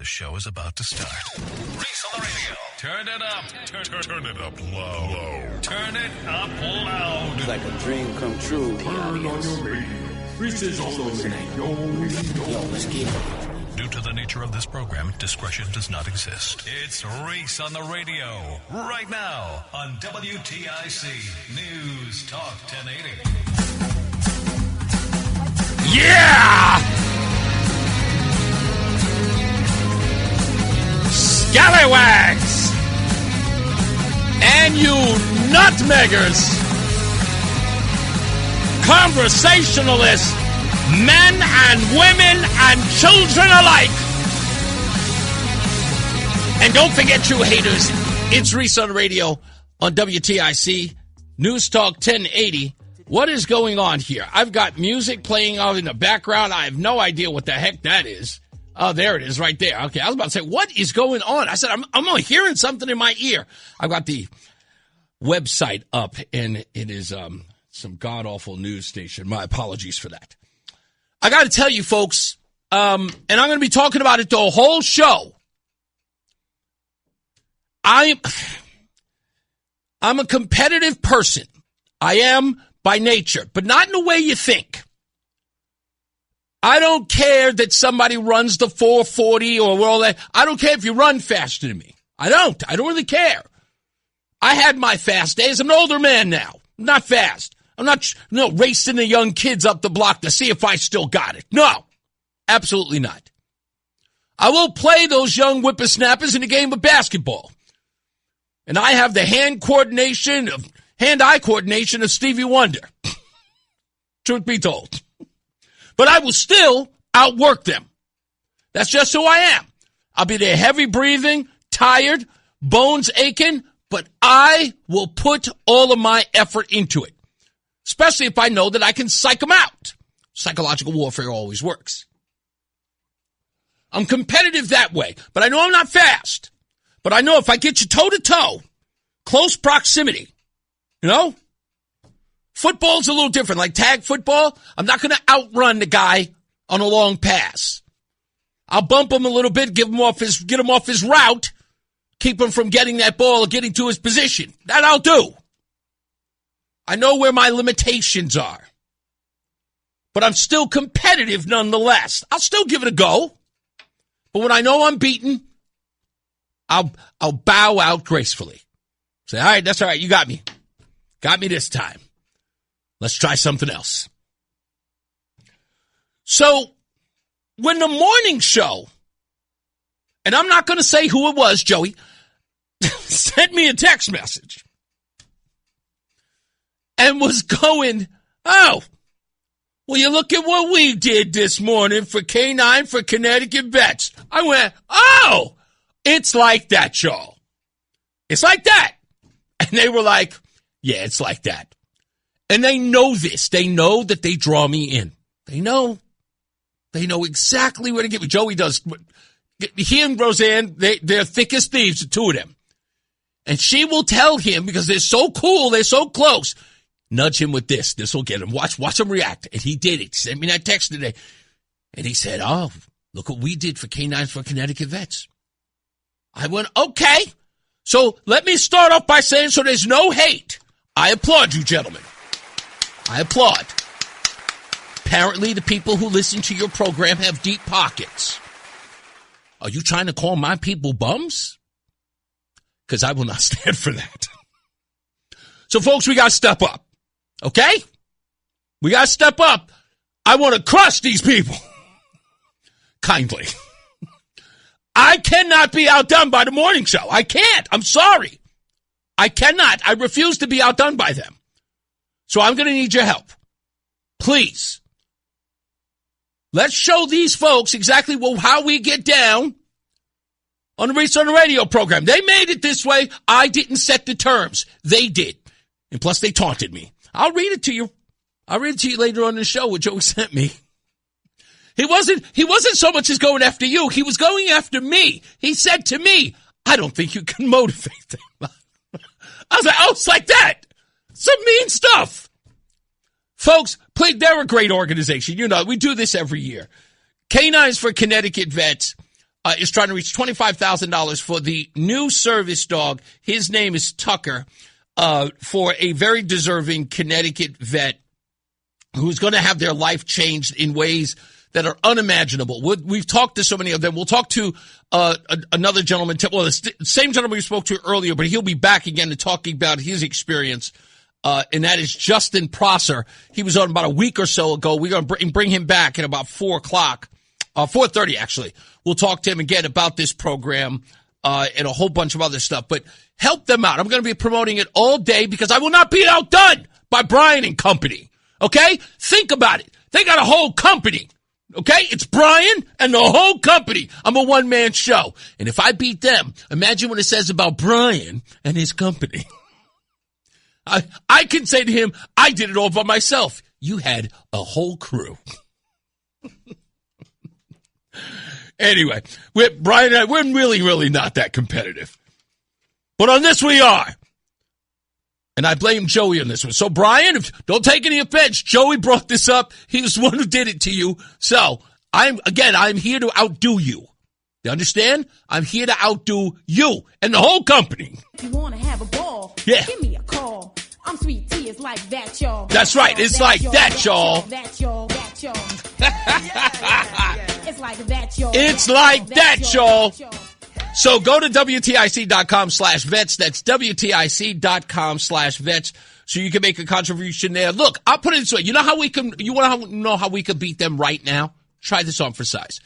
The show is about to start. Reese on the radio. Turn it up. Turn it up loud. Turn it up loud. It's like a dream come true. Turn on your radio. Reese is on the radio. Yo, let's get it. Due to the nature of this program, discretion does not exist. It's Reese on the radio. Right now on WTIC News Talk 1080. Yeah! Scallywags! And you nutmeggers! Conversationalists, men and women and children alike! And don't forget, you haters, it's Reese on the radio on WTIC News Talk 1080. What is going on here? I've got music playing out in the background. I have no idea what the heck that is. Oh, there it is right there. Okay, I was about to say, what is going on? I said, I'm hearing something in my ear. I've got the website up, and it is some god-awful news station. My apologies for that. I got to tell you, folks, and I'm going to be talking about it the whole show. I'm a competitive person. I am by nature, but not in the way you think. I don't care that somebody runs the 440 or all that. I don't care if you run faster than me. I don't really care. I had my fast days. I'm an older man now. I'm not fast. I'm not racing the young kids up the block to see if I still got it. No, absolutely not. I will play those young whippersnappers in a game of basketball. And I have the hand-eye coordination of Stevie Wonder. Truth be told. But I will still outwork them. That's just who I am. I'll be there heavy breathing, tired, bones aching, but I will put all of my effort into it. Especially if I know that I can psych them out. Psychological warfare always works. I'm competitive that way, but I know I'm not fast. But I know if I get you toe-to-toe, close proximity, football's a little different. Like tag football, I'm not going to outrun the guy on a long pass. I'll bump him a little bit, get him off his route, keep him from getting that ball or getting to his position. That I'll do. I know where my limitations are. But I'm still competitive nonetheless. I'll still give it a go. But when I know I'm beaten, I'll bow out gracefully. Say, all right, that's all right. You got me. Got me this time. Let's try something else. So, when the morning show, and I'm not going to say who it was, Joey, sent me a text message and was going, oh, well, you look at what we did this morning for Canine for Connecticut vets. I went, oh, it's like that, y'all. It's like that. And they were like, yeah, it's like that. And they know this. They know that they draw me in. They know. They know exactly where to get me. Joey does. He and Roseanne, they're thick as thieves, the two of them. And she will tell him, because they're so cool, they're so close, nudge him with this. This will get him. Watch him react. And he did it. He sent me that text today. And he said, oh, look what we did for Canines for Connecticut vets. I went, okay. So let me start off by saying, so there's no hate. I applaud you, gentlemen. I applaud. Apparently, the people who listen to your program have deep pockets. Are you trying to call my people bums? Because I will not stand for that. So, folks, we got to step up. Okay? We got to step up. I want to crush these people. Kindly. I cannot be outdone by the morning show. I can't. I'm sorry. I cannot. I refuse to be outdone by them. So I'm going to need your help. Please. Let's show these folks exactly how we get down on the Reese on the Radio program. They made it this way. I didn't set the terms. They did. And plus, they taunted me. I'll read it to you. I'll read it to you later on in the show what Joey sent me. He wasn't so much as going after you. He was going after me. He said to me, I don't think you can motivate them. I was like, oh, it's like that. Some mean stuff. Folks, please, they're a great organization. You know, we do this every year. Canines for Connecticut vets. is trying to reach $25,000 for the new service dog. His name is Tucker, for a very deserving Connecticut vet who's going to have their life changed in ways that are unimaginable. We've talked to so many of them. We'll talk to another gentleman, the same gentleman we spoke to earlier, but he'll be back again to talking about his experience, and that is Justin Prosser. He was on about a week or so ago. We're going to bring him back at about 4 o'clock, 4:30 actually. We'll talk to him again about this program and a whole bunch of other stuff, but help them out. I'm going to be promoting it all day because I will not be outdone by Brian and company. Okay? Think about it. They got a whole company. Okay? It's Brian and the whole company. I'm a one-man show. And if I beat them, imagine what it says about Brian and his company. I can say to him, I did it all by myself. You had a whole crew. Anyway, Brian and I, we're really not that competitive. But on this we are. And I blame Joey on this one. So, Brian, don't take any offense. Joey brought this up. He was the one who did it to you. So, I'm here to outdo you. You understand? I'm here to outdo you and the whole company. If you want to have a ball, yeah, give me a call. I'm Sweet Tea. It's like that, y'all. That's right. It's like that, y'all. That, y'all. That, y'all. It's like that, y'all. It's like that, y'all. So go to WTIC.com/vets. That's WTIC.com/vets. So you can make a contribution there. Look, I'll put it this way. You want to know how we could beat them right now? Try this on for size.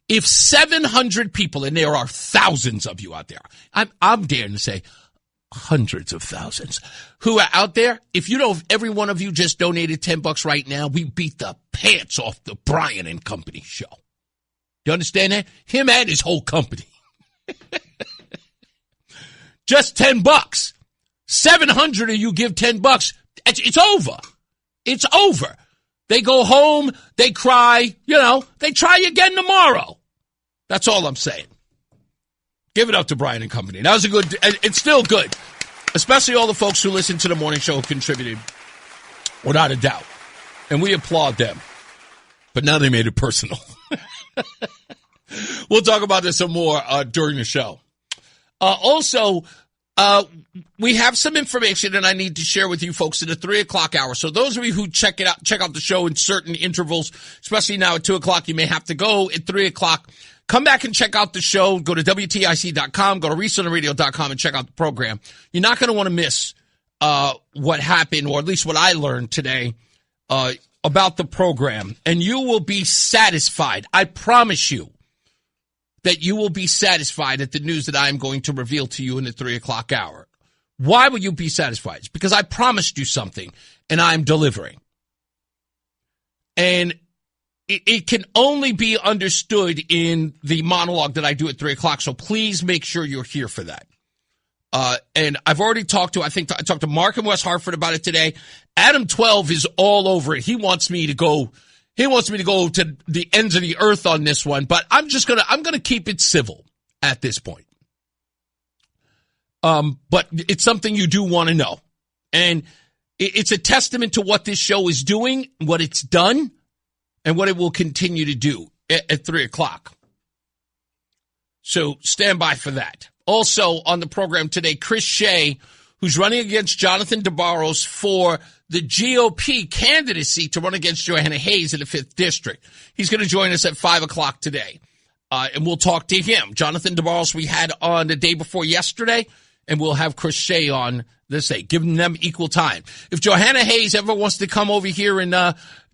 If 700 people, and there are thousands of you out there, I'm daring to say hundreds of thousands who are out there. If every one of you just donated $10 right now, we beat the pants off the Brian and Company show. You understand that? Him and his whole company. Just $10. 700 of you give $10. It's over. It's over. They go home. They cry. They try again tomorrow. That's all I'm saying. Give it up to Brian and Company. That was a good. It's still good, especially all the folks who listen to the morning show who contributed, without a doubt, and we applaud them. But now they made it personal. We'll talk about this some more during the show. Also, we have some information that I need to share with you folks in the 3 o'clock hour. So those of you who check out the show in certain intervals, especially now at 2 o'clock, you may have to go at 3 o'clock. Come back and check out the show. Go to WTIC.com, go to ReeseOnTheRadio.com and check out the program. You're not going to want to miss what happened, or at least what I learned today about the program. And you will be satisfied. I promise you that you will be satisfied at the news that I'm going to reveal to you in the 3 o'clock hour. Why will you be satisfied? It's because I promised you something, and I'm delivering. And it can only be understood in the monologue that I do at 3 o'clock, so please make sure you're here for that. And I've already talked to, I talked to Mark in West Hartford about it today. Adam 12 is all over it. He wants me to go to the ends of the earth on this one, but I'm going to keep it civil at this point. But it's something you do want to know. And it's a testament to what this show is doing, what it's done, and what it will continue to do at 3 o'clock. So stand by for that. Also on the program today, Chris Shea, who's running against Jonathan DeBarros for the GOP candidacy to run against Johanna Hayes in the 5th District. He's going to join us at 5 o'clock today, and we'll talk to him. Jonathan DeBarros we had on the day before yesterday, and we'll have Chris Shea on this day, giving them equal time. If Johanna Hayes ever wants to come over here and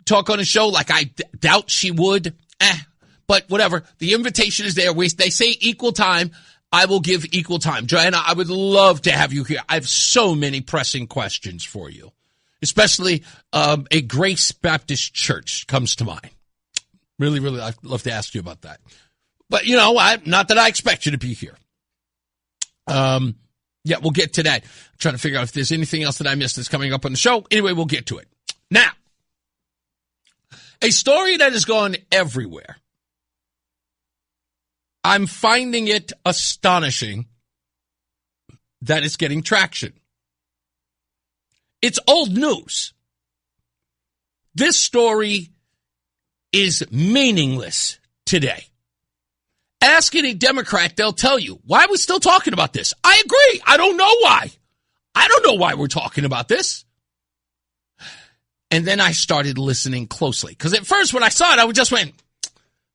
talk on a show, like I doubt she would, but whatever. The invitation is there. They say equal time. I will give equal time. Joanna, I would love to have you here. I have so many pressing questions for you, especially a Grace Baptist Church comes to mind. Really, I'd love to ask you about that. But, not that I expect you to be here. Yeah, we'll get to that. I'm trying to figure out if there's anything else that I missed that's coming up on the show. Anyway, we'll get to it. Now, a story that has gone everywhere. I'm finding it astonishing that it's getting traction. It's old news. This story is meaningless today. Ask any Democrat, they'll tell you. Why are we still talking about this? I agree. I don't know why. I don't know why we're talking about this. And then I started listening closely. Because at first when I saw it, I just went,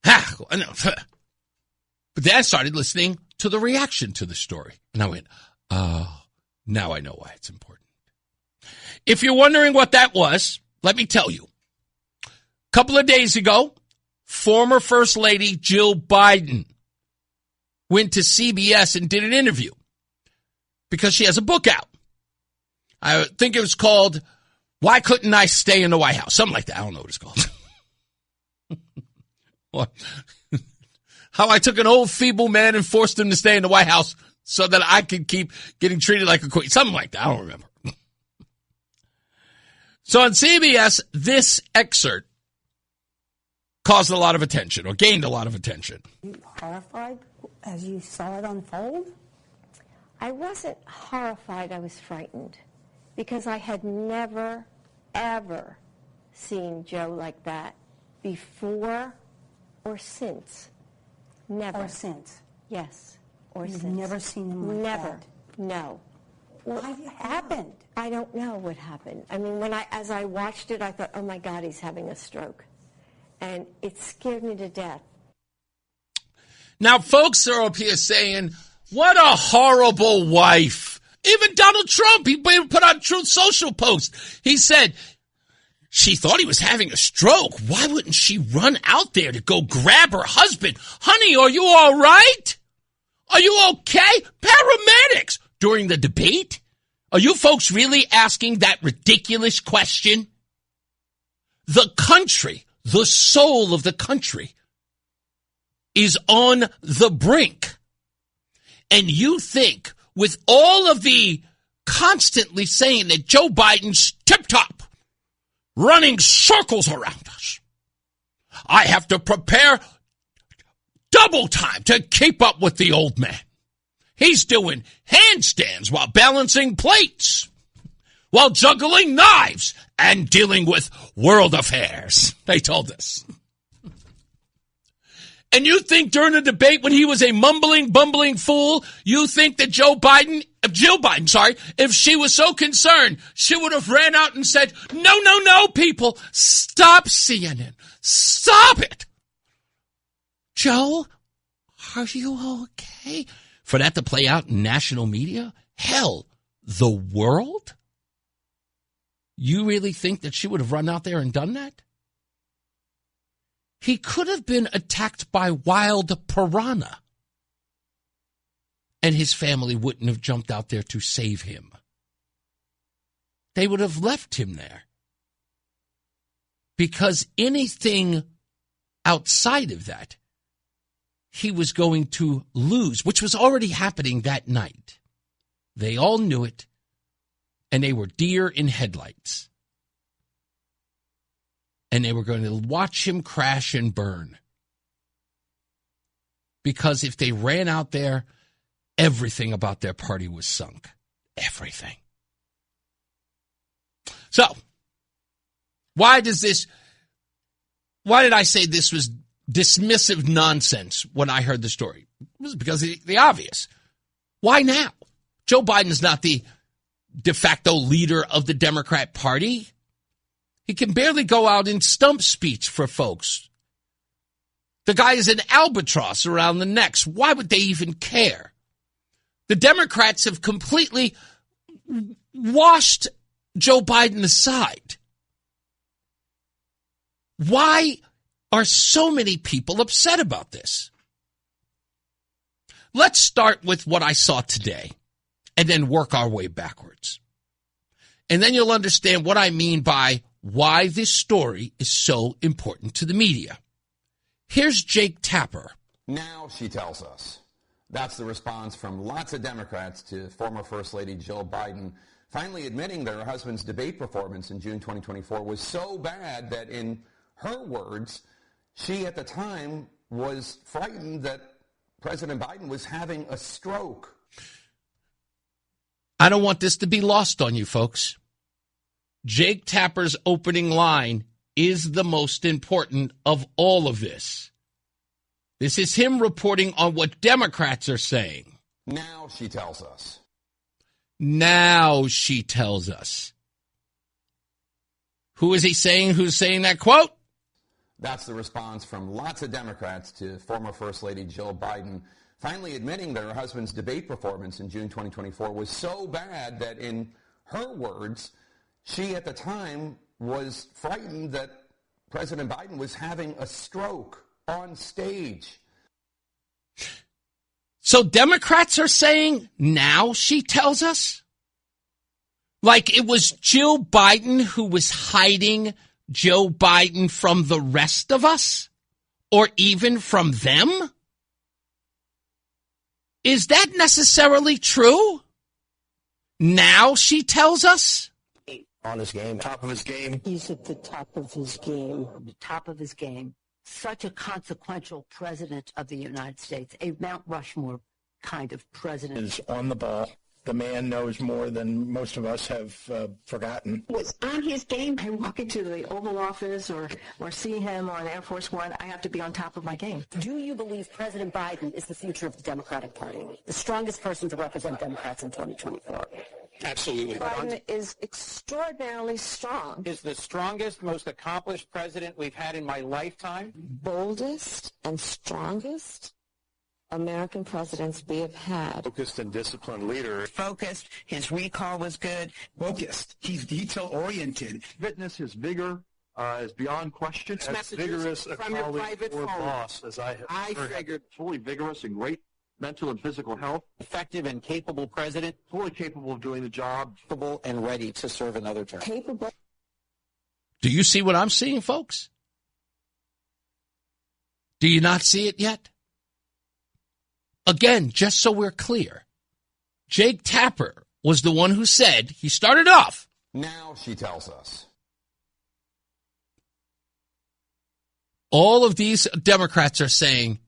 I know. But then I started listening to the reaction to the story. And I went, oh, now I know why it's important. If you're wondering what that was, let me tell you. A couple of days ago, former First Lady Jill Biden went to CBS and did an interview because she has a book out. I think it was called, Why Couldn't I Stay in the White House? Something like that. I don't know what it's called. How I took an old feeble man and forced him to stay in the White House so that I could keep getting treated like a queen. Something like that. I don't remember. So on CBS, this excerpt caused a lot of attention or gained a lot of attention. Were you horrified as you saw it unfold? I wasn't horrified. I was frightened because I had never, ever seen Joe like that before or since. Never. Or since? Yes. Or You've since. never seen him like Never. that? No. What happened? I don't know what happened. I mean, as I watched it, I thought, oh my God, he's having a stroke. And it scared me to death. Now, folks are up here saying, what a horrible wife. Even Donald Trump, he put on Truth Social post. He said, she thought he was having a stroke. Why wouldn't she run out there to go grab her husband? Honey, are you all right? Are you okay? Paramedics. During the debate? Are you folks really asking that ridiculous question? The country, the soul of the country, is on the brink. And you think, with all of the constantly saying that Joe Biden's tip-top, running circles around us, I have to prepare double time to keep up with the old man. He's doing handstands while balancing plates, while juggling knives and dealing with world affairs, they told us. And you think during the debate when he was a mumbling, bumbling fool, you think that Jill Biden, if she was so concerned, she would have ran out and said, no, people, stop CNN. Stop it. Joe, are you okay? For that to play out in national media? Hell, the world? You really think that she would have run out there and done that? He could have been attacked by wild piranha, and his family wouldn't have jumped out there to save him. They would have left him there. Because anything outside of that, he was going to lose, which was already happening that night. They all knew it, and they were deer in headlights. And they were going to watch him crash and burn. Because if they ran out there, everything about their party was sunk. Everything. So, why did I say this was dismissive nonsense when I heard the story? It was because of the obvious. Why now? Joe Biden's not the de facto leader of the Democrat Party. He can barely go out in stump speech for folks. The guy is an albatross around the necks. Why would they even care? The Democrats have completely washed Joe Biden aside. Why are so many people upset about this? Let's start with what I saw today and then work our way backwards. And then you'll understand what I mean by why this story is so important to the media. Here's Jake Tapper. Now, she tells us. That's the response from lots of Democrats to former First Lady Jill Biden finally admitting that her husband's debate performance in June 2024 was so bad that, in her words, she at the time was frightened that President Biden was having a stroke. I don't want this to be lost on you, folks. Jake Tapper's opening line is the most important of all of this. This is him reporting on what Democrats are saying. Now she tells us. Now she tells us. Who is he saying? Who's saying that quote? That's the response from lots of Democrats to former First Lady Jill Biden finally admitting that her husband's debate performance in June 2024 was so bad that, in her words, she at the time was frightened that President Biden was having a stroke on stage. So Democrats are saying, now she tells us? Like it was Jill Biden who was hiding Joe Biden from the rest of us? Or even from them? Is that necessarily true? Now she tells us? On his game, top of his game. He's at the top of his game. The top of his game. Such a consequential president of the United States, a Mount Rushmore kind of president. Is on the ball. The man knows more than most of us have forgotten. Was on his game. I walk into the Oval Office or see him on Air Force One, I have to be on top of my game. Do you believe President Biden is the future of the Democratic Party, the strongest person to represent Democrats in 2024? Absolutely. Biden is extraordinarily strong. Is the strongest, most accomplished president we've had in my lifetime. Boldest and strongest American presidents we have had. Focused and disciplined leader. Focused. His recall was good. Focused. He's detail-oriented. Fitness, his vigor is beyond question. As vigorous a colleague or boss as I have ever had. Fully vigorous and great mental and physical health. Effective and capable president. Fully capable of doing the job. Capable and ready to serve another term. Capable. Do you see what I'm seeing, folks? Do you not see it yet? Again, just so we're clear, Jake Tapper was the one who said, he started off. Now she tells us. All of these Democrats are saying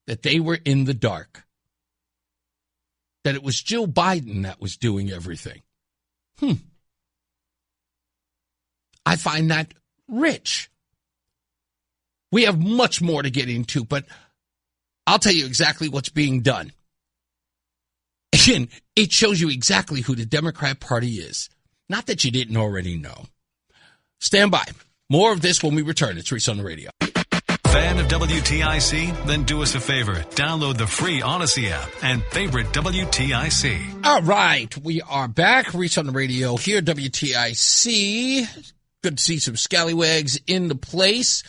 that they were in the dark, that it was Jill Biden that was doing everything. I find that rich. We have much more to get into, but I'll tell you exactly what's being done. Again, it shows you exactly who the Democrat Party is. Not that you didn't already know. Stand by. More of this when we return. It's Reese on the Radio. Fan of WTIC? Then do us a favor. Download the free Odyssey app and favorite WTIC. All right. We are back. Reese on the Radio here, WTIC. Good to see some scallywags in the place.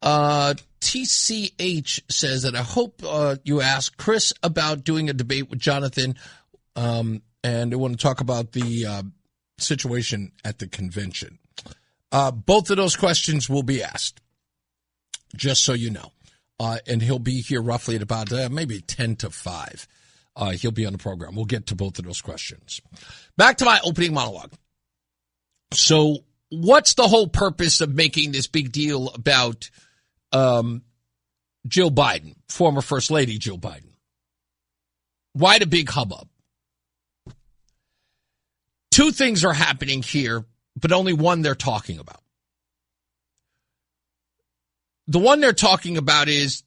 TCH says that I hope you ask Chris about doing a debate with Jonathan, and I want to talk about the situation at the convention. Both of those questions will be asked, just so you know. And he'll be here roughly at about maybe 10 to 5. He'll be on the program. We'll get to both of those questions. Back to my opening monologue. So what's the whole purpose of making this big deal about Jill Biden, former First Lady Jill Biden? Why the big hubbub? Two things are happening here, but only one they're talking about. The one they're talking about is,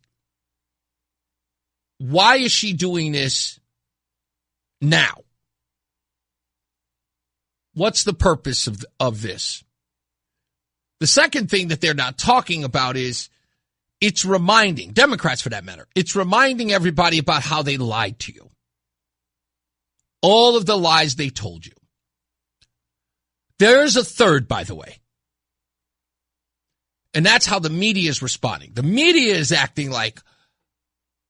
why is she doing this now? What's the purpose of this? The second thing that they're not talking about is, it's reminding, Democrats for that matter, it's reminding everybody about how they lied to you. All of the lies they told you. There's a third, by the way. And that's how the media is responding. The media is acting like,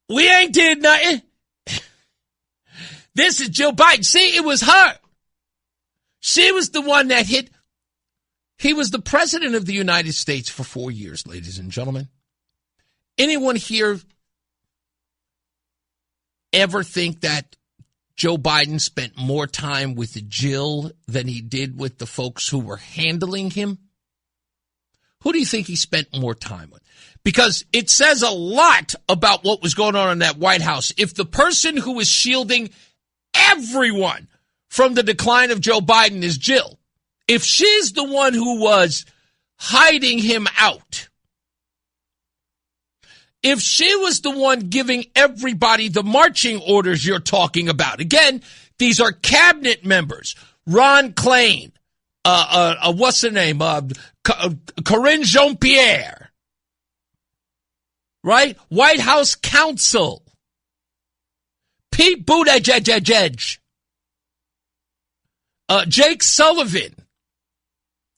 we ain't did nothing. This is Jill Biden. See, it was her. She was the one that hit. He was the president of the United States for 4 years, ladies and gentlemen. Anyone here ever think that Joe Biden spent more time with Jill than he did with the folks who were handling him? Who do you think he spent more time with? Because it says a lot about what was going on in that White House. If the person who was shielding everyone from the decline of Joe Biden is Jill, if she's the one who was hiding him out, if she was the one giving everybody the marching orders you're talking about, again, these are cabinet members, Ron Klain, what's her name, Corinne Jean-Pierre, right? White House counsel, Pete Buttigieg, Jake Sullivan.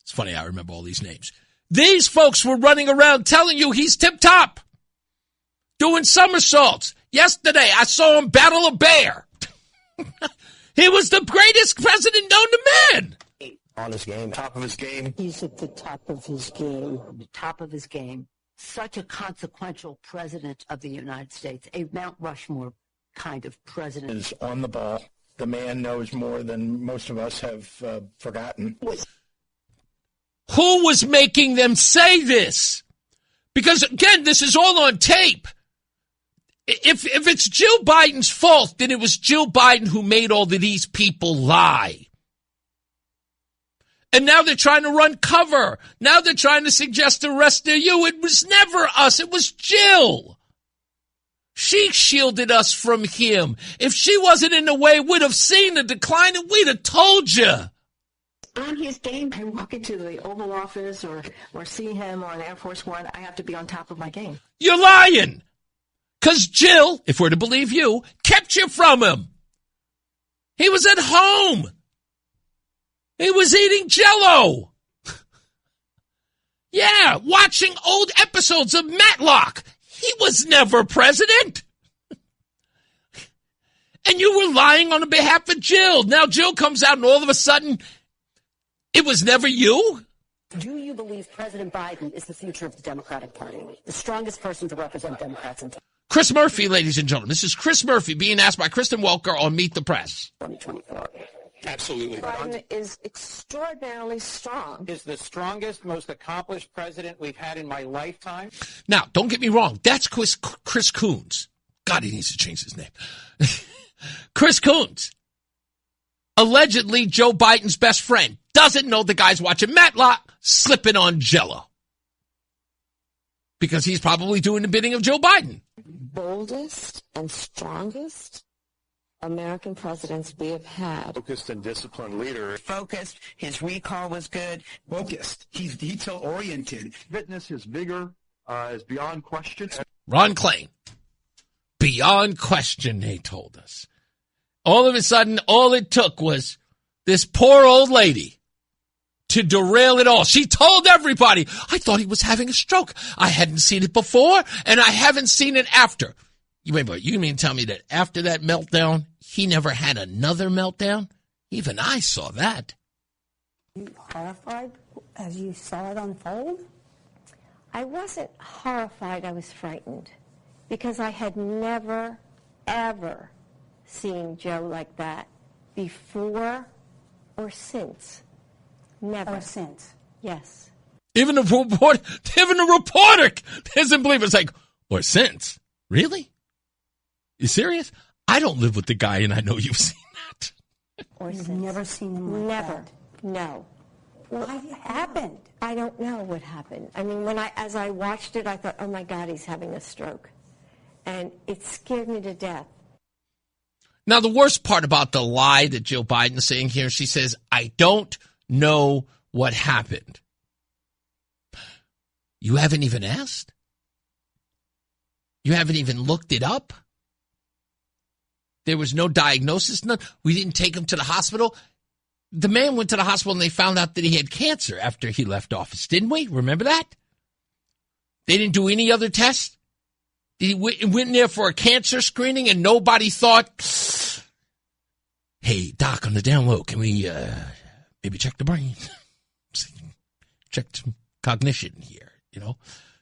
It's funny, I remember all these names. These folks were running around telling you he's tip-top, doing somersaults. Yesterday, I saw him battle a bear. He was the greatest president known to man. On his game, top of his game. He's at the top of his game. The top of his game. Such a consequential president of the United States, a Mount Rushmore kind of president. Is on the ball. The man knows more than most of us have forgotten. Who was making them say this? Because, again, this is all on tape. If it's Jill Biden's fault, then it was Jill Biden who made all of these people lie. And now they're trying to run cover. Now they're trying to suggest the rest of you. It was never us. It was Jill. She shielded us from him. If she wasn't in the way, we'd have seen the decline and we'd have told you. On his game, I walk into the Oval Office or see him on Air Force One, I have to be on top of my game. You're lying. Because Jill, if we're to believe you, kept you from him. He was at home. He was eating Jell-O. Yeah, watching old episodes of Matlock. He was never president. And you were lying on behalf of Jill. Now Jill comes out and all of a sudden, it was never you? Do you believe President Biden is the future of the Democratic Party, the strongest person to represent Democrats in Chris Murphy, ladies and gentlemen. This is Chris Murphy being asked by Kristen Welker on Meet the Press. 2024? Absolutely. Biden is extraordinarily strong. Is the strongest, most accomplished president we've had in my lifetime. Now, don't get me wrong. That's Chris Coons. God, he needs to change his name. Chris Coons. Allegedly Joe Biden's best friend. Doesn't know the guy's watching Matlock, slipping on Jell-O. Because he's probably doing the bidding of Joe Biden. Boldest and strongest American presidents we have had. Focused and disciplined leader. Focused. His recall was good. Focused. He's detail-oriented. Fitness, his vigor is beyond question. Ron Klain. Beyond question, they told us. All of a sudden, all it took was this poor old lady to derail it all. She told everybody, I thought he was having a stroke. I hadn't seen it before, and I haven't seen it after. You mean tell me that after that meltdown, he never had another meltdown? Even I saw that. You horrified as you saw it unfold? I wasn't horrified, I was frightened. Because I had never, ever seen Joe like that before or since. Never. Or since? Yes. Even a reporter doesn't believe it. It's like, or since? Really? You serious? I don't live with the guy, and I know you've seen that. Or You've since. never seen him like Never. that? No. What happened? I don't know what happened. I mean, as I watched it, I thought, oh my God, he's having a stroke. And it scared me to death. Now, the worst part about the lie that Jill Biden is saying here, she says, I don't know what happened. You haven't even asked? You haven't even looked it up? There was no diagnosis. We didn't take him to the hospital. The man went to the hospital and they found out that he had cancer after he left office, didn't we? Remember that? They didn't do any other tests? He went in there for a cancer screening and nobody thought, hey, doc, on the down low, can we maybe check the brain? Check some cognition here, you know?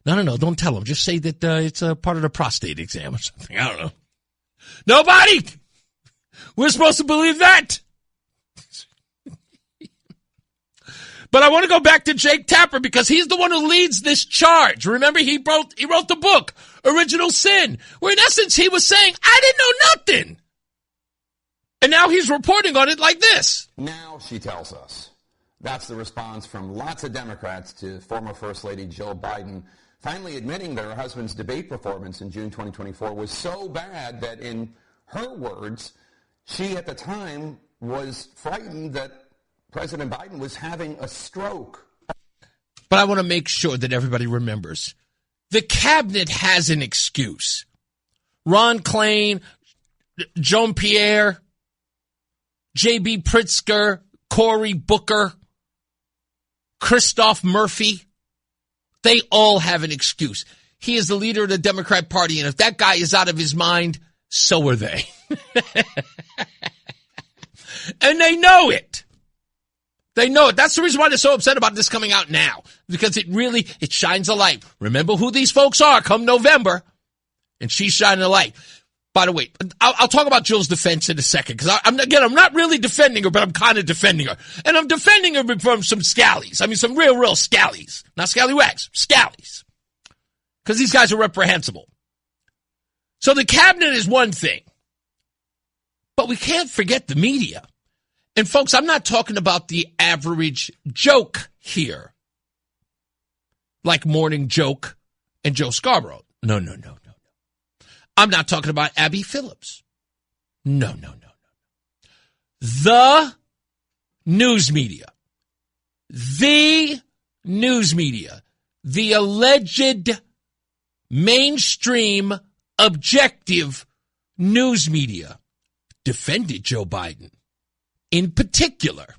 No, don't tell him. Just say that it's a part of the prostate exam or something. I don't know. Nobody! We're supposed to believe that. But I want to go back to Jake Tapper because he's the one who leads this charge. Remember, he wrote the book, Original Sin, where in essence he was saying, I didn't know nothing. And now he's reporting on it like this. Now she tells us. That's the response from lots of Democrats to former First Lady Jill Biden, finally admitting that her husband's debate performance in June 2024 was so bad that, in her words, she at the time was frightened that President Biden was having a stroke. But I want to make sure that everybody remembers. The cabinet has an excuse. Ron Klain, Joan Pierre, J.B. Pritzker, Cory Booker, Christoph Murphy, they all have an excuse. He is the leader of the Democrat Party, and if that guy is out of his mind, so are they. And they know it. They know it. That's the reason why they're so upset about this coming out now, because it shines a light. Remember who these folks are come November, and she's shining a light. By the way, I'll talk about Jill's defense in a second, because I'm not really defending her, but I'm kind of defending her. And I'm defending her from some scallies. I mean, some real scallies. Not scallywags, scallies. Because these guys are reprehensible. So the cabinet is one thing. But we can't forget the media. And folks, I'm not talking about the average joke here. Like Morning Joke and Joe Scarborough. No. I'm not talking about Abby Phillips. No. The news media. The news media. The alleged mainstream objective news media defended Joe Biden. In particular,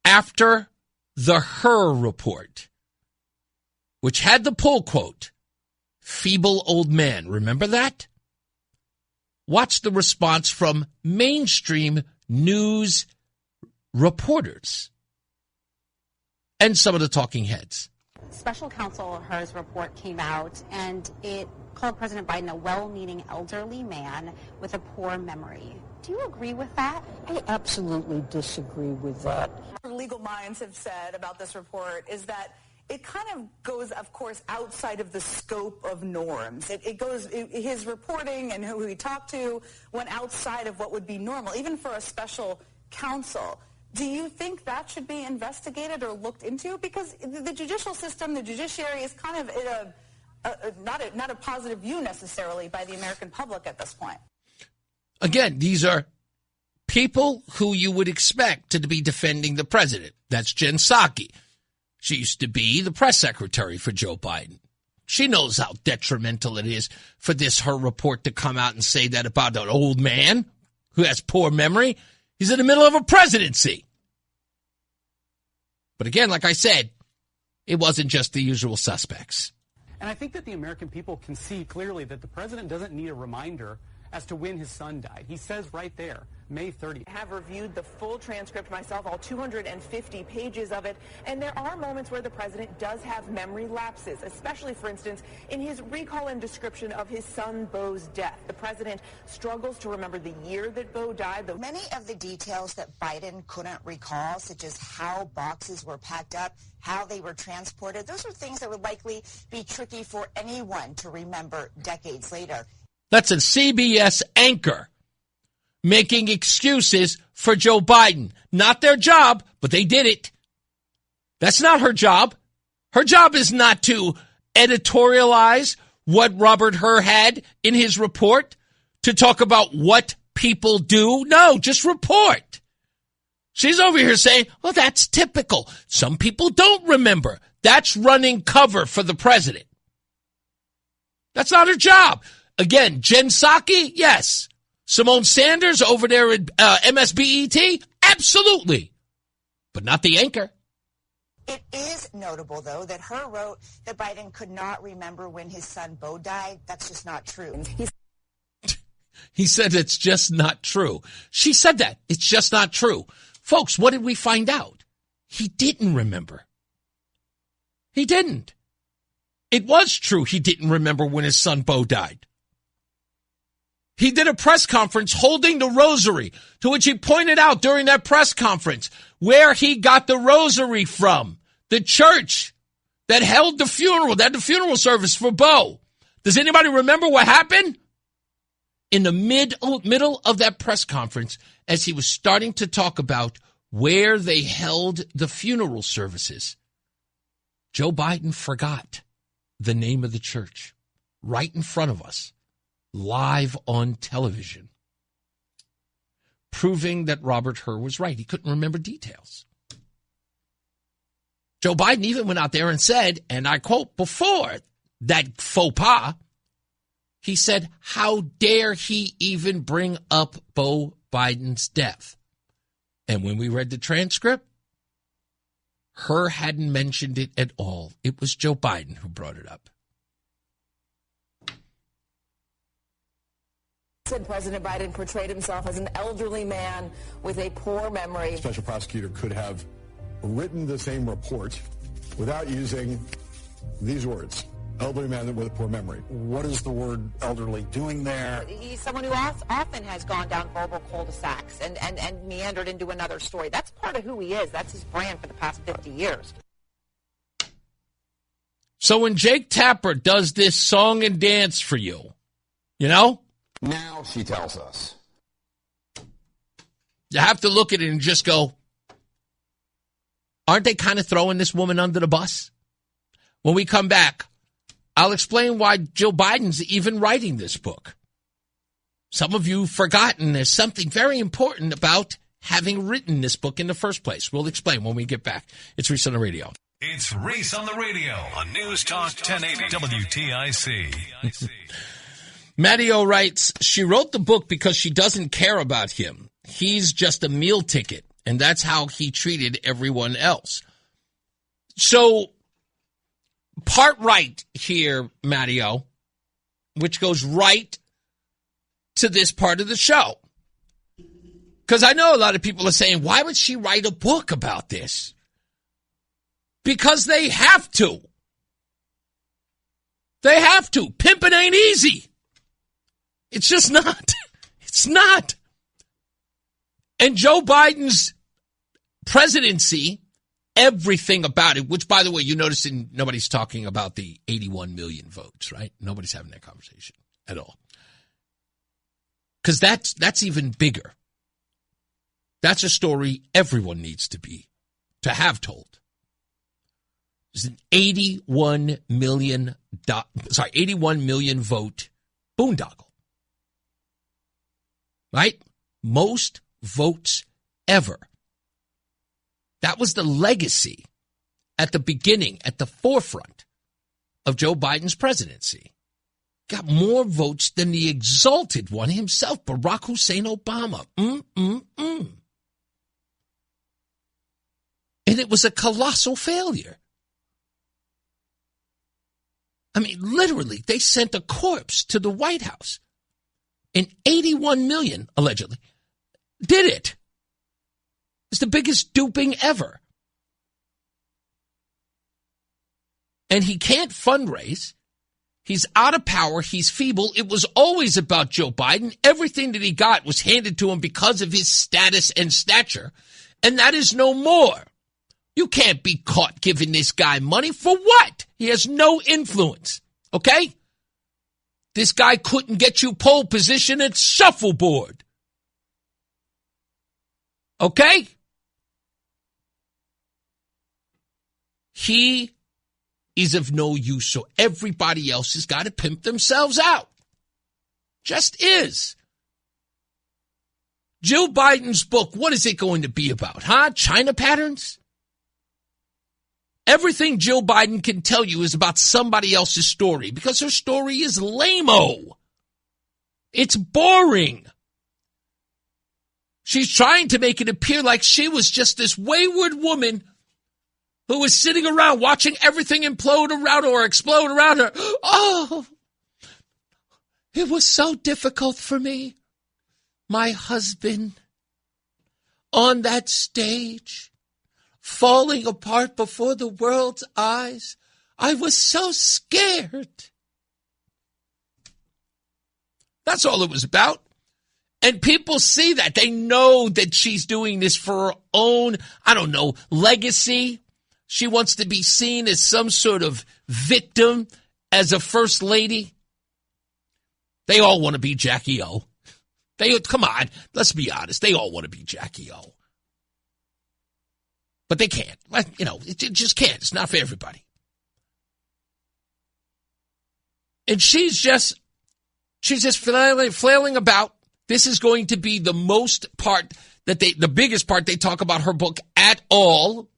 after the Her report, which had the pull quote, feeble old man. Remember that? Watch the response from mainstream news reporters and some of the talking heads. Special counsel Her's report came out, and it called President Biden a well-meaning elderly man with a poor memory. Do you agree with that? I absolutely disagree with that. Legal minds have said about this report is that it kind of goes, of course, outside of the scope of norms. His reporting and who he talked to went outside of what would be normal, even for a special counsel. Do you think that should be investigated or looked into? Because the judicial system, the judiciary, is kind of in not a positive view necessarily by the American public at this point. Again, these are people who you would expect to be defending the president. That's Jen Psaki. She used to be the press secretary for Joe Biden. She knows how detrimental it is for Her report to come out and say that about an old man who has poor memory. He's in the middle of a presidency. But again, like I said, it wasn't just the usual suspects. And I think that the American people can see clearly that the president doesn't need a reminder as to when his son died. He says right there, May 30th. I have reviewed the full transcript myself, all 250 pages of it, and there are moments where the president does have memory lapses, especially, for instance, in his recall and description of his son Beau's death. The president struggles to remember the year that Beau died. Many of the details that Biden couldn't recall, such as how boxes were packed up, how they were transported, those are things that would likely be tricky for anyone to remember decades later. That's a CBS anchor making excuses for Joe Biden. Not their job, but they did it. That's not her job. Her job is not to editorialize what Robert Hur had in his report, to talk about what people do. No, just report. She's over here saying, well, that's typical. Some people don't remember. That's running cover for the president. That's not her job. Again, Jen Psaki, yes. Simone Sanders over there at MSBET, absolutely. But not the anchor. It is notable, though, that Hur wrote that Biden could not remember when his son Beau died. That's just not true. He said it's just not true. She said that. It's just not true. Folks, what did we find out? He didn't remember. He didn't. It was true he didn't remember when his son Beau died. He did a press conference holding the rosary, to which he pointed out during that press conference where he got the rosary from. The church that held the funeral, that had the funeral service for Beau. Does anybody remember what happened? In the middle of that press conference, as he was starting to talk about where they held the funeral services, Joe Biden forgot. the name of the church right in front of us, live on television, proving that Robert Hur was right. He couldn't remember details. Joe Biden even went out there and said, and I quote, before that faux pas, he said, how dare he even bring up Beau Biden's death? And when we read the transcript, Hur hadn't mentioned it at all. It was Joe Biden who brought it up. Said President Biden portrayed himself as an elderly man with a poor memory. Special prosecutor could have written the same report without using these words. Elderly man with a poor memory. What is the word elderly doing there? He's someone who often has gone down verbal cul-de-sacs and meandered into another story. That's part of who he is. That's his brand for the past 50 years. So when Jake Tapper does this song and dance for you, you know? Now she tells us. You have to look at it and just go, aren't they kind of throwing this woman under the bus? When we come back, I'll explain why Joe Biden's even writing this book. Some of you have forgotten there's something very important about having written this book in the first place. We'll explain when we get back. It's Reese on the Radio. It's Reese on the Radio on NewsTalk 1080 WTIC. Matteo writes, she wrote the book because she doesn't care about him. He's just a meal ticket, and that's how he treated everyone else. So, part right here, Matteo, which goes right to this part of the show. Because I know a lot of people are saying, why would she write a book about this? Because they have to. They have to. Pimping ain't easy. It's just not. It's not. And Joe Biden's presidency, everything about it, which, by the way, you notice nobody's talking about the 81 million votes, right? Nobody's having that conversation at all. Because that's even bigger. That's a story everyone needs to have told. There's an 81 million vote boondoggle. Right? Most votes ever. That was the legacy at the beginning, at the forefront of Joe Biden's presidency. Got more votes than the exalted one himself, Barack Hussein Obama. And it was a colossal failure. I mean, literally, they sent a corpse to the White House. And 81 million, allegedly, did it. It's the biggest duping ever. And he can't fundraise. He's out of power. He's feeble. It was always about Joe Biden. Everything that he got was handed to him because of his status and stature. And that is no more. You can't be caught giving this guy money. For what? He has no influence. Okay? This guy couldn't get you pole position at shuffleboard. Okay? He is of no use, so everybody else has got to pimp themselves out. Just is. Joe Biden's book, what is it going to be about, huh? China patterns? Everything Jill Biden can tell you is about somebody else's story because her story is lame-o. It's boring. She's trying to make it appear like she was just this wayward woman who was sitting around watching everything implode around her or explode around her. Oh, it was so difficult for me. My husband on that stage, falling apart before the world's eyes. I was so scared. That's all it was about. And people see that. They know that she's doing this for her own, legacy. She wants to be seen as some sort of victim, as a first lady. They all want to be Jackie O. Come on, let's be honest. They all want to be Jackie O. But they can't. It just can't. It's not for everybody. And she's just flailing about. This is going to be the biggest part they talk about her book at all.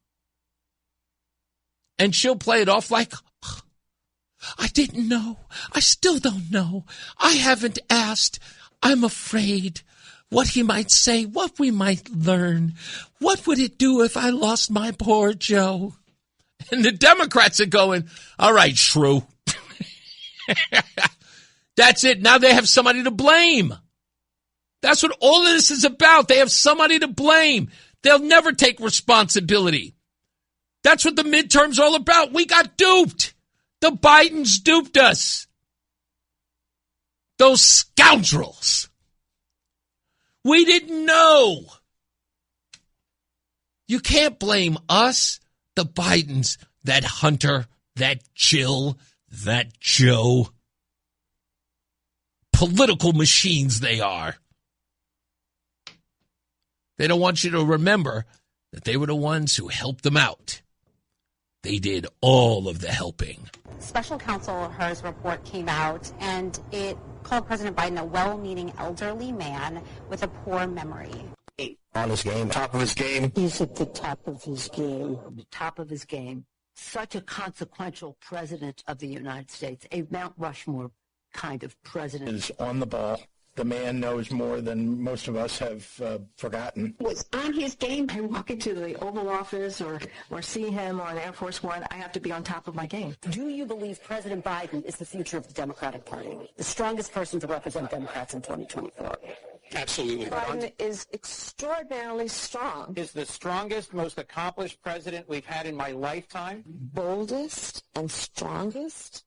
And she'll play it off like, I didn't know. I still don't know. I haven't asked. I'm afraid what he might say, what we might learn. What would it do if I lost my poor Joe? And the Democrats are going, all right, shrew. That's it. Now they have somebody to blame. That's what all of this is about. They have somebody to blame. They'll never take responsibility. That's what the midterms are all about. We got duped. The Bidens duped us. Those scoundrels. We didn't know. You can't blame us, the Bidens, that Hunter, that Jill, that Joe. Political machines they are. They don't want you to remember that they were the ones who helped them out. They did all of the helping. Special counsel Herr's report came out, and it called President Biden a well-meaning elderly man with a poor memory. On his game, top of his game. He's at the top of his game. The top of his game. Such a consequential president of the United States, a Mount Rushmore kind of president. Is on the ball. The man knows more than most of us have forgotten. Was on his game. I walk into the Oval Office or see him on Air Force One, I have to be on top of my game. Do you believe President Biden is the future of the Democratic Party, the strongest person to represent Democrats in 2024? Absolutely. Biden is extraordinarily strong. Is the strongest, most accomplished president we've had in my lifetime. Boldest and strongest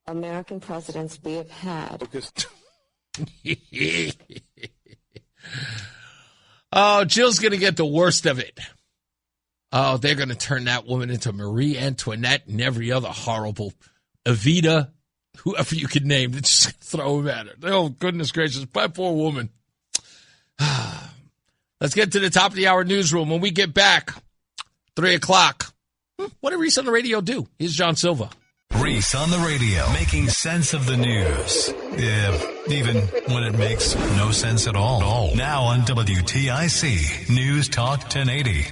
American presidents we have had. Oh, Jill's going to get the worst of it. Oh, they're going to turn that woman into Marie Antoinette and every other horrible Evita, whoever you could name, just throw them at her. Oh, goodness gracious, my poor woman. Let's get to the top of the hour newsroom. When we get back, 3 o'clock, what did Reese on the radio do? Here's John Silva. Reese on the radio, making sense of the news. Yeah, even when it makes no sense at all. Now on WTIC, News Talk 1080.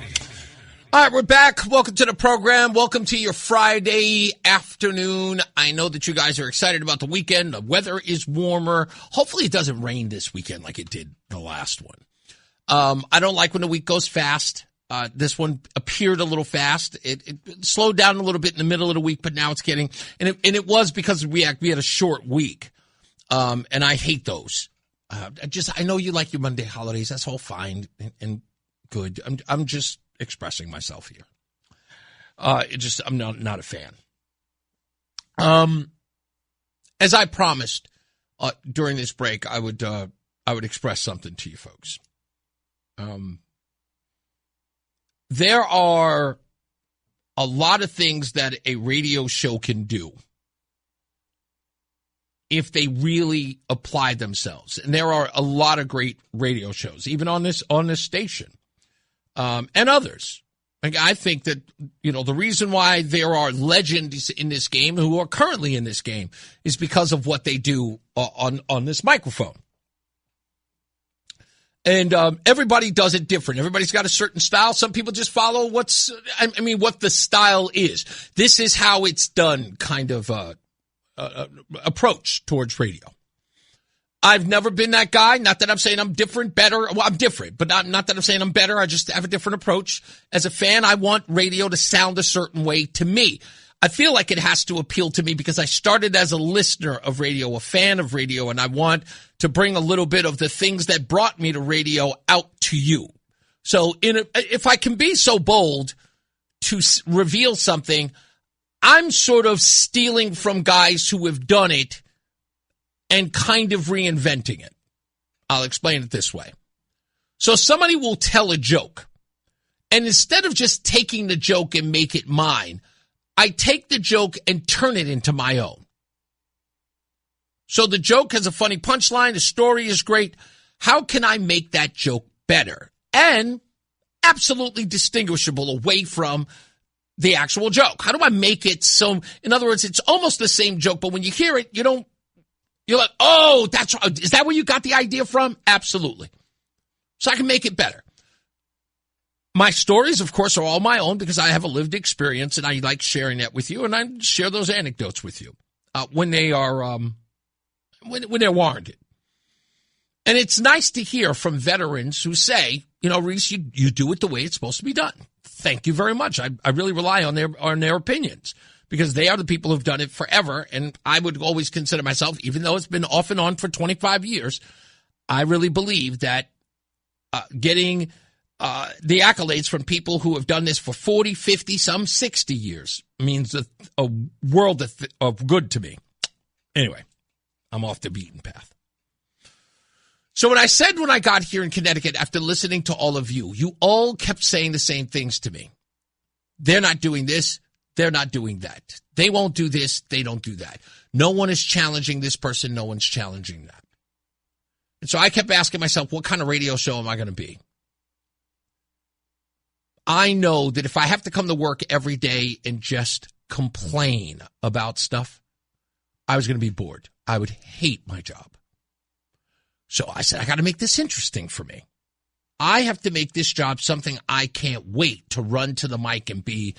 All right, we're back. Welcome to the program. Welcome to your Friday afternoon. I know that you guys are excited about the weekend. The weather is warmer. Hopefully it doesn't rain this weekend like it did the last one. I don't like when the week goes fast. This one appeared a little fast. It slowed down a little bit in the middle of the week, but now it's getting, and it was because we had a short week. And I hate those. I know you like your Monday holidays. That's all fine and good. I'm just expressing myself here. I'm not a fan. As I promised, during this break, I would express something to you folks. There are a lot of things that a radio show can do if they really apply themselves. And there are a lot of great radio shows, even on this station, and others. Like, I think that, the reason why there are legends in this game who are currently in this game is because of what they do on this microphone. And everybody does it different. Everybody's got a certain style. Some people just follow what the style is. This is how it's done, kind of approach towards radio. I've never been that guy. Not that I'm saying I'm different, better. Well, I'm different, but not that I'm saying I'm better. I just have a different approach. As a fan, I want radio to sound a certain way to me. I feel like it has to appeal to me because I started as a listener of radio, a fan of radio, and I want to bring a little bit of the things that brought me to radio out to you. So if I can be so bold to reveal something, I'm sort of stealing from guys who have done it and kind of reinventing it. I'll explain it this way. So somebody will tell a joke, and instead of just taking the joke and make it mine, I take the joke and turn it into my own. So the joke has a funny punchline. The story is great. How can I make that joke better and absolutely distinguishable away from the actual joke? How do I make it so, in other words, it's almost the same joke, but when you hear it, you're like, oh, is that where you got the idea from? Absolutely. So I can make it better. My stories, of course, are all my own because I have a lived experience and I like sharing that with you, and I share those anecdotes with you when they are when they're warranted. And it's nice to hear from veterans who say, Reese, you do it the way it's supposed to be done. Thank you very much. I really rely on their opinions because they are the people who've done it forever. And I would always consider myself, even though it's been off and on for 25 years, I really believe that getting the accolades from people who have done this for 40, 50, some 60 years means a world of good to me. Anyway, I'm off the beaten path. So when I got here in Connecticut, after listening to all of you, you all kept saying the same things to me. They're not doing this. They're not doing that. They won't do this. They don't do that. No one is challenging this person. No one's challenging that. And so I kept asking myself, what kind of radio show am I going to be? I know that if I have to come to work every day and just complain about stuff, I was going to be bored. I would hate my job. So I said, I got to make this interesting for me. I have to make this job something I can't wait to run to the mic and be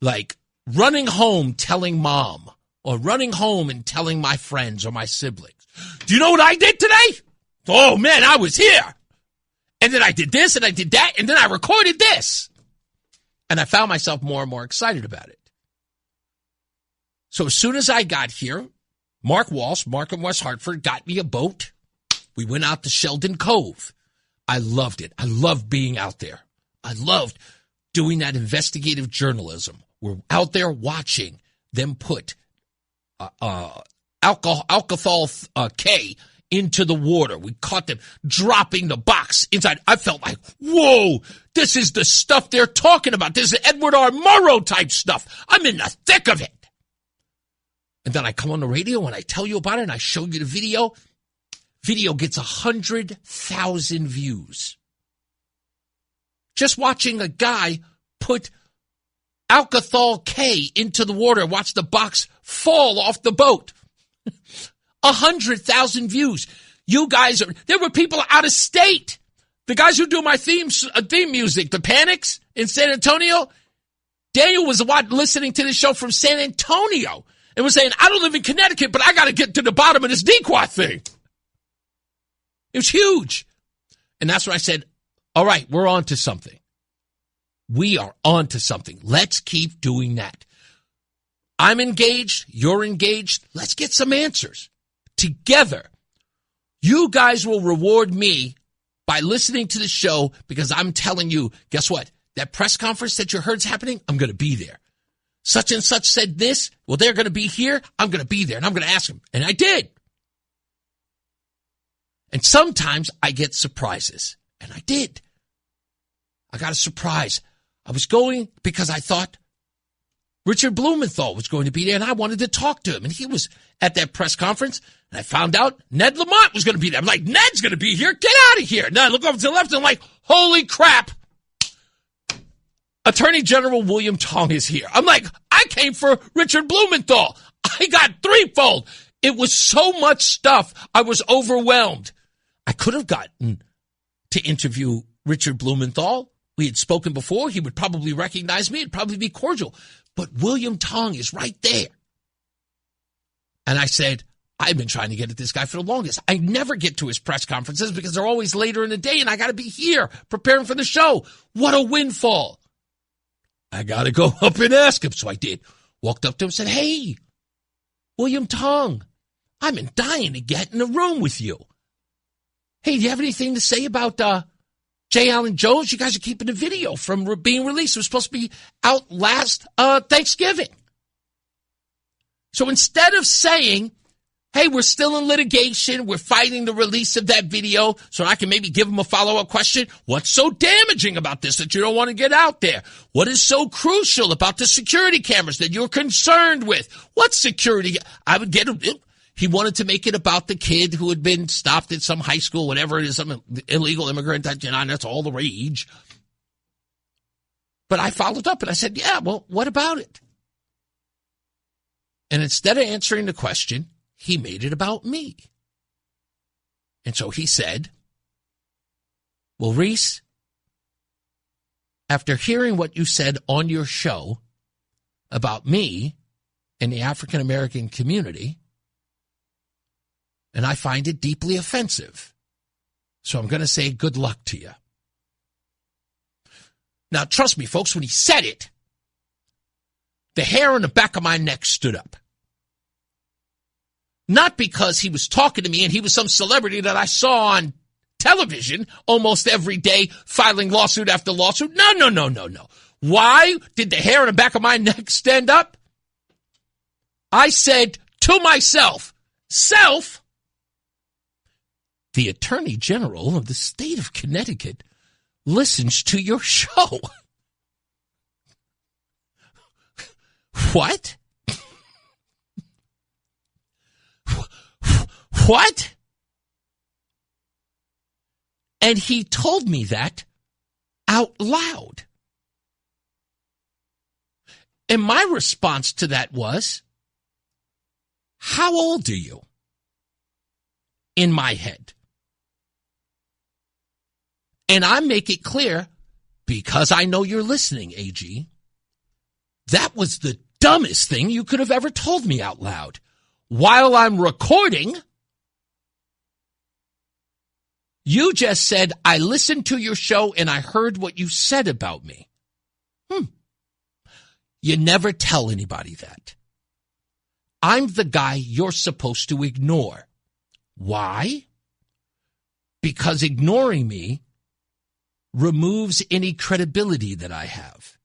like running home telling mom or running home and telling my friends or my siblings. Do you know what I did today? Oh, man, I was here. And then I did this and I did that. And then I recorded this. And I found myself more and more excited about it. So as soon as I got here, Mark Walsh, Mark in West Hartford, got me a boat. We went out to Sheldon Cove. I loved it. I loved being out there. I loved doing that investigative journalism. We're out there watching them put alcohol K into the water. We caught them dropping the box inside. I felt like, whoa, this is the stuff they're talking about. This is Edward R. Murrow type stuff. I'm in the thick of it. And then I come on the radio and I tell you about it and I show you the video. Video gets 100,000 views. Just watching a guy put alcohol K into the water, watch the box fall off the boat. 100,000 views. You guys there were people out of state. The guys who do my theme music, the Panics in San Antonio. Daniel was listening to this show from San Antonio and was saying, I don't live in Connecticut, but I got to get to the bottom of this Dequat thing. It was huge. And that's when I said, all right, we're on to something. We are on to something. Let's keep doing that. I'm engaged. You're engaged. Let's get some answers. Together, you guys will reward me by listening to the show because I'm telling you, guess what? That press conference that you heard's happening, I'm going to be there. Such and such said this. Well, they're going to be here. I'm going to be there, and I'm going to ask them. And I did. And sometimes I get surprises, and I did. I got a surprise. I was going because I thought Richard Blumenthal was going to be there, and I wanted to talk to him. And he was at that press conference, and I found out Ned Lamont was going to be there. I'm like, Ned's going to be here. Get out of here. Now I look over to the left, and I'm like, holy crap. Attorney General William Tong is here. I'm like, I came for Richard Blumenthal. I got threefold. It was so much stuff. I was overwhelmed. I could have gotten to interview Richard Blumenthal. We had spoken before. He would probably recognize me. It'd probably be cordial. But William Tong is right there. And I said, I've been trying to get at this guy for the longest. I never get to his press conferences because they're always later in the day, and I got to be here preparing for the show. What a windfall. I got to go up and ask him. So I did. Walked up to him and said, hey, William Tong, I've been dying to get in a room with you. Hey, do you have anything to say about J. Allen Jones? You guys are keeping the video from being released. It was supposed to be out last Thanksgiving. So instead of saying, hey, we're still in litigation, we're fighting the release of that video so I can maybe give them a follow-up question, what's so damaging about this that you don't want to get out there? What is so crucial about the security cameras that you're concerned with? What security? I would get it. He wanted to make it about the kid who had been stopped at some high school, whatever it is, some illegal immigrant. That's all the rage. But I followed up and I said, yeah, well, what about it? And instead of answering the question, he made it about me. And so he said, well, Reese, after hearing what you said on your show about me and the African American community, and I find it deeply offensive, so I'm going to say good luck to you. Now, trust me, folks, when he said it, the hair on the back of my neck stood up. Not because he was talking to me and he was some celebrity that I saw on television almost every day filing lawsuit after lawsuit. No. Why did the hair on the back of my neck stand up? I said to myself, the Attorney General of the state of Connecticut listens to your show. What? What? And he told me that out loud. And my response to that was, how old are you? In my head. And I make it clear, because I know you're listening, AG, that was the dumbest thing you could have ever told me out loud. While I'm recording, you just said, I listened to your show and I heard what you said about me. You never tell anybody that. I'm the guy you're supposed to ignore. Why? Because ignoring me removes any credibility that I have.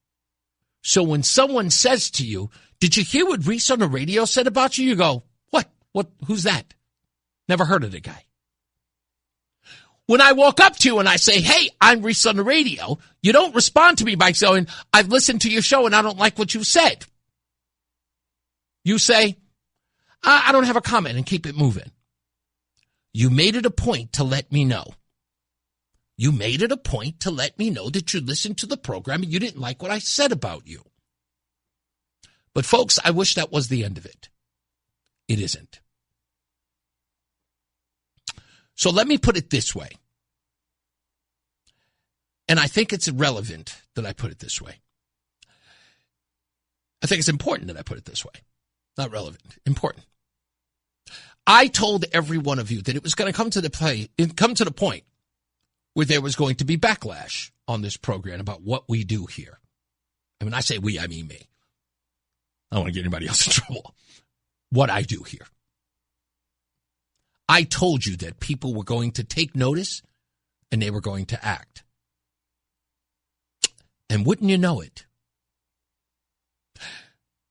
So when someone says to you, did you hear what Reese on the radio said about you? You go, what? Who's that? Never heard of the guy. When I walk up to you and I say, hey, I'm Reese on the radio, you don't respond to me by saying, I've listened to your show and I don't like what you said. You say, I don't have a comment, and keep it moving. You made it a point to let me know. You made it a point to let me know that you listened to the program and you didn't like what I said about you. But folks, I wish that was the end of it. It isn't. So let me put it this way. And I think it's irrelevant that I put it this way. I think it's important that I put it this way. Not relevant, important. I told every one of you that it was going to come to the point where there was going to be backlash on this program about what we do here. And when I say we, I mean me. I don't want to get anybody else in trouble. What I do here. I told you that people were going to take notice and they were going to act. And wouldn't you know it,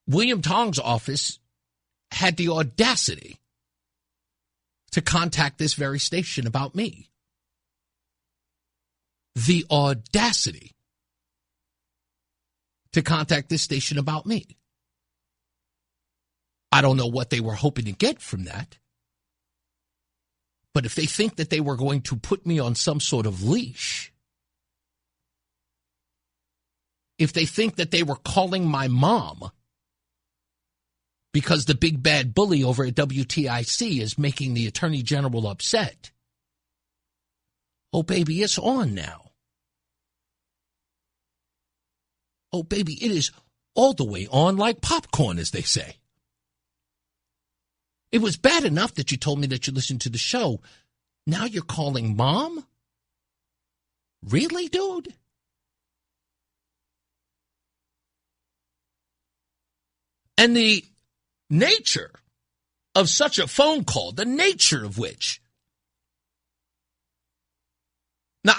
William Tong's office had the audacity to contact this very station about me. The audacity to contact this station about me. I don't know what they were hoping to get from that. But if they think that they were going to put me on some sort of leash, if they think that they were calling my mom because the big bad bully over at WTIC is making the Attorney General upset, oh, baby, it's on now. Oh, baby, it is all the way on like popcorn, as they say. It was bad enough that you told me that you listened to the show. Now you're calling mom? Really, dude? And the nature of such a phone call, the nature of which. Now,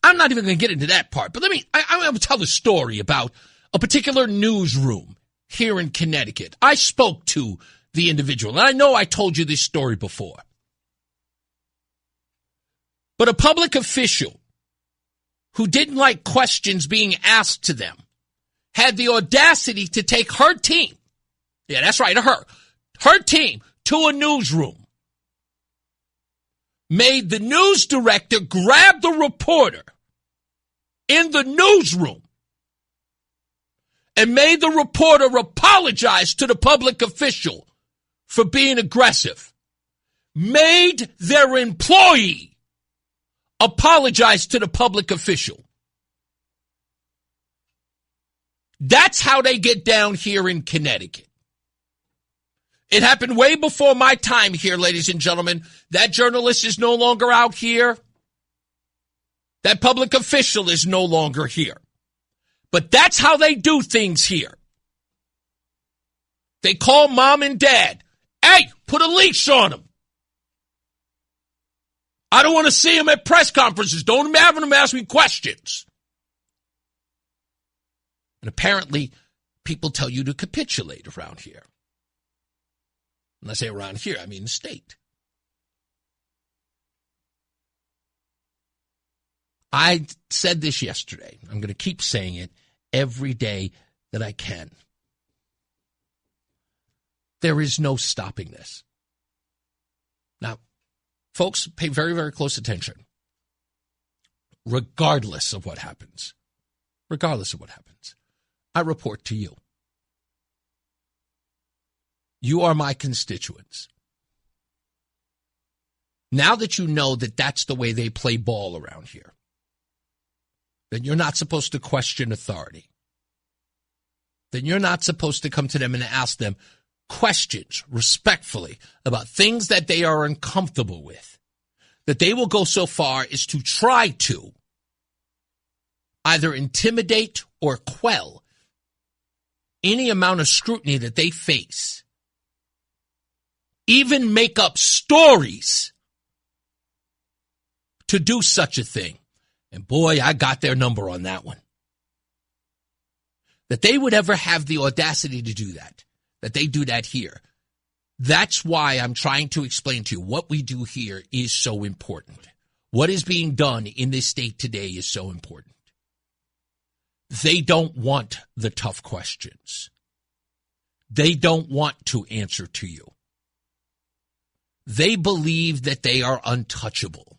I'm not even going to get into that part, but I'm going to tell a story about a particular newsroom here in Connecticut. I spoke to the individual, and I know I told you this story before. But a public official who didn't like questions being asked to them had the audacity to take her team, yeah, that's right, her team, to a newsroom, made the news director grab the reporter in the newsroom and made the reporter apologize to the public official for being aggressive, made their employee apologize to the public official. That's how they get down here in Connecticut. It happened way before my time here, ladies and gentlemen. That journalist is no longer out here. That public official is no longer here. But that's how they do things here. They call mom and dad. Hey, put a leash on him. I don't want to see him at press conferences. Don't have him ask me questions. And apparently, people tell you to capitulate around here. When I say around here, I mean the state. I said this yesterday. I'm going to keep saying it every day that I can. There is no stopping this. Now, folks, pay very, very close attention. Regardless of what happens, I report to you. You are my constituents. Now that you know that that's the way they play ball around here, then you're not supposed to question authority. Then you're not supposed to come to them and ask them questions respectfully about things that they are uncomfortable with, that they will go so far as to try to either intimidate or quell any amount of scrutiny that they face, even make up stories to do such a thing. And boy, I got their number on that one. That they would ever have the audacity to do that they do that here. That's why I'm trying to explain to you what we do here is so important. What is being done in this state today is so important. They don't want the tough questions. They don't want to answer to you. They believe that they are untouchable.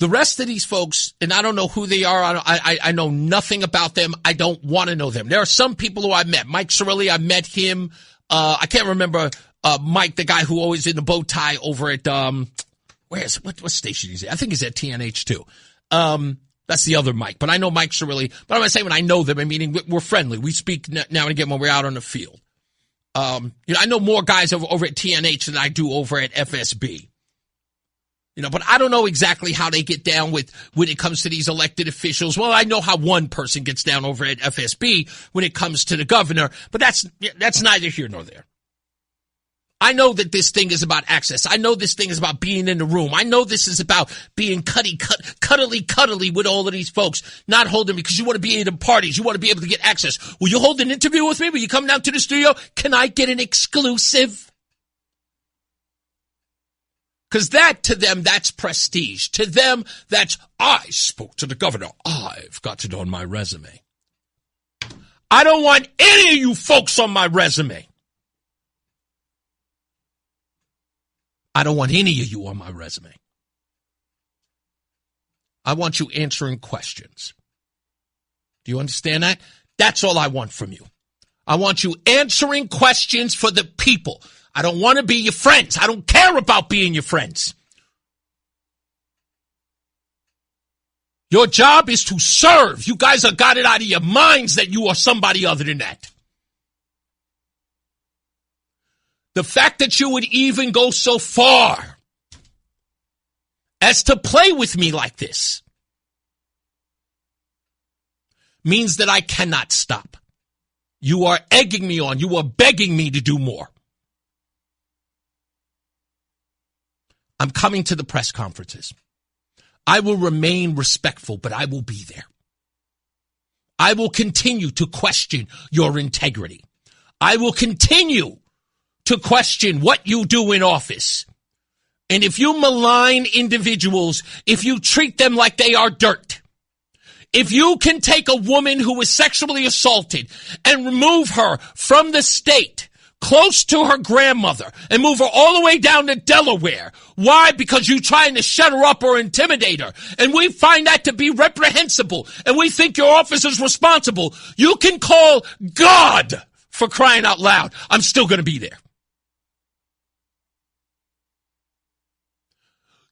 The rest of these folks, and I don't know who they are, I know nothing about them. I don't want to know them. There are some people who I met. Mike Cirilli, I met him. I can't remember Mike, the guy who always in the bow tie over at, what station is he? I think he's at TNH too. That's the other Mike, but I know Mike Cirilli. But I'm not saying when I know them, I mean, we're friendly. We speak now and again when we're out on the field. I know more guys over at TNH than I do over at FSB. But I don't know exactly how they get down when it comes to these elected officials. Well, I know how one person gets down over at FSB when it comes to the governor, but that's neither here nor there. I know that this thing is about access. I know this thing is about being in the room. I know this is about being cuddly with all of these folks, not holding because you want to be in the parties. You want to be able to get access. Will you hold an interview with me? Will you come down to the studio? Can I get an exclusive? Because that, to them, that's prestige. To them, that's, I spoke to the governor. I've got it on my resume. I don't want any of you folks on my resume. I don't want any of you on my resume. I want you answering questions. Do you understand that? That's all I want from you. I want you answering questions for the people. I don't want to be your friends. I don't care about being your friends. Your job is to serve. You guys have got it out of your minds that you are somebody other than that. The fact that you would even go so far as to play with me like this means that I cannot stop. You are egging me on. You are begging me to do more. I'm coming to the press conferences. I will remain respectful, but I will be there. I will continue to question your integrity. I will continue to question what you do in office. And if you malign individuals, if you treat them like they are dirt, if you can take a woman who was sexually assaulted and remove her from the state, close to her grandmother and move her all the way down to Delaware. Why? Because you're trying to shut her up or intimidate her. And we find that to be reprehensible. And we think your office is responsible. You can call God, for crying out loud. I'm still going to be there.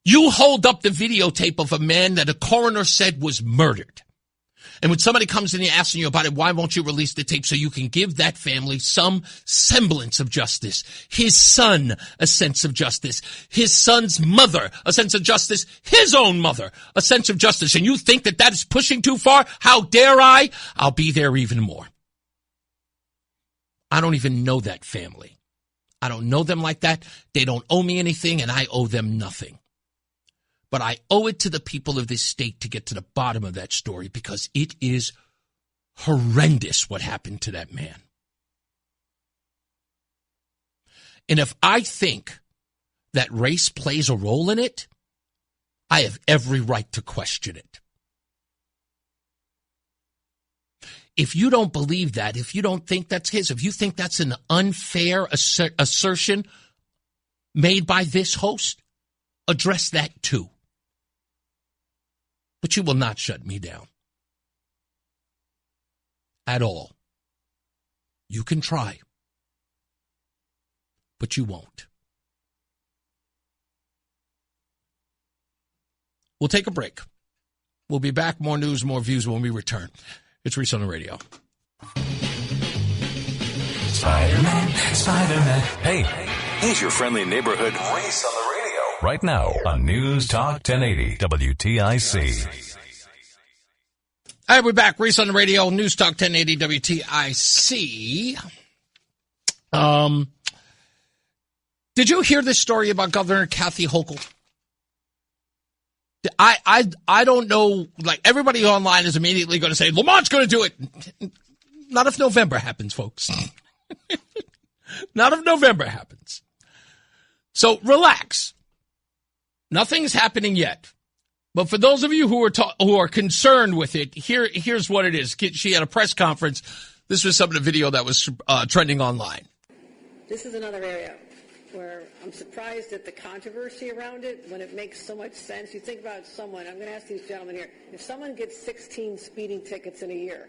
You hold up the videotape of a man that a coroner said was murdered. And when somebody comes in and asking you about it, why won't you release the tape so you can give that family some semblance of justice? His son, a sense of justice. His son's mother, a sense of justice. His own mother, a sense of justice. And you think that that is pushing too far? How dare I? I'll be there even more. I don't even know that family. I don't know them like that. They don't owe me anything, and I owe them nothing. But I owe it to the people of this state to get to the bottom of that story, because it is horrendous what happened to that man. And if I think that race plays a role in it, I have every right to question it. If you don't believe that, if you don't think that's his, if you think that's an unfair assertion made by this host, address that too. But you will not shut me down. At all. You can try. But you won't. We'll take a break. We'll be back. More news, more views when we return. It's Reese on the radio. Spider-Man, Spider-Man. Hey, he's your friendly neighborhood Reese on the radio. Right now on News Talk 1080 WTIC. All right, we're back. Reese on the radio, News Talk 1080 WTIC. Did you hear this story about Governor Kathy Hochul? I don't know, like everybody online is immediately going to say, Lamont's going to do it. Not if November happens, folks. Not if November happens. So relax. Nothing's happening yet. But for those of you who are concerned with it, here's what it is. She had a press conference. This was some of the video that was trending online. This is another area where I'm surprised at the controversy around it when it makes so much sense. You think about someone, I'm going to ask these gentlemen here, if someone gets 16 speeding tickets in a year,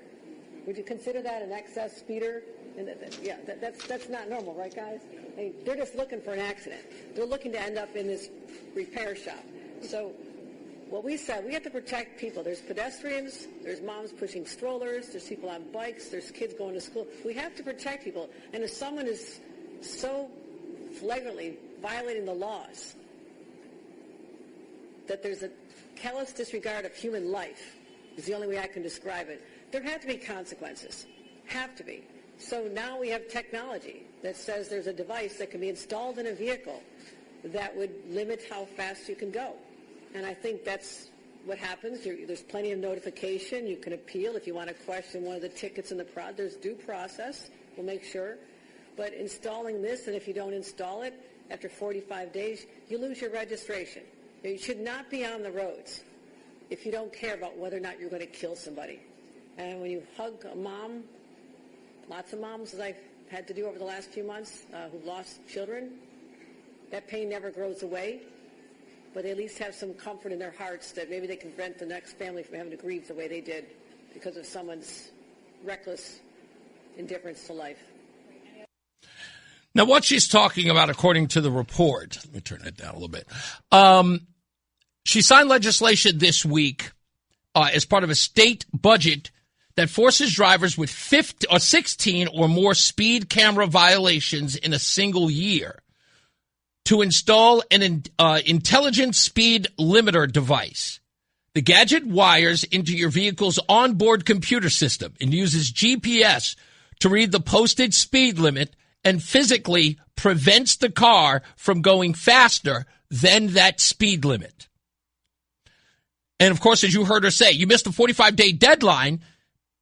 would you consider that an excess speeder? And yeah, that's not normal, right, guys? I mean, they're just looking for an accident. They're looking to end up in this repair shop. So what we said, we have to protect people. There's pedestrians, there's moms pushing strollers, there's people on bikes, there's kids going to school. We have to protect people. And if someone is so flagrantly violating the laws that there's a callous disregard of human life, is the only way I can describe it, there have to be consequences. Have to be. So now we have technology that says there's a device that can be installed in a vehicle that would limit how fast you can go. And I think that's what happens. There's plenty of notification. You can appeal if you want to question one of the tickets in the prod. There's due process. We'll make sure. But installing this, and if you don't install it, after 45 days, you lose your registration. You should not be on the roads if you don't care about whether or not you're going to kill somebody. And when you hug a mom, lots of moms, as I've had to do over the last few months, who've lost children, that pain never goes away. But they at least have some comfort in their hearts that maybe they can prevent the next family from having to grieve the way they did because of someone's reckless indifference to life. Now, what she's talking about, according to the report, let me turn it down a little bit. She signed legislation this week as part of a state budget that forces drivers with 16 or more speed camera violations in a single year to install an intelligent speed limiter device. The gadget wires into your vehicle's onboard computer system and uses GPS to read the posted speed limit and physically prevents the car from going faster than that speed limit. And, of course, as you heard her say, you missed a 45-day deadline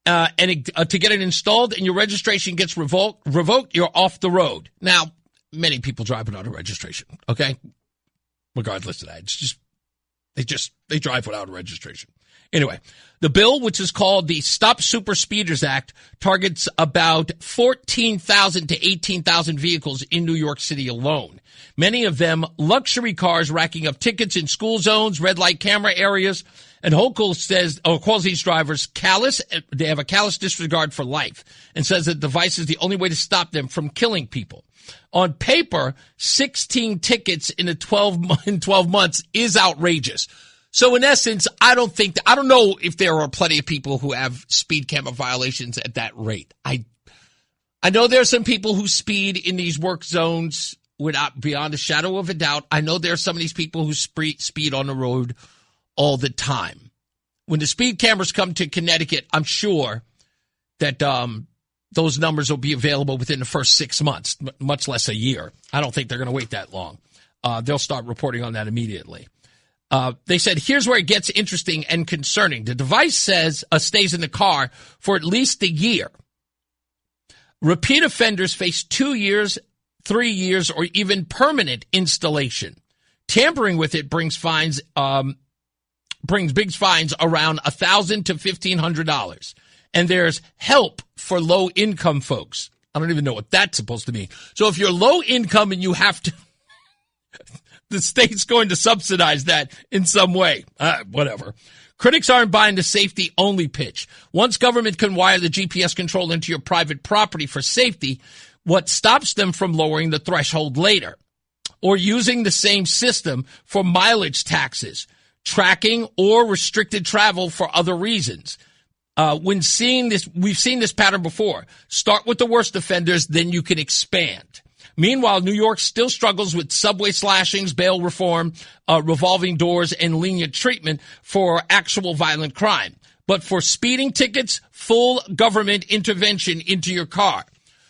to get it installed and your registration gets revoked, you're off the road. Now, many people drive without a registration, okay? Regardless of that, it's just They drive without a registration. Anyway, the bill, which is called the Stop Super Speeders Act, targets about 14,000 to 18,000 vehicles in New York City alone. Many of them luxury cars racking up tickets in school zones, red light camera areas. And Hochul calls these drivers callous. They have a callous disregard for life and says that the device is the only way to stop them from killing people. On paper, 16 tickets in 12 months is outrageous. So in essence, I don't know if there are plenty of people who have speed camera violations at that rate. I know there are some people who speed in these work zones without, beyond a shadow of a doubt. I know there are some of these people who speed on the road all the time. When the speed cameras come to Connecticut, I'm sure that those numbers will be available within the first 6 months, much less a year. I don't think they're going to wait that long. They'll start reporting on that immediately. They said, here's where it gets interesting and concerning. The device says stays in the car for at least a year. Repeat offenders face 2 years, 3 years, or even permanent installation. Tampering with it brings big fines around $1,000 to $1,500. And there's help for low-income folks. I don't even know what that's supposed to mean. So if you're low income and you have to, the state's going to subsidize that in some way. Whatever. Critics aren't buying the safety-only pitch. Once government can wire the GPS control into your private property for safety, what stops them from lowering the threshold later? Or using the same system for mileage taxes, tracking, or restricted travel for other reasons. We've seen this pattern before. Start with the worst offenders, then you can expand. Meanwhile, New York still struggles with subway slashings, bail reform, revolving doors, and lenient treatment for actual violent crime. But for speeding tickets, full government intervention into your car.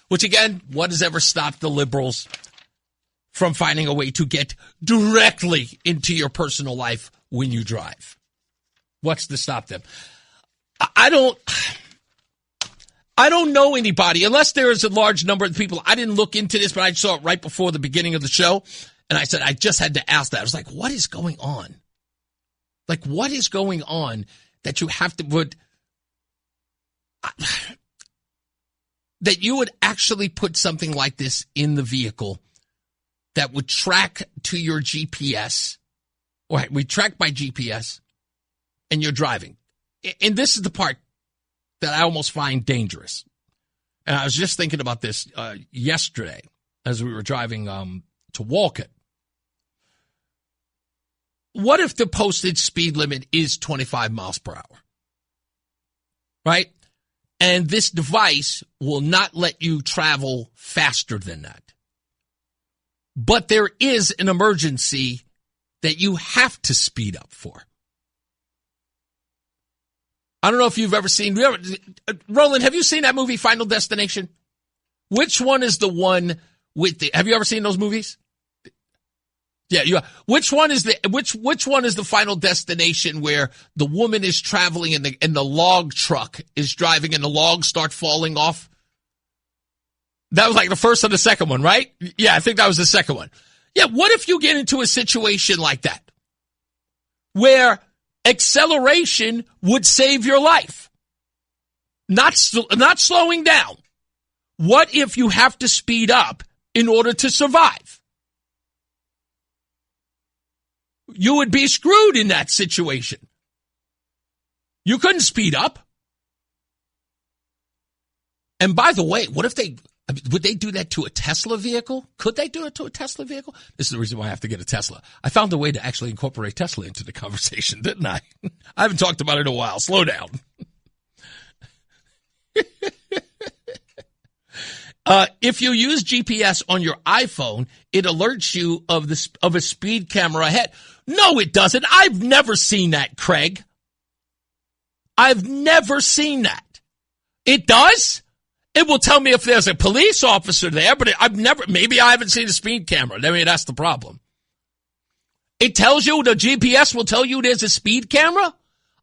Which, again, what has ever stopped the liberals from finding a way to get directly into your personal life when you drive? What's to stop them? I don't know anybody, unless there is a large number of people. I didn't look into this, but I saw it right before the beginning of the show. And I said, I just had to ask that. I was like, what is going on? Like, what is going on that you have to put, that you would actually put something like this in the vehicle that would track to your GPS, or we track by GPS, and you're driving. And this is the part that I almost find dangerous. And I was just thinking about this yesterday as we were driving to Walcott. What if the posted speed limit is 25 miles per hour? Right? And this device will not let you travel faster than that. But there is an emergency that you have to speed up for. I don't know if you've ever seen, Roland, have you seen that movie, Final Destination? Which one is the one with the, have you ever seen those movies? Yeah, which one is the Final Destination where the woman is traveling and the log truck is driving and the logs start falling off? That was like the first or the second one, right? Yeah, I think that was the second one. Yeah, what if you get into a situation like that where acceleration would save your life? Not slowing down. What if you have to speed up in order to survive? You would be screwed in that situation. You couldn't speed up. And by the way, what if would they do that to a Tesla vehicle? Could they do it to a Tesla vehicle? This is the reason why I have to get a Tesla. I found a way to actually incorporate Tesla into the conversation, didn't I? I haven't talked about it in a while. Slow down. If you use GPS on your iPhone, it alerts you of a speed camera ahead. No, it doesn't. I've never seen that, Craig. I've never seen that. It does? It will tell me if there's a police officer there, but maybe I haven't seen a speed camera. I mean, that's the problem. It tells you, the GPS will tell you there's a speed camera?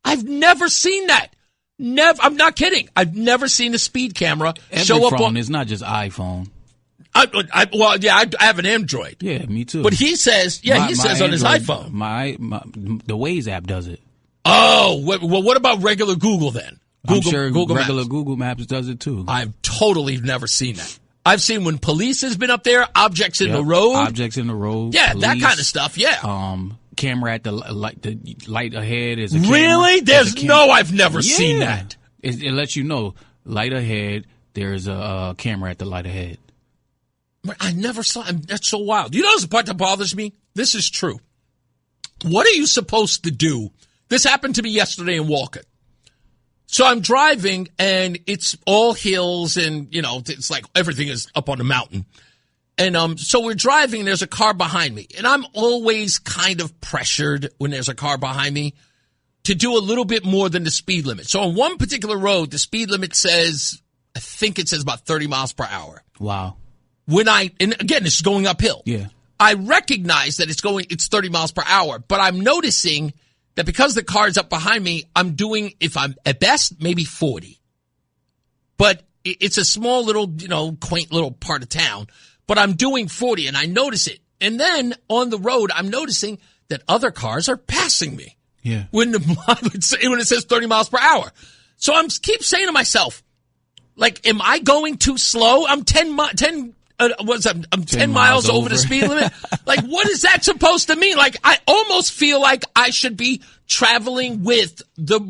I've never seen that. Never. I'm not kidding. I've never seen a speed camera show up on. It's not just iPhone. I have an Android. Yeah, me too. But he says, he says on his iPhone. The Waze app does it. Oh, well, what about regular Google then? I'm sure Google regular Maps. Google Maps does it too. I've totally never seen that. I've seen when police has been up there, objects in the road. Objects in the road. Yeah, police, that kind of stuff, yeah. Camera at the light ahead is a camera. Really? I've never seen that. It lets you know, light ahead, there's a camera at the light ahead. I never saw it. That's so wild. You know the part that bothers me? This is true. What are you supposed to do? This happened to me yesterday in Walcott. So I'm driving, and it's all hills, and, it's like everything is up on the mountain. And so we're driving, and there's a car behind me. And I'm always kind of pressured when there's a car behind me to do a little bit more than the speed limit. So on one particular road, the speed limit says, I think it says about 30 miles per hour. Wow. And again, it's going uphill. Yeah. I recognize that it's 30 miles per hour, but I'm noticing that because the car's up behind me, I'm doing, if I'm at best, maybe 40. But it's a small little, quaint little part of town, but I'm doing 40 and I notice it. And then on the road, I'm noticing that other cars are passing me. Yeah. When it says 30 miles per hour. So I'm keep saying to myself, like, am I going too slow? I'm 10 miles over the speed limit. Like, what is that supposed to mean? Like, I almost feel like I should be traveling with the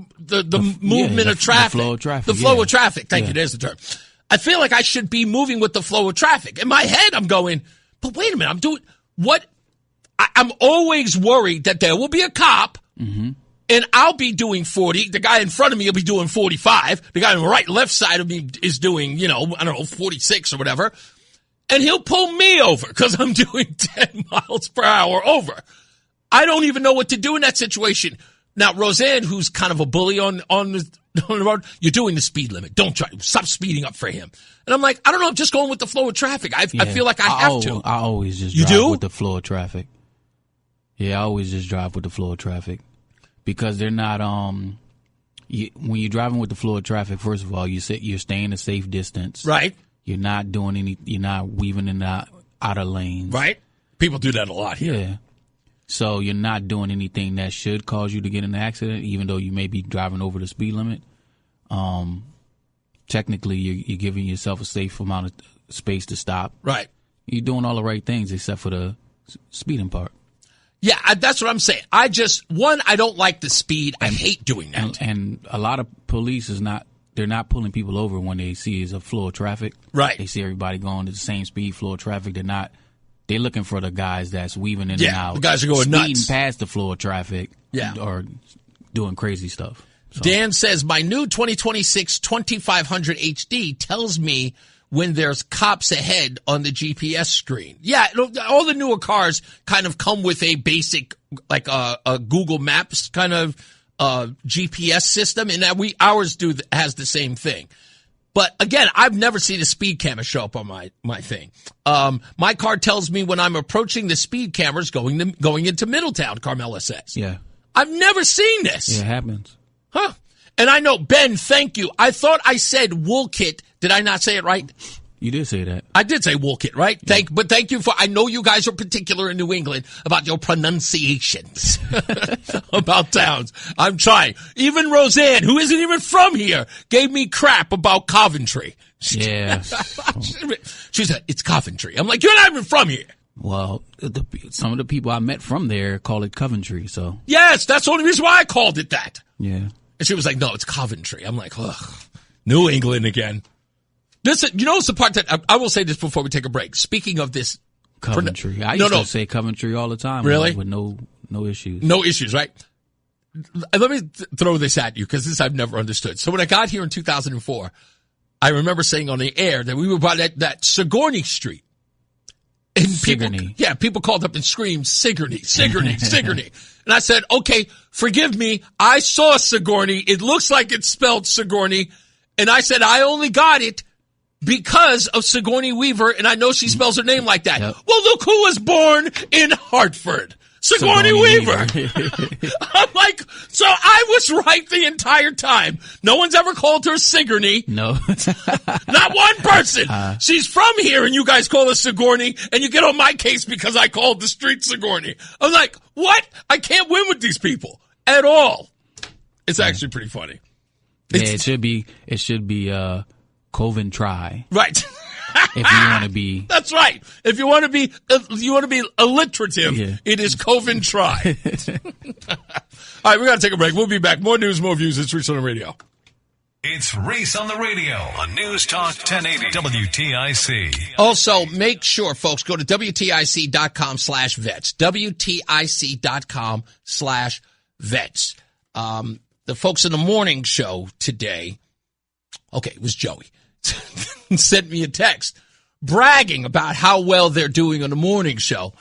movement of traffic. The flow of traffic. The flow of traffic. Thank you. There's the term. I feel like I should be moving with the flow of traffic. In my head, I'm going, but wait a minute, I'm doing what? I'm always worried that there will be a cop. Mm-hmm. And I'll be doing 40. The guy in front of me will be doing 45. The guy on the right and left side of me is doing, 46 or whatever. And he'll pull me over because I'm doing 10 miles per hour over. I don't even know what to do in that situation. Now, Roseanne, who's kind of a bully on the road, you're doing the speed limit. Stop speeding up for him. And I'm like, I don't know. I'm just going with the flow of traffic. I feel like I have to. I always just drive with the flow of traffic. Yeah, I always just drive with the flow of traffic. Because they're not, when you're driving with the flow of traffic, first of all, you're staying a safe distance. Right. You're not you're not weaving in the outer lanes. Right. People do that a lot here. Yeah. So you're not doing anything that should cause you to get in an accident, even though you may be driving over the speed limit. Technically, you're giving yourself a safe amount of space to stop. Right. You're doing all the right things except for the speeding part. Yeah, that's what I'm saying. I don't like the speed. I hate doing that. And a lot of police they're not pulling people over when they see it's a flow of traffic. Right. They see everybody going to the same speed, flow of traffic. They're looking for the guys that's weaving in and out. The guys are going speeding nuts. Past the flow of traffic. Yeah. Or doing crazy stuff. So. Dan says, my new 2026 2500 HD tells me when there's cops ahead on the GPS screen. Yeah, all the newer cars kind of come with a basic, like a Google Maps kind of GPS system, and ours has the same thing. But again, I've never seen a speed camera show up on my thing. My car tells me when I'm approaching the speed cameras going into Middletown, Carmela says. Yeah. I've never seen this. Yeah, it happens. Huh. And I know, Ben, thank you. I thought I said Woolkit. Did I not say it right? You did say that. I did say Woolkit, right? Yeah. But thank you I know you guys are particular in New England about your pronunciations about towns. I'm trying. Even Roseanne, who isn't even from here, gave me crap about Coventry. Yeah. She said, it's Coventry. I'm like, you're not even from here. Well, some of the people I met from there call it Coventry, so. Yes, that's the only reason why I called it that. Yeah. And she was like, no, it's Coventry. I'm like, ugh, New England again. It's the part that I will say this before we take a break. Speaking of this. Coventry. I used to say Coventry all the time. Really? With no issues. No issues, right? Let me throw this at you because this I've never understood. So when I got here in 2004, I remember saying on the air that we were by that Sigourney Street. And people called up and screamed, Sigourney. And I said, okay, forgive me. I saw Sigourney. It looks like it's spelled Sigourney. And I said, I only got it because of Sigourney Weaver, and I know she spells her name like that. Yep. Well, look who was born in Hartford. Sigourney Weaver. I'm like, so I was right the entire time. No one's ever called her Sigourney. No. Not one person. She's from here, and you guys call her Sigourney, and you get on my case because I called the street Sigourney. I was like, what? I can't win with these people at all. It's actually pretty funny. Yeah, it should be Coven Try. Right. If you want to be. That's right. If you want to be alliterative, It is Coven Try. All right, we got to take a break. We'll be back. More news, more views. It's Reese on the Radio. It's Reese on the Radio on News Talk 1080 WTIC. Also, make sure, folks, go to WTIC.com/vets. WTIC.com/vets. The folks in the morning show today, okay, it was Joey, sent me a text bragging about how well they're doing on the morning show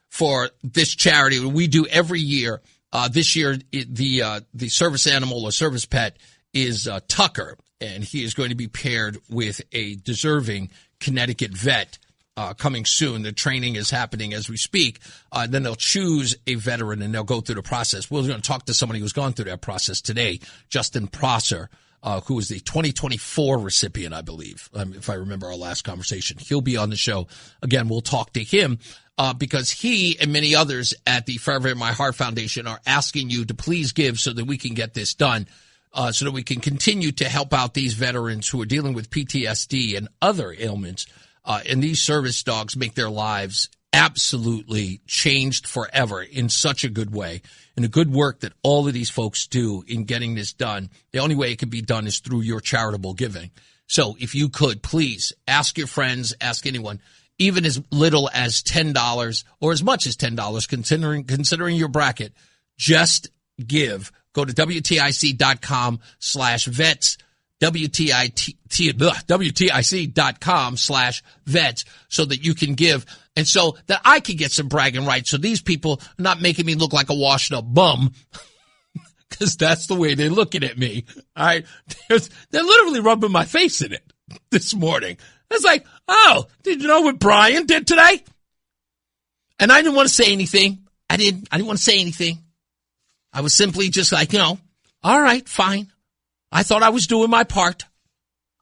for this charity we do every year. This year, the service animal or service pet is Tucker, and he is going to be paired with a deserving Connecticut vet coming soon. The training is happening as we speak. Then they'll choose a veteran, and they'll go through the process. We're going to talk to somebody who's gone through that process today, Justin Prosser, who was the 2024 recipient, I believe, if I remember our last conversation. He'll be on the show. Again, we'll talk to him because he and many others at the Forever in My Heart Foundation are asking you to please give so that we can get this done, so that we can continue to help out these veterans who are dealing with PTSD and other ailments. And these service dogs make their lives absolutely changed forever in such a good way, and the good work that all of these folks do in getting this done. The only way it can be done is through your charitable giving. So if you could, please ask your friends, ask anyone, even as little as $10 or as much as $10, considering your bracket, just give. Go to WTIC.com/vets. WTIC.com/vets so that you can give and so that I can get some bragging rights. So these people are not making me look like a washed up bum because that's the way they're looking at me. All right. They're literally rubbing my face in it this morning. It's like, oh, did you know what Brian did today? And I didn't want to say anything. I didn't want to say anything. I was simply just like, all right, fine. I thought I was doing my part.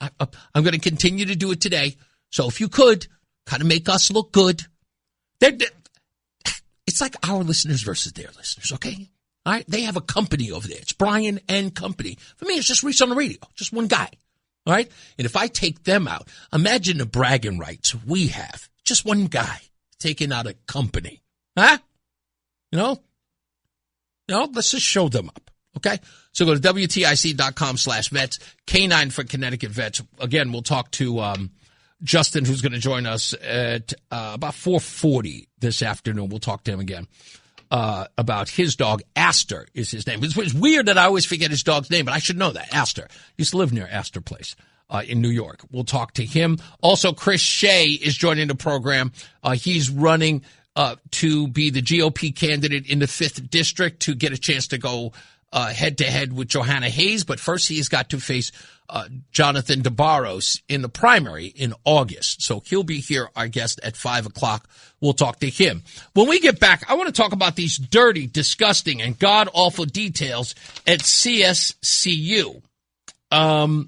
I'm going to continue to do it today. So if you could, kind of make us look good. It's like our listeners versus their listeners, okay? All right? They have a company over there. It's Brian and Company. For me, it's just Reese on the Radio. Just one guy. All right? And if I take them out, imagine the bragging rights we have. Just one guy taking out a company. Huh? Let's just show them up. Okay? So go to WTIC.com/vets, Canine for Connecticut Vets. Again, we'll talk to Justin, who's going to join us at about 4:40 this afternoon. We'll talk to him again about his dog. Astor is his name. It's weird that I always forget his dog's name, but I should know that. Astor. Used to live near Astor Place in New York. We'll talk to him. Also, Chris Shea is joining the program. He's running to be the GOP candidate in the 5th District to get a chance to go head-to-head with Johanna Hayes, but first he has got to face Jonathan DeBarros in the primary in August. So he'll be here, our guest, at 5 o'clock. We'll talk to him. When we get back, I want to talk about these dirty, disgusting, and god-awful details at CSCU. And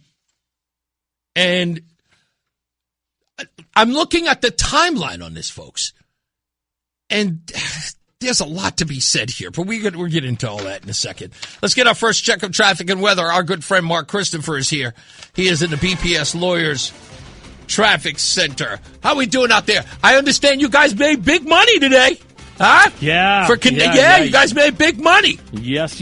I'm looking at the timeline on this, folks, and there's a lot to be said here, but we'll get into all that in a second. Let's get our first check of traffic and weather. Our good friend Mark Christopher is here. He is in the BPS Lawyers Traffic Center. How are we doing out there? I understand you guys made big money today. Huh? Yeah. You guys made big money. Yes,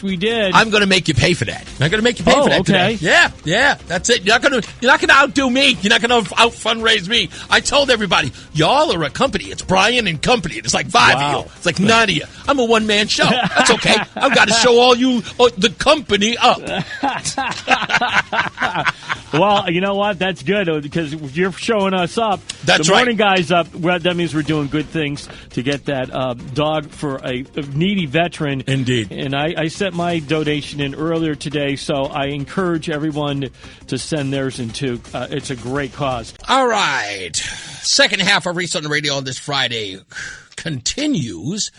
we did. I'm going to make you pay for that. I'm going to make you pay for that today. Yeah, that's it. You're not going to outdo me. You're not going to out fundraise me. I told everybody, y'all are a company. It's Brian and Company. It's like 5 of you. It's like 9 of you. I'm a one-man show. That's okay. I've got to show all you the company up. Well, you know what? That's good because you're showing us up. That's the morning guys up. Well, that means we're doing good things to get that dog for a needy veteran. Indeed. And I sent my donation in earlier today, so I encourage everyone to send theirs in too. It's a great cause. All right. Second half of Reese on the Radio on this Friday continues.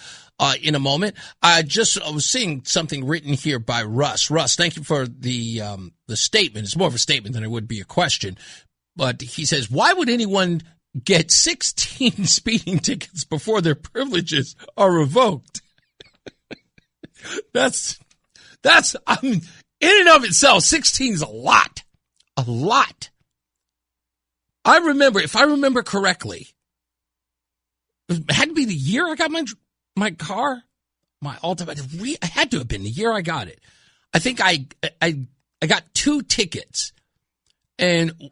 in a moment. I was seeing something written here by Russ. Russ, thank you for the statement. It's more of a statement than it would be a question. But he says, why would anyone get 16 speeding tickets before their privileges are revoked? That's, I mean, in and of itself, 16 is a lot. A lot. If I remember correctly, it had to be the year I got my car, my Altima. It had to have been the year I got it. I think I got 2 tickets, and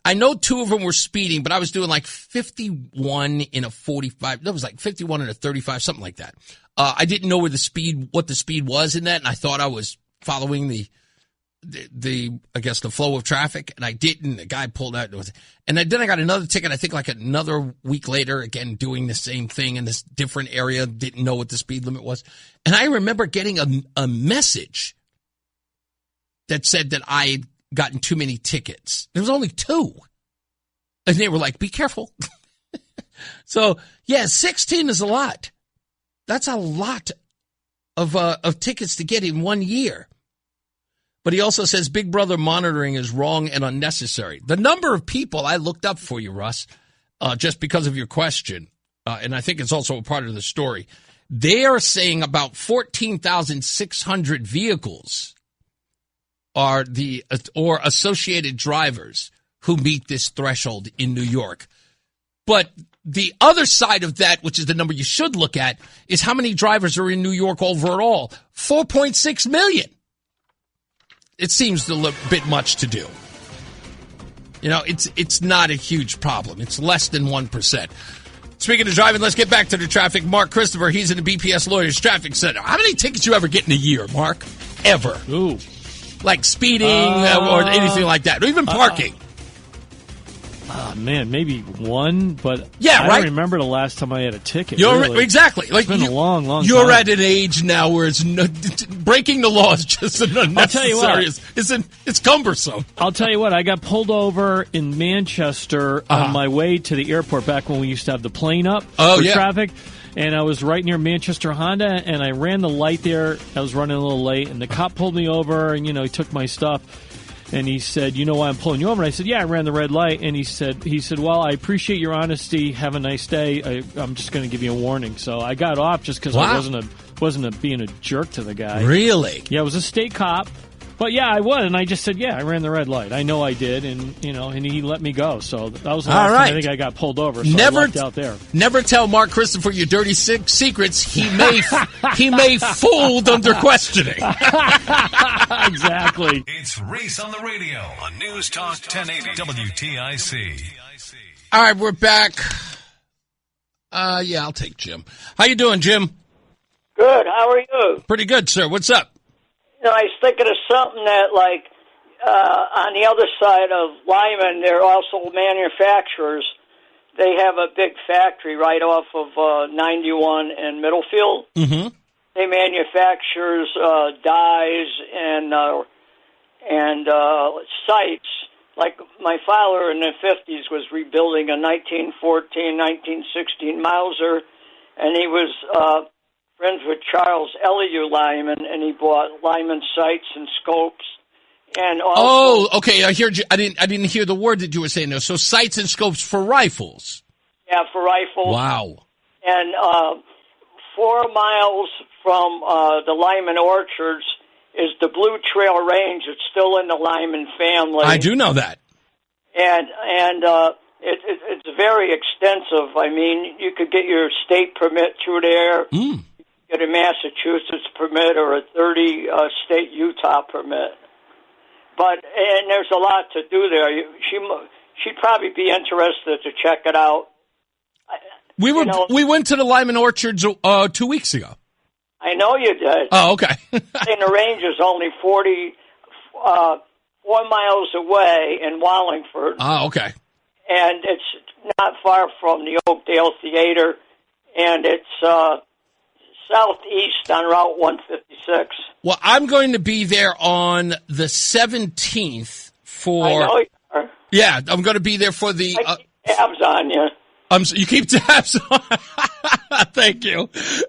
I know 2 of them were speeding, but I was doing like 51 in a 45. That was like 51 in a 35, something like that. I didn't know what the speed was in that, and I thought I was following the I guess the flow of traffic, and I didn't. The guy pulled out, and then I got another ticket. I think like another week later, again doing the same thing in this different area. Didn't know what the speed limit was, and I remember getting a message that said that I had gotten too many tickets. There was only 2, and they were like, "Be careful." So yeah, 16 is a lot. That's a lot of tickets to get in 1 year. But he also says Big Brother monitoring is wrong and unnecessary. The number of people I looked up for you, Russ, just because of your question, and I think it's also a part of the story, they are saying about 14,600 vehicles are or associated drivers who meet this threshold in New York. But the other side of that, which is the number you should look at, is how many drivers are in New York overall. 4.6 million. It seems a bit much to do. You know, it's not a huge problem. It's less than 1%. Speaking of driving, let's get back to the traffic. Mark Christopher, he's in the BPS Lawyers Traffic Center. How many tickets you ever get in a year, Mark? Ever? Ooh. Like speeding or anything like that, or even parking. Man, maybe 1, but yeah, I right? don't remember the last time I had a ticket. Exactly. It's been a long time. You're at an age now where breaking the law is just an unnecessary. It's cumbersome. I'll tell you what. I got pulled over in Manchester on my way to the airport back when we used to have the plane up for traffic. And I was right near Manchester Honda, and I ran the light there. I was running a little late, and the cop pulled me over, and, he took my stuff. And he said, "You know why I'm pulling you over?" And I said, "Yeah, I ran the red light." And he said, "Well, I appreciate your honesty. Have a nice day. I'm just going to give you a warning." So I got off just because I wasn't being a jerk to the guy. Really? Yeah, it was a state cop. But yeah, I was, and I just said, "Yeah, I ran the red light. I know I did," and and he let me go. So that was the last time I think I got pulled over. So I lucked out there. Never tell Mark Christopher your dirty secrets. He may fold under questioning. Exactly. It's Reese on the radio on News Talk 1080 WTIC. All right, we're back. I'll take Jim. How you doing, Jim? Good. How are you? Pretty good, sir. What's up? I was thinking of something that, on the other side of Lyman, they're also manufacturers. They have a big factory right off of 91 in Middlefield. Mm-hmm. They manufactures dyes and sights. Like my father in the 50s was rebuilding a 1914, 1916 Mauser, and he was friends with Charles Elihu Lyman, and he bought Lyman sights and scopes. And also, okay. I didn't hear the word that you were saying there. So sights and scopes for rifles. Yeah, for rifles. Wow. And 4 miles from the Lyman Orchards is the Blue Trail Range. It's still in the Lyman family. I do know that. And it's very extensive. I mean, you could get your state permit through there. Get a Massachusetts permit or a 30 state Utah permit. And there's a lot to do there. She'd probably be interested to check it out. We went to the Lyman Orchards 2 weeks ago. I know you did. Oh, okay. And the range is only 4 miles away in Wallingford. Oh, okay. And it's not far from the Oakdale Theater, and it's southeast on Route 156. Well, I'm going to be there on the 17th for... I know you are. Yeah, I'm going to be there for the... I keep tabs on you. You keep tabs on. Thank you.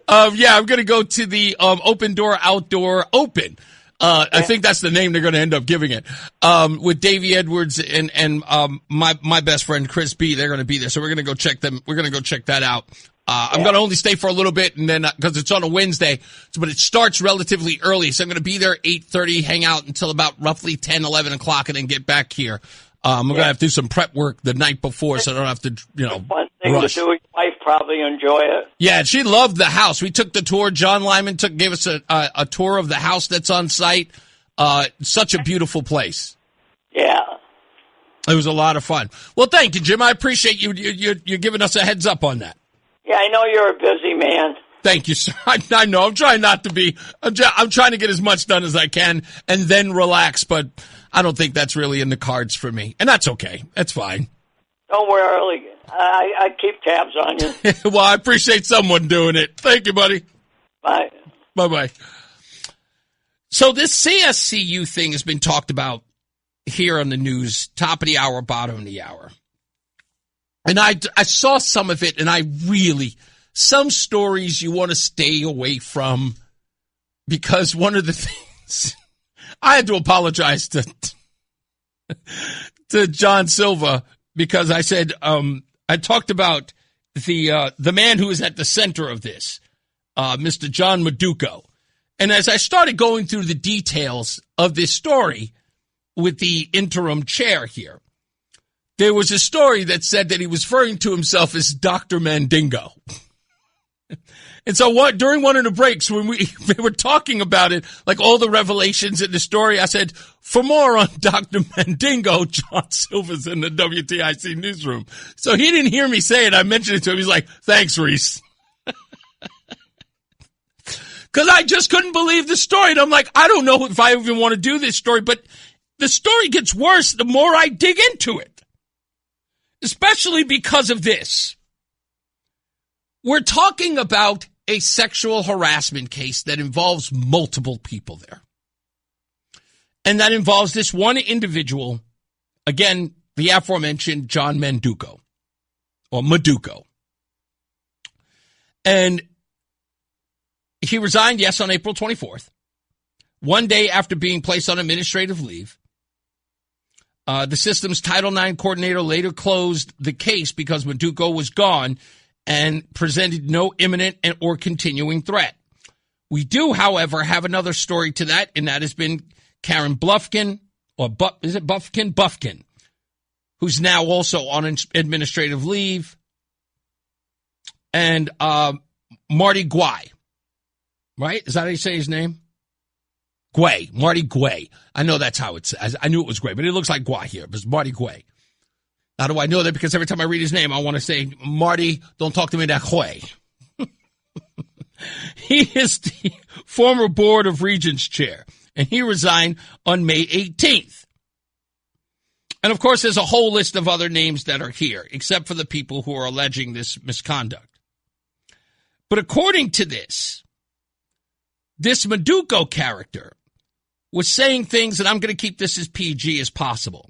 Yeah, I'm going to go to the Open Door Outdoor Open. I think that's the name they're going to end up giving it. With Davey Edwards and my best friend Chris B. They're going to be there, so we're going to go check them. We're going to go check that out. I'm going to only stay for a little bit, and then because it's on a Wednesday, but it starts relatively early, so I'm going to be there 8:30, hang out until about roughly 10, 11 o'clock, and then get back here. I'm going to have to do some prep work the night before, so I don't have to, One thing rush. to do. Your wife probably enjoy it. Yeah, she loved the house. We took the tour. John Lyman gave us a tour of the house that's on site. Such a beautiful place. Yeah. It was a lot of fun. Well, thank you, Jim. I appreciate you giving us a heads up on that. Yeah, I know you're a busy man. Thank you, sir. I know. I'm trying not to be. I'm trying to get as much done as I can and then relax, but I don't think that's really in the cards for me. And that's okay. That's fine. Don't worry. I keep tabs on you. Well, I appreciate someone doing it. Thank you, buddy. Bye. Bye-bye. So this CSCU thing has been talked about here on the news, top of the hour, bottom of the hour. And I saw some of it, and some stories you want to stay away from, because one of the things, I had to apologize to John Silva, because I said, I talked about the man who is at the center of this, Mr. John Maduco. And as I started going through the details of this story with the interim chair here, there was a story that said that he was referring to himself as Dr. Mandingo. And so during one of the breaks, when we were talking about it, like all the revelations in the story, I said, for more on Dr. Mandingo, John Silva's in the WTIC newsroom. So he didn't hear me say it. I mentioned it to him. He's like, thanks, Reese. Because I just couldn't believe the story. And I'm like, I don't know if I even want to do this story, but the story gets worse the more I dig into it. Especially because of this. We're talking about a sexual harassment case that involves multiple people there. And that involves this one individual, again, the aforementioned John Manduco, or Maduco. And he resigned, yes, on April 24th, one day after being placed on administrative leave. The system's Title IX coordinator later closed the case because Maduco was gone and presented no imminent or continuing threat. We do, however, have another story to that, and that has been Karen Bluffkin, is it Buffkin? Buffkin, who's now also on administrative leave, and Marty Guay, right? Is that how you say his name? Guay, Marty Guay. I know that's how it says. I knew it was Guay, but it looks like Guay here. It was Marty Guay. How do I know that? Because every time I read his name, I want to say, Marty, don't talk to me that way. He is the former Board of Regents chair, and he resigned on May 18th. And, of course, there's a whole list of other names that are here, except for the people who are alleging this misconduct. But according to this Maduco character was saying things, and I'm going to keep this as PG as possible.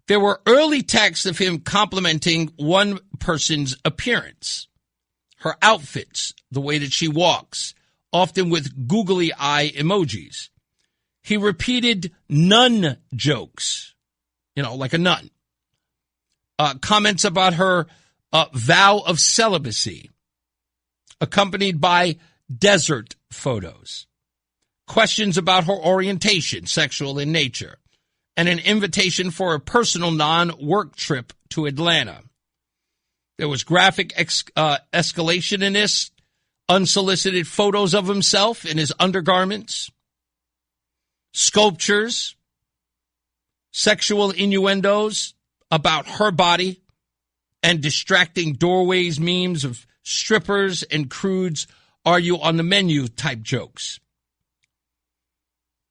There were early texts of him complimenting one person's appearance, her outfits, the way that she walks, often with googly eye emojis. He repeated nun jokes, like a nun. Comments about her vow of celibacy, accompanied by desert photos. Questions about her orientation, sexual in nature, and an invitation for a personal non-work trip to Atlanta. There was graphic escalation in this, unsolicited photos of himself in his undergarments, sculptures, sexual innuendos about her body, and distracting doorways memes of strippers and crudes are you on the menu type jokes.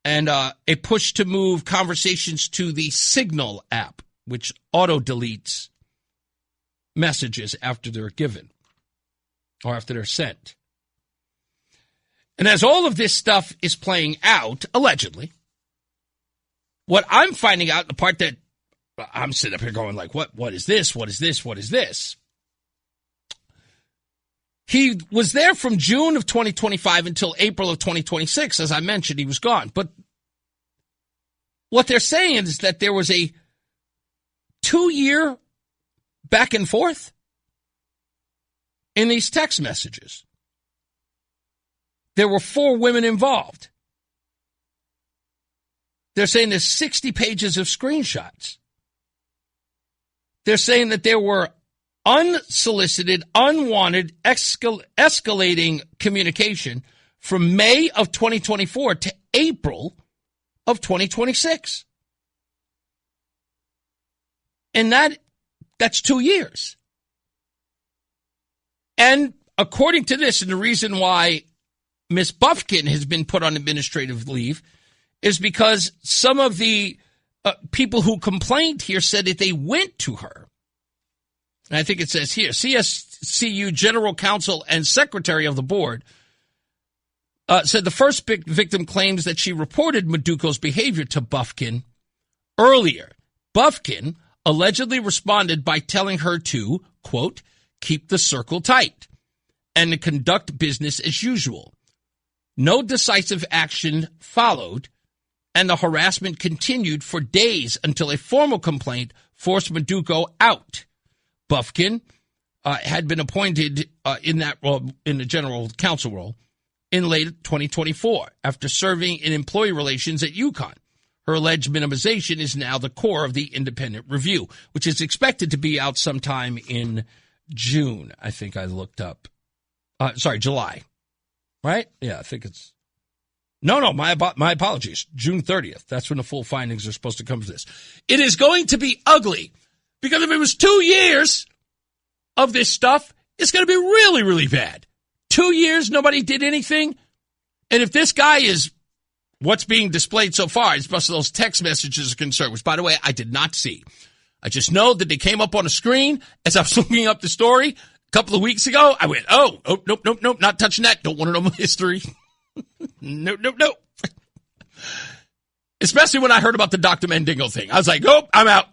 And a push to move conversations to the Signal app, which auto-deletes messages after they're given or after they're sent. And as all of this stuff is playing out, allegedly, what I'm finding out, the part that I'm sitting up here going like, what is this? What is this? What is this? He was there from June of 2025 until April of 2026. As I mentioned, he was gone. But what they're saying is that there was a 2-year back and forth in these text messages. There were 4 women involved. They're saying there's 60 pages of screenshots. They're saying that there were unsolicited, unwanted, escalating communication from May of 2024 to April of 2026. And that's 2 years. And according to this, and the reason why Ms. Bufkin has been put on administrative leave is because some of the people who complained here said that they went to her. And I think it says here, CSCU General Counsel and Secretary of the Board said the first victim claims that she reported Maduko's behavior to Bufkin earlier. Bufkin allegedly responded by telling her to, quote, keep the circle tight and to conduct business as usual. No decisive action followed, and the harassment continued for days until a formal complaint forced Maduko out. Bufkin had been appointed in that role, in the general counsel role, in late 2024 after serving in employee relations at UConn. Her alleged minimization is now the core of the independent review, which is expected to be out sometime in June. I think I looked up. July. Right? Yeah, I think it's... No, my apologies. June 30th. That's when the full findings are supposed to come to this. It is going to be ugly. Because if it was 2 years of this stuff, it's going to be really, really bad. 2 years, nobody did anything. And if this guy is what's being displayed so far, as far as those text messages are concerned, which, by the way, I did not see. I just know that they came up on a screen as I was looking up the story a couple of weeks ago. I went, oh, nope, not touching that. Don't want to know my history. Nope. Especially when I heard about the Dr. Mandingo thing. I was like, oh, I'm out.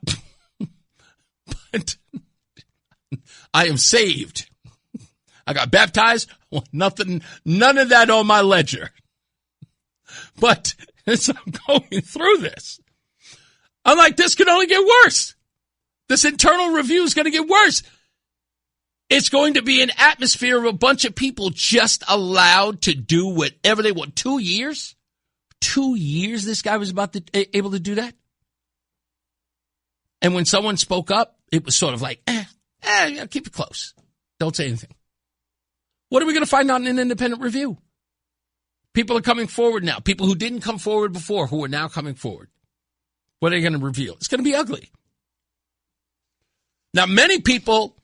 But I am saved. I got baptized. Nothing, none of that on my ledger. But as I'm going through this, I'm like, this could only get worse. This internal review is going to get worse. It's going to be an atmosphere of a bunch of people just allowed to do whatever they want. 2 years? 2 years this guy was able to do that? And when someone spoke up, it was sort of like, keep it close. Don't say anything. What are we going to find out in an independent review? People are coming forward now. People who didn't come forward before, who are now coming forward. What are they going to reveal? It's going to be ugly. Now, many people,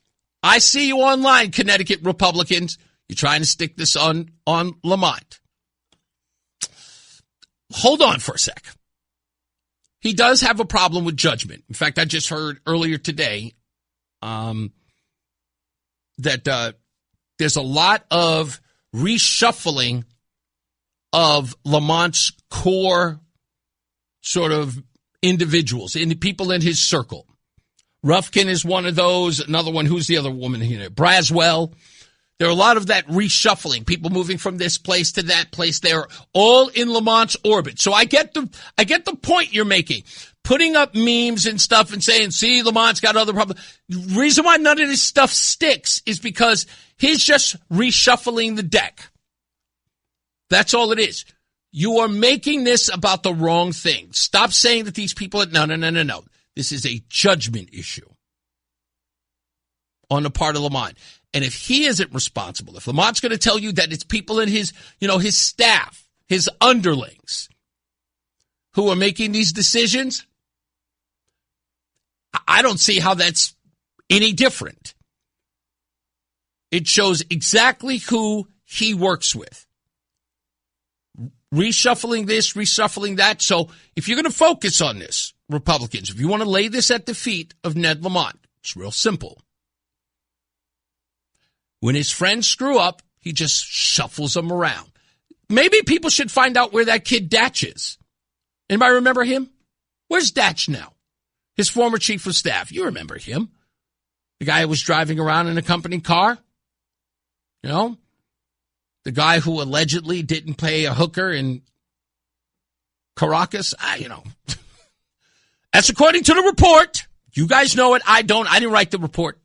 I see you online, Connecticut Republicans. You're trying to stick this on Lamont. Hold on for a sec. He does have a problem with judgment. In fact, I just heard earlier today that there's a lot of reshuffling of Lamont's core sort of individuals, and the people in his circle. Rufkin is one of those. Another one, who's the other woman here? Braswell. There are a lot of that reshuffling, people moving from this place to that place. They're all in Lamont's orbit. So I get the point you're making. Putting up memes and stuff and saying, see, Lamont's got other problems. The reason why none of this stuff sticks is because he's just reshuffling the deck. That's all it is. You are making this about the wrong thing. Stop saying that these people are, no. This is a judgment issue on the part of Lamont. And if he isn't responsible, if Lamont's going to tell you that it's people in his, his staff, his underlings who are making these decisions, I don't see how that's any different. It shows exactly who he works with. Reshuffling this, reshuffling that. So if you're going to focus on this, Republicans, if you want to lay this at the feet of Ned Lamont, it's real simple. When his friends screw up, he just shuffles them around. Maybe people should find out where that kid Datch is. Anybody remember him? Where's Datch now? His former chief of staff. You remember him. The guy who was driving around in a company car. You know, the guy who allegedly didn't pay a hooker in Caracas, that's according to the report. You guys know it. I don't. I didn't write the report.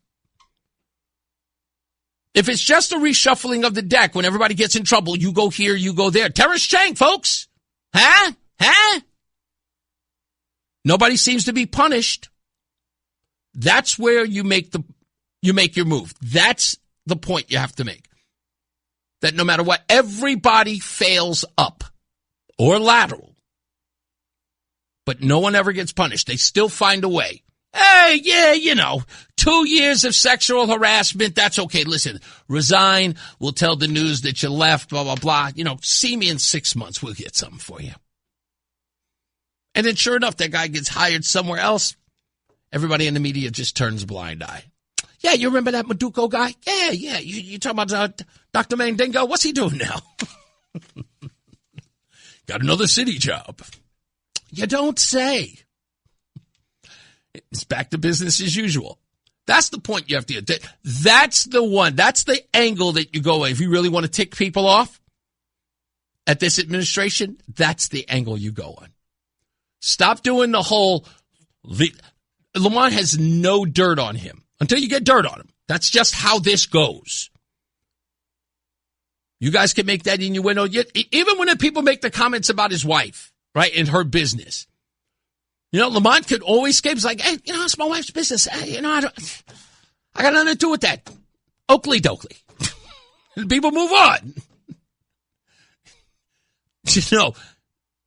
If it's just a reshuffling of the deck, when everybody gets in trouble, you go here, you go there. Terrence Chang, folks. Huh? Nobody seems to be punished. That's where you make your move. That's the point you have to make. That no matter what, everybody fails up or lateral. But no one ever gets punished. They still find a way. Hey, yeah, 2 years of sexual harassment, that's okay. Listen, resign. We'll tell the news that you left, blah, blah, blah. See me in 6 months. We'll get something for you. And then sure enough, that guy gets hired somewhere else. Everybody in the media just turns a blind eye. Yeah, you remember that Maduko guy? Yeah. You talking about Dr. Mandingo? What's he doing now? Got another city job. You don't say. It's back to business as usual. That's the point you have to get. That's the one. That's the angle that you go, if you really want to tick people off at this administration, that's the angle you go on. Stop doing the whole, Lamont has no dirt on him until you get dirt on him. That's just how this goes. You guys can make that innuendo. Even when the people make the comments about his wife, right, in her business. Lamont could always escape. It's like, hey, it's my wife's business. Hey, I got nothing to do with that. Oakley dokley. People move on.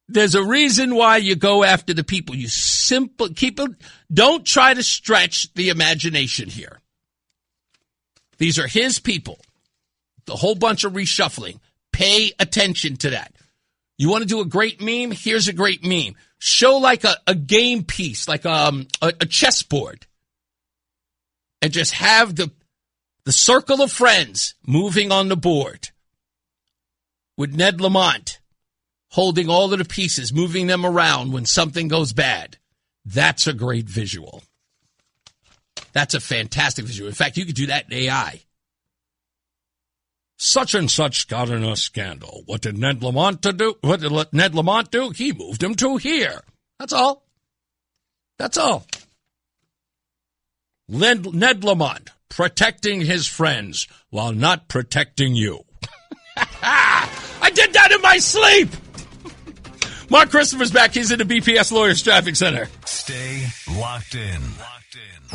There's a reason why you go after the people. You don't try to stretch the imagination here. These are his people. The whole bunch of reshuffling. Pay attention to that. You want to do a great meme? Here's a great meme. Show like a game piece, like a chessboard. And just have the circle of friends moving on the board. With Ned Lamont holding all of the pieces, moving them around when something goes bad. That's a great visual. That's a fantastic visual. In fact, you could do that in AI. Such and such got in a scandal. What did Ned Lamont do? What did Ned Lamont do? He moved him to here. That's all. That's all. Ned Lamont protecting his friends while not protecting you. I did that in my sleep. Mark Christopher's back. He's in the BPS Lawyers Traffic Center. Stay locked in.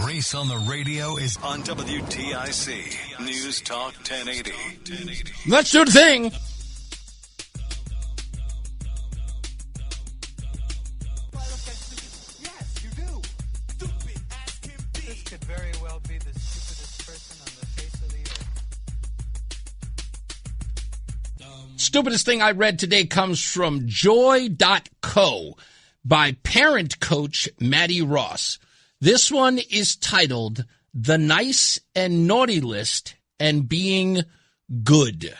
Reese on the radio is on WTIC News Talk 1080. Let's do the thing. Yes, you do. Stupid as can be. This could very well be the stupidest person on the face of the earth. Stupidest thing I read today comes from joy.co by parent coach Maddie Ross. This one is titled The Nice and Naughty List and Being Good.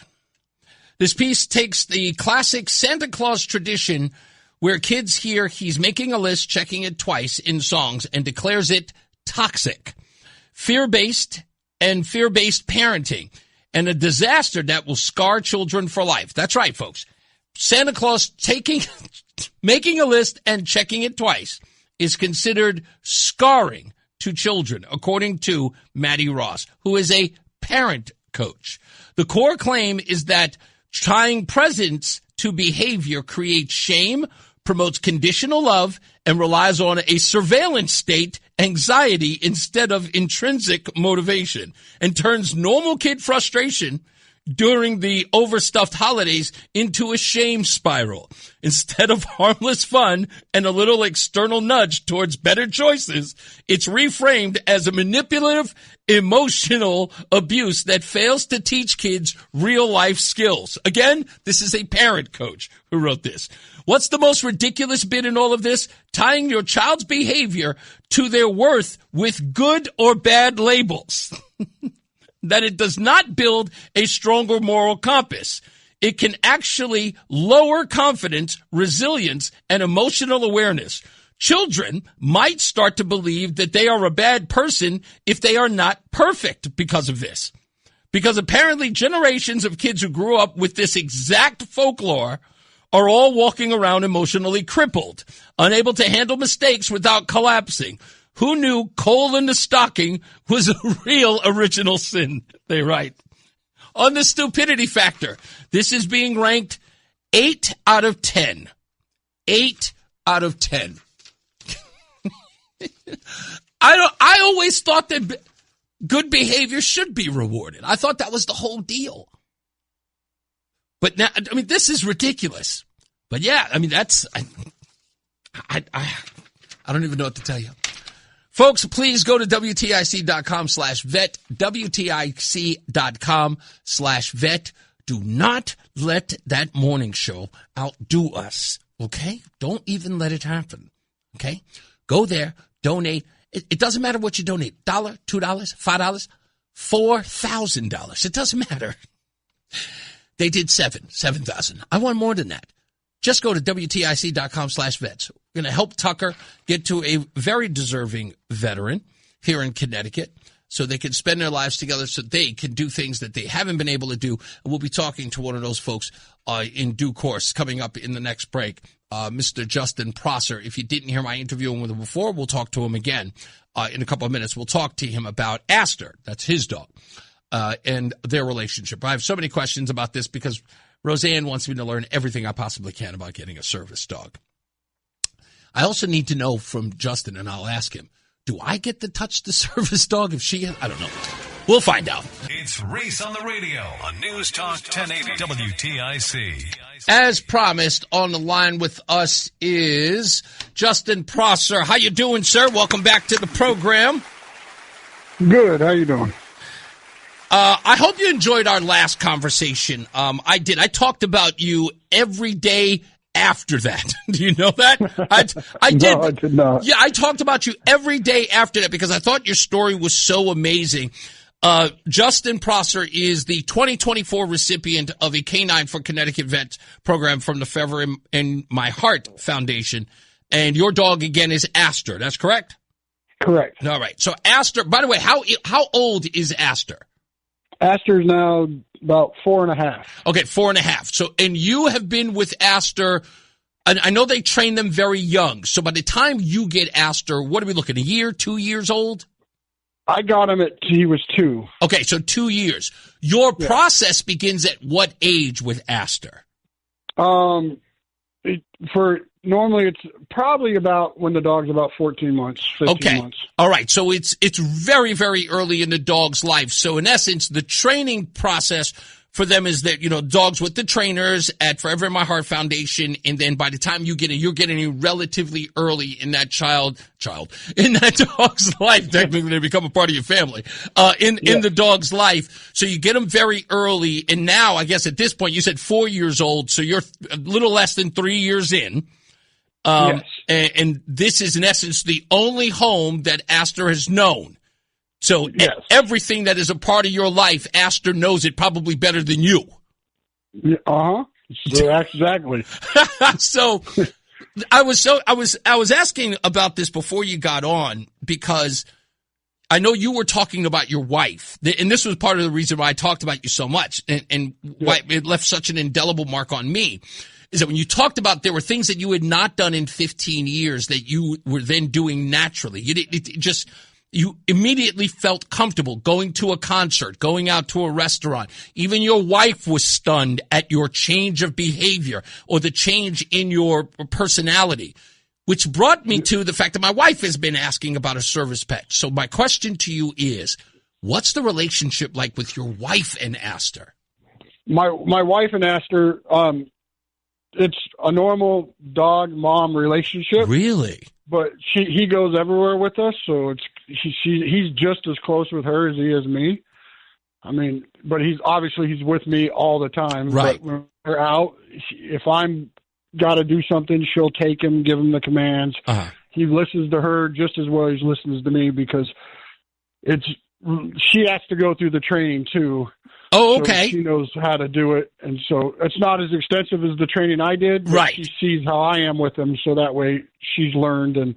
This piece takes the classic Santa Claus tradition where kids hear he's making a list, checking it twice in songs, and declares it toxic, fear-based parenting, and a disaster that will scar children for life. That's right, folks. Santa Claus making a list and checking it twice is considered scarring to children, according to Maddie Ross, who is a parent coach. The core claim is that tying presents to behavior creates shame, promotes conditional love, and relies on a surveillance state anxiety instead of intrinsic motivation, and turns normal kid frustration during the overstuffed holidays into a shame spiral. Instead of harmless fun and a little external nudge towards better choices, it's reframed as a manipulative, emotional abuse that fails to teach kids real-life skills. Again, this is a parent coach who wrote this. What's the most ridiculous bit in all of this? Tying your child's behavior to their worth with good or bad labels. That it does not build a stronger moral compass. It can actually lower confidence, resilience, and emotional awareness. Children might start to believe that they are a bad person if they are not perfect because of this. because apparently generations of kids who grew up with this exact folklore are all walking around emotionally crippled, unable to handle mistakes without collapsing. Who knew coal in the stocking was a real original sin? They write. On the stupidity factor, this is being ranked 8 out of 10. 8 out of 10. I always thought that good behavior should be rewarded. I thought that was the whole deal. But now, I mean, this is ridiculous. But yeah, I mean, that's, I don't even know what to tell you. Folks, please go to WTIC.com/vet, WTIC.com/vet. Do not let that morning show outdo us, okay? Don't even let it happen, okay? Go there, donate. It doesn't matter what you donate. $1, $2, $5, $4,000. It doesn't matter. They did 7,000. I want more than that. Just go to WTIC.com/vets. We're going to help Tucker get to a very deserving veteran here in Connecticut so they can spend their lives together so they can do things that they haven't been able to do. And we'll be talking to one of those folks in due course coming up in the next break, Mr. Justin Prosser. If you didn't hear my interview with him before, we'll talk to him again in a couple of minutes. We'll talk to him about Aster. That's his dog. And their relationship. I have so many questions about this because Roseanne wants me to learn everything I possibly can about getting a service dog. I also need to know from Justin, and I'll ask him, do I get to touch the service dog if she has? I don't know. We'll find out. It's Reese on the radio on News Talk 1080 WTIC. As promised, on the line with us is Justin Prosser. How you doing, sir? Welcome back to the program. Good. How you doing? I hope you enjoyed our last conversation. I did. I talked about you every day after that. Do you know that? I did. No, I did not. Yeah, I talked about you every day after that because I thought your story was so amazing. Justin Prosser is the 2024 recipient of a Canine for Connecticut Vets program from the Feather in My Heart Foundation. And your dog, again, is Aster. That's correct? Correct. All right. So Aster, by the way, how old is Aster? Aster's now about 4.5. Okay, 4.5. So, and you have been with Aster, and I know they train them very young. So by the time you get Aster, what are we looking, a year, 2 years old? I got him he was 2. Okay, so 2 years. Your process begins at what age with Aster? Normally it's probably about when the dog's about 14 months, 15 months. All right. So it's very, very early in the dog's life. So in essence, the training process for them is that, dogs with the trainers at Forever in My Heart Foundation. And then by the time you get in, you're getting in relatively early in that in that dog's life. Technically, they become a part of your family, in the dog's life. So you get them very early. And now, I guess at this point, you said 4 years old. So you're a little less than 3 years in. Yes. And this is in essence the only home that Aster has known. So everything that is a part of your life, Aster knows it probably better than you. So exactly. So I was asking about this before you got on because I know you were talking about your wife, and this was part of the reason why I talked about you so much, and why it left such an indelible mark on me. Is that when you talked about there were things that you had not done in 15 years that you were then doing naturally. You immediately felt comfortable going to a concert, going out to a restaurant. Even your wife was stunned at your change of behavior or the change in your personality, which brought me to the fact that my wife has been asking about a service pet. So my question to you is, what's the relationship like with your wife and Aster? My wife and Aster, it's a normal dog-mom relationship. Really? But he goes everywhere with us, so he's just as close with her as he is me. I mean, but he's with me all the time. Right. But when we're out, if I'm got to do something, she'll take him, give him the commands. Uh-huh. He listens to her just as well as he listens to me because she has to go through the training too. Oh, okay. So she knows how to do it, and so it's not as extensive as the training I did. But right. She sees how I am with him, so that way she's learned, and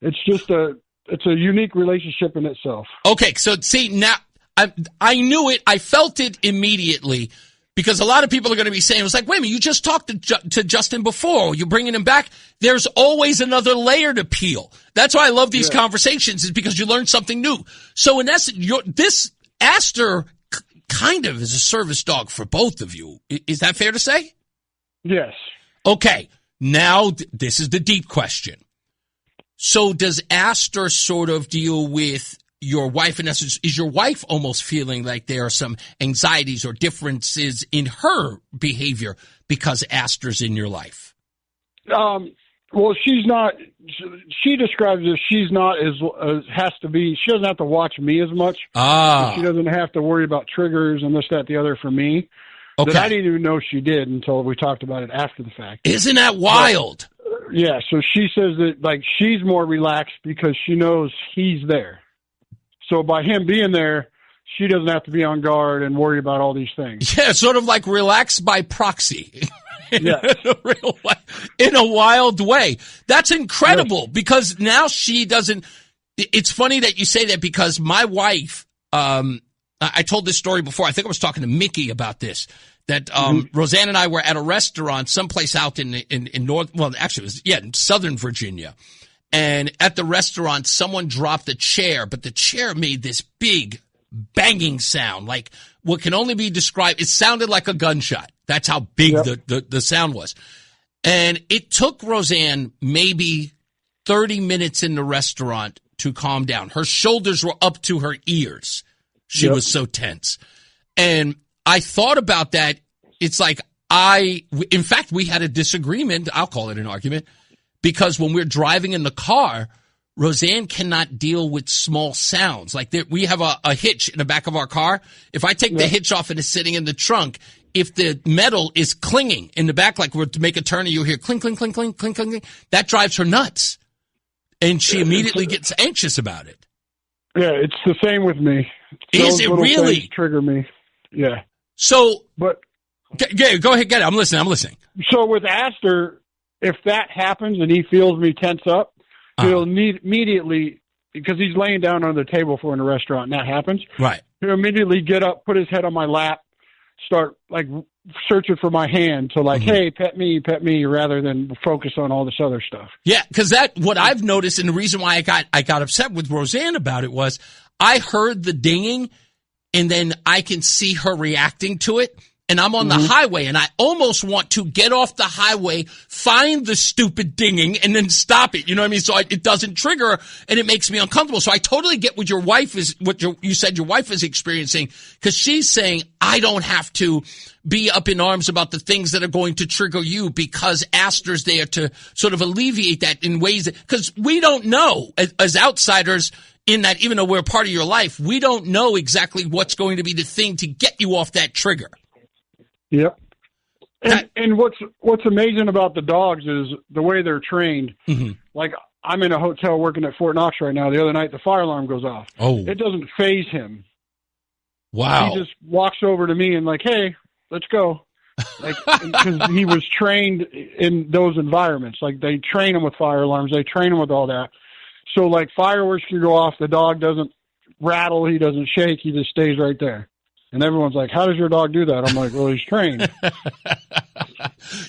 it's just a unique relationship in itself. Okay, so see now I knew it. I felt it immediately because a lot of people are going to be saying, it was like, wait a minute, you just talked to Justin before. You're bringing him back. There's always another layer to peel. That's why I love these conversations, is because you learn something new. So in essence, this Aster kind of is a service dog for both of you. Is that fair to say? Yes. Okay. Now, this is the deep question. So does Aster sort of deal with your wife? In essence, is your wife almost feeling like there are some anxieties or differences in her behavior because Aster's in your life? Well, she's not. She describes it. She's not as has to be. She doesn't have to watch me as much. She doesn't have to worry about triggers and this, that, the other for me. Okay. That I didn't even know she did until we talked about it after the fact. Isn't that wild? But, yeah. So she says that like she's more relaxed because she knows he's there. So by him being there, she doesn't have to be on guard and worry about all these things. Yeah, sort of like relaxed by proxy. Yeah. In a wild way. That's incredible because now she doesn't. It's funny that you say that because my wife, I told this story before. I think I was talking to Mickey about this, that Roseanne and I were at a restaurant someplace out in North, well, actually it was, in Southern Virginia. And at the restaurant, someone dropped a chair, but the chair made this big banging sound, like what can only be described. It sounded like a gunshot. That's how big the sound was. And it took Roseanne maybe 30 minutes in the restaurant to calm down. Her shoulders were up to her ears. She was so tense. And I thought about that. It's like in fact, we had a disagreement. I'll call it an argument. Because when we're driving in the car, Roseanne cannot deal with small sounds. Like we have a hitch in the back of our car. If I take the hitch off and it's sitting in the trunk, if the metal is clinging in the back, like we're to make a turn and you hear clink, clink, clink, clink, clink, clink, that drives her nuts. And she immediately gets anxious about it. Yeah, it's the same with me. Is it really? Trigger me. Yeah. So, but go ahead, get it. I'm listening. So with Aster, if that happens and he feels me tense up, he'll immediately, because he's laying down on the table in a restaurant and that happens. Right. He'll immediately get up, put his head on my lap, start like searching for my hand to like, hey, pet me, rather than focus on all this other stuff. Yeah, because what I've noticed, and the reason why I got upset with Roseanne about it was I heard the dinging, and then I can see her reacting to it. And I'm on the highway, and I almost want to get off the highway, find the stupid dinging, and then stop it. You know what I mean? So it doesn't trigger, and it makes me uncomfortable. So I totally get what your wife is, you said your wife is experiencing, because she's saying, I don't have to be up in arms about the things that are going to trigger you because Aster's there to sort of alleviate that in ways that, because we don't know as outsiders in that, even though we're part of your life, we don't know exactly what's going to be the thing to get you off that trigger. Yep. And what's amazing about the dogs is the way they're trained. Like I'm in a hotel working at Fort Knox right now. The other night, the fire alarm goes off. Oh, it doesn't faze him. Wow. He just walks over to me and like, hey, let's go. Like, because he was trained in those environments. Like they train him with fire alarms. They train him with all that. So like fireworks can go off. The dog doesn't rattle. He doesn't shake. He just stays right there. And everyone's like, how does your dog do that? I'm like, well, he's trained.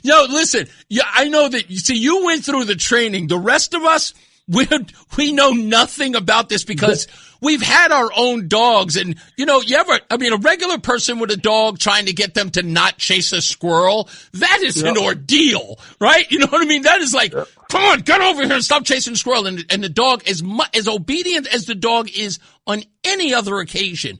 Yo, listen, I know that, you went through the training. The rest of us, we know nothing about this because we've had our own dogs. And, a regular person with a dog trying to get them to not chase a squirrel, that is an ordeal, right? You know what I mean? That is like, come on, get over here and stop chasing a squirrel. And the dog, as obedient as the dog is on any other occasion,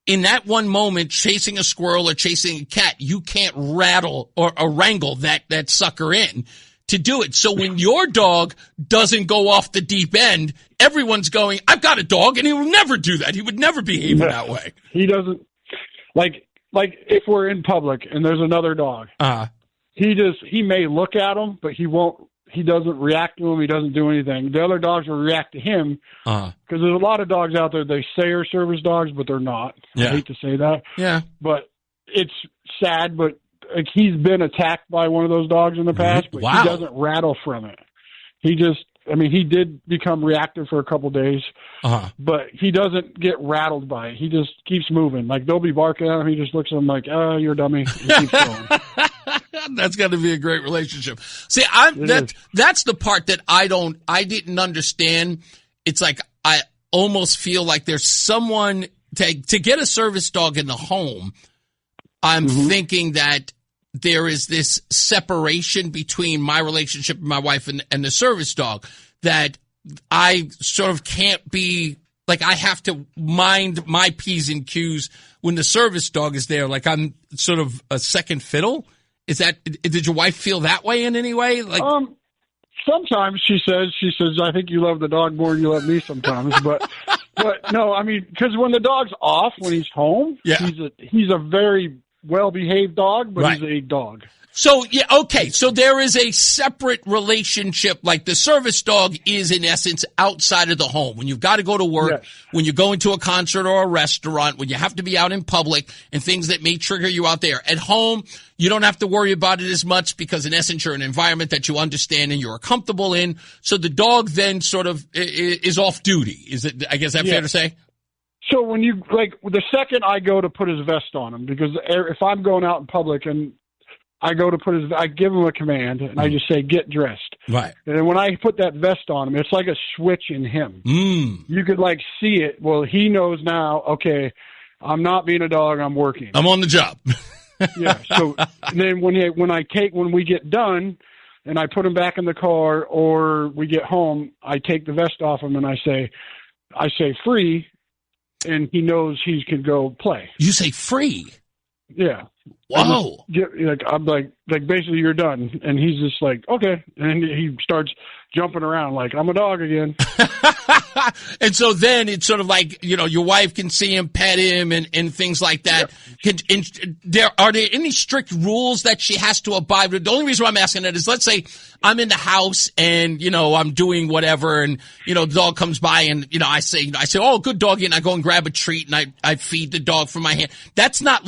in that one moment, chasing a squirrel or chasing a cat, you can't rattle or wrangle that sucker in to do it. So when your dog doesn't go off the deep end, everyone's going, I've got a dog, and he will never do that. He would never behave in that way. He doesn't, like if we're in public and there's another dog, he may look at him, but he doesn't react to him. He doesn't do anything. The other dogs will react to him because there's a lot of dogs out there they say are service dogs, but they're not. Yeah. I hate to say that. Yeah. But it's sad, but he's been attacked by one of those dogs in the past, but he doesn't rattle from it. He just I mean, he did become reactive for a couple days, but he doesn't get rattled by it. He just keeps moving. Like, they'll be barking at him. He just looks at them like, oh, you're a dummy. And keeps going. That's got to be a great relationship. See, that's the part that I didn't understand. It's like, I almost feel like there's someone to get a service dog in the home. I'm thinking that there is this separation between my relationship with my wife and the service dog, that I sort of can't be, like, I have to mind my P's and Q's when the service dog is there. Like, I'm sort of a second fiddle. Did your wife feel that way in any way? Like, sometimes she says, I think you love the dog more than you love me sometimes, but no, I mean, because when the dog's off, when he's home, he's a very well-behaved dog, but he's a dog. So, yeah, okay. So there is a separate relationship. Like, the service dog is, in essence, outside of the home. When you've got to go to work, when you're going to a concert or a restaurant, when you have to be out in public and things that may trigger you out there. At home, you don't have to worry about it as much because, in essence, you're in an environment that you understand and you're comfortable in. So the dog then sort of is off duty. Is it? I guess that's fair to say? So when you, like, the second I go to put his vest on him, because if I'm going out in public and I go to I give him a command and I just say, get dressed. Right. And then when I put that vest on him, it's like a switch in him. You could, like, see it. Well, he knows now, okay, I'm not being a dog, I'm working. I'm on the job. Yeah. So then when we get done and I put him back in the car or we get home, I take the vest off him and I say free. And he knows he can go play. You say free? Yeah. Whoa. I'm like basically you're done. And he's just like, okay. And he starts jumping around like, I'm a dog again. And so then it's sort of like, you know, your wife can see him, pet him, and things like that. Yeah. Are there any strict rules that she has to abide with? The only reason why I'm asking that is, let's say I'm in the house and, you know, I'm doing whatever and, you know, the dog comes by and, you know, I say, oh, good doggy, and I go and grab a treat and I feed the dog from my hand. That's not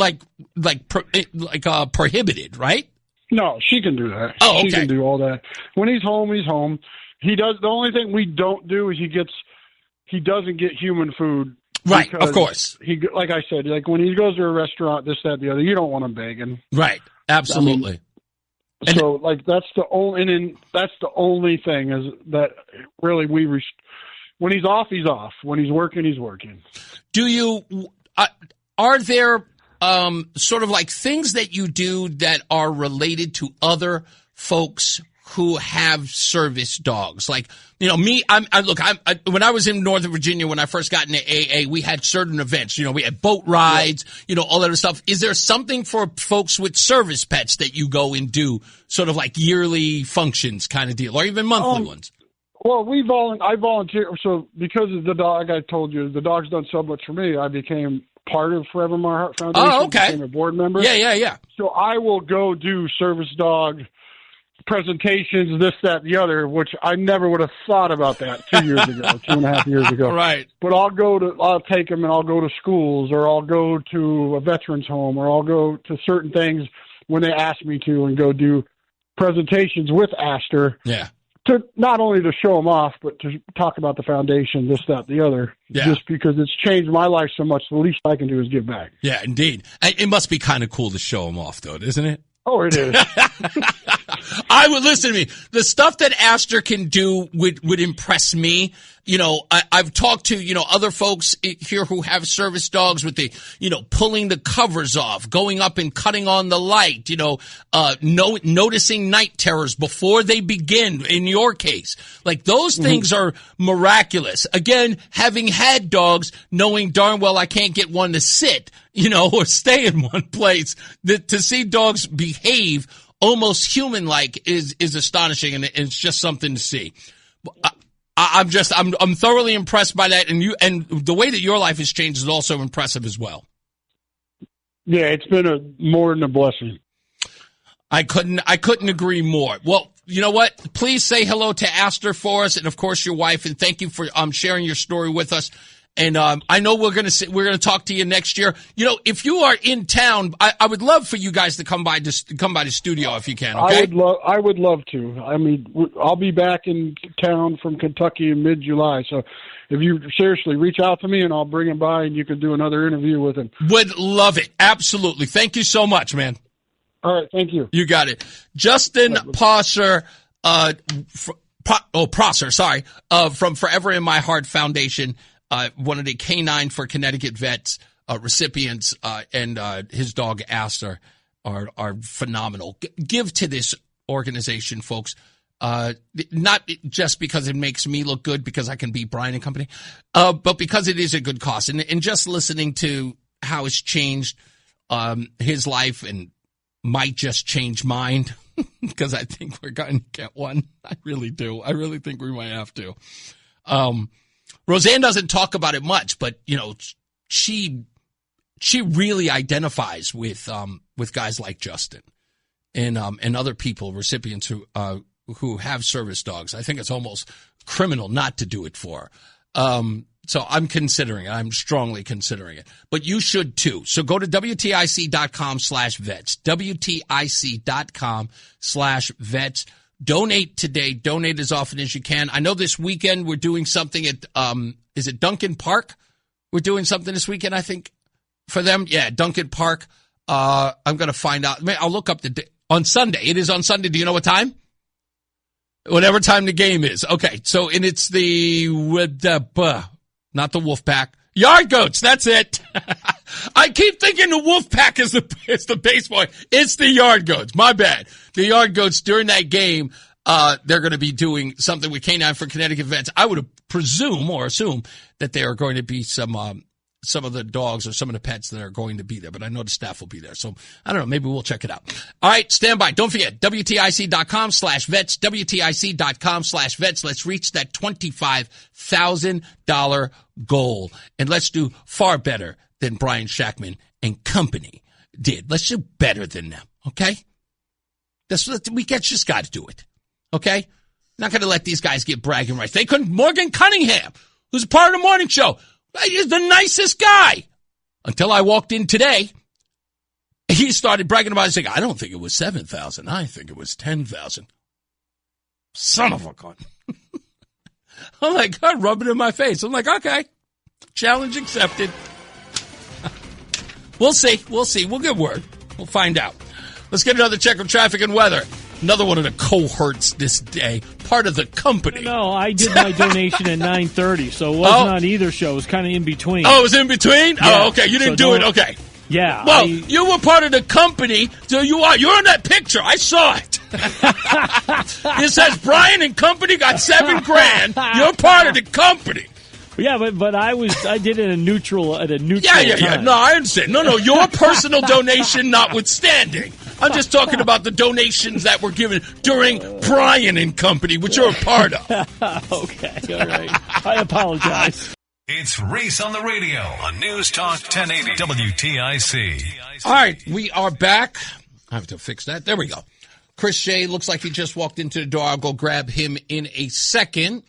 prohibited, right? No, she can do that. Oh, okay. She can do all that. When he's home, he's home. He does. The only thing we don't do is he doesn't get human food. Right, of course. Like I said, like when he goes to a restaurant, this, that, the other, you don't want him begging. Right, absolutely. I mean, so, like, that's the only thing is that really when he's off, he's off. When he's working, he's working. Do you? Are there sort of like things that you do that are related to other folks who have service dogs? Like, you know, me, when I was in Northern Virginia, when I first got into AA, we had certain events, you know, we had boat rides, you know, all that other stuff. Is there something for folks with service pets that you go and do sort of like yearly functions kind of deal, or even monthly ones? Well, I volunteer. So because of the dog, I told you, the dog's done so much for me, I became part of Forever My Heart Foundation. Oh, okay. Became a board member. Yeah. So I will go do service dog presentations, this, that, the other, which I never would have thought about that 2.5 years ago. Right. But I'll take them and I'll go to schools, or I'll go to a veterans home, or I'll go to certain things when they ask me to, and go do presentations with Astor. Yeah. To not only to show them off, but to talk about the foundation, this, that, the other. Yeah. Just because it's changed my life so much, the least I can do is give back. Yeah, indeed. It must be kind of cool to show them off, though, isn't it? Oh, it is. I would listen to me. The stuff that Astor can do would impress me. You know, I've talked to, you know, other folks here who have service dogs with the, you know, pulling the covers off, going up and cutting on the light, you know, noticing night terrors before they begin, in your case. Like, those things are miraculous. Again, having had dogs, knowing darn well I can't get one to sit, you know, or stay in one place, to see dogs behave almost human-like is astonishing, and it's just something to see. I'm thoroughly impressed by that, and the way that your life has changed is also impressive as well. Yeah, it's been more than a blessing. I couldn't agree more. Well, you know what? Please say hello to Astor for us, and of course your wife, and thank you for sharing your story with us. And I know we're gonna talk to you next year. You know, if you are in town, I would love for you guys to come by the studio if you can. Okay? I would love to. I mean, I'll be back in town from Kentucky in mid-July. So, if you seriously reach out to me, and I'll bring him by, and you can do another interview with him. Would love it. Absolutely. Thank you so much, man. All right. Thank you. You got it, Justin Prosser. Prosser. Sorry. From Forever in My Heart Foundation. One of the Canine for Connecticut Vets recipients, and his dog Aster are phenomenal. Give to this organization, folks. Not just because it makes me look good because I can beat Brian and company, but because it is a good cause. And just listening to how it's changed his life and might just change mine because I think we're going to get one. I really do. I really think we might have to. Roseanne doesn't talk about it much, but you know, she really identifies with guys like Justin and other people, recipients who have service dogs. I think it's almost criminal not to do it for. So I'm considering it. I'm strongly considering it, but you should too. So go to WTIC.com/vets, WTIC.com/vets. Donate today. Donate as often as you can. I know this weekend we're doing something at, is it Duncan Park? We're doing something this weekend, I think, for them. Yeah, Duncan Park. I'm going to find out. I'll look up the day. On Sunday. It is on Sunday. Do you know what time? Whatever time the game is. Okay. So, and it's not the Wolfpack. Yard Goats. That's it. I keep thinking the Wolfpack is the base boy. It's the Yard Goats. My bad. The Yard Goats during that game, they're going to be doing something with Canine for Connecticut Vets. I would assume that there are going to be some of the dogs or some of the pets that are going to be there, but I know the staff will be there. So I don't know. Maybe we'll check it out. All right. Stand by. Don't forget WTIC.com/vets, WTIC.com/vets. Let's reach that $25,000 goal, and let's do far better than Brian Shackman and company did. Let's do better than them. Okay. We just got to do it. Okay. Not going to let these guys get bragging rights. They couldn't. Morgan Cunningham, who's a part of the morning show, he's the nicest guy. Until I walked in today, he started bragging about it. Saying, I don't think it was 7,000. I think it was 10,000. Son of a gun. I'm like, God, rub it in my face. I'm like, okay, challenge accepted. We'll see. We'll get word. We'll find out. Let's get another check of traffic and weather. Another one of the cohorts this day. Part of the company. No, I did my donation at 9:30, so it wasn't on either show. It was kind of in between. Oh, it was in between? Yeah. Oh, okay. You didn't do it. Okay. Yeah. Well, you were part of the company, so you're in that picture. I saw it. It says Brian and company got $7,000. You're part of the company. Yeah, but I did it at a neutral Yeah. No, I understand. No, your personal donation notwithstanding. I'm just talking about the donations that were given during Brian and company, which you're a part of. Okay, all right. I apologize. It's Reese on the radio on News Talk 1080 WTIC. All right, we are back. I have to fix that. There we go. Chris Shea looks like he just walked into the door. I'll go grab him in a second.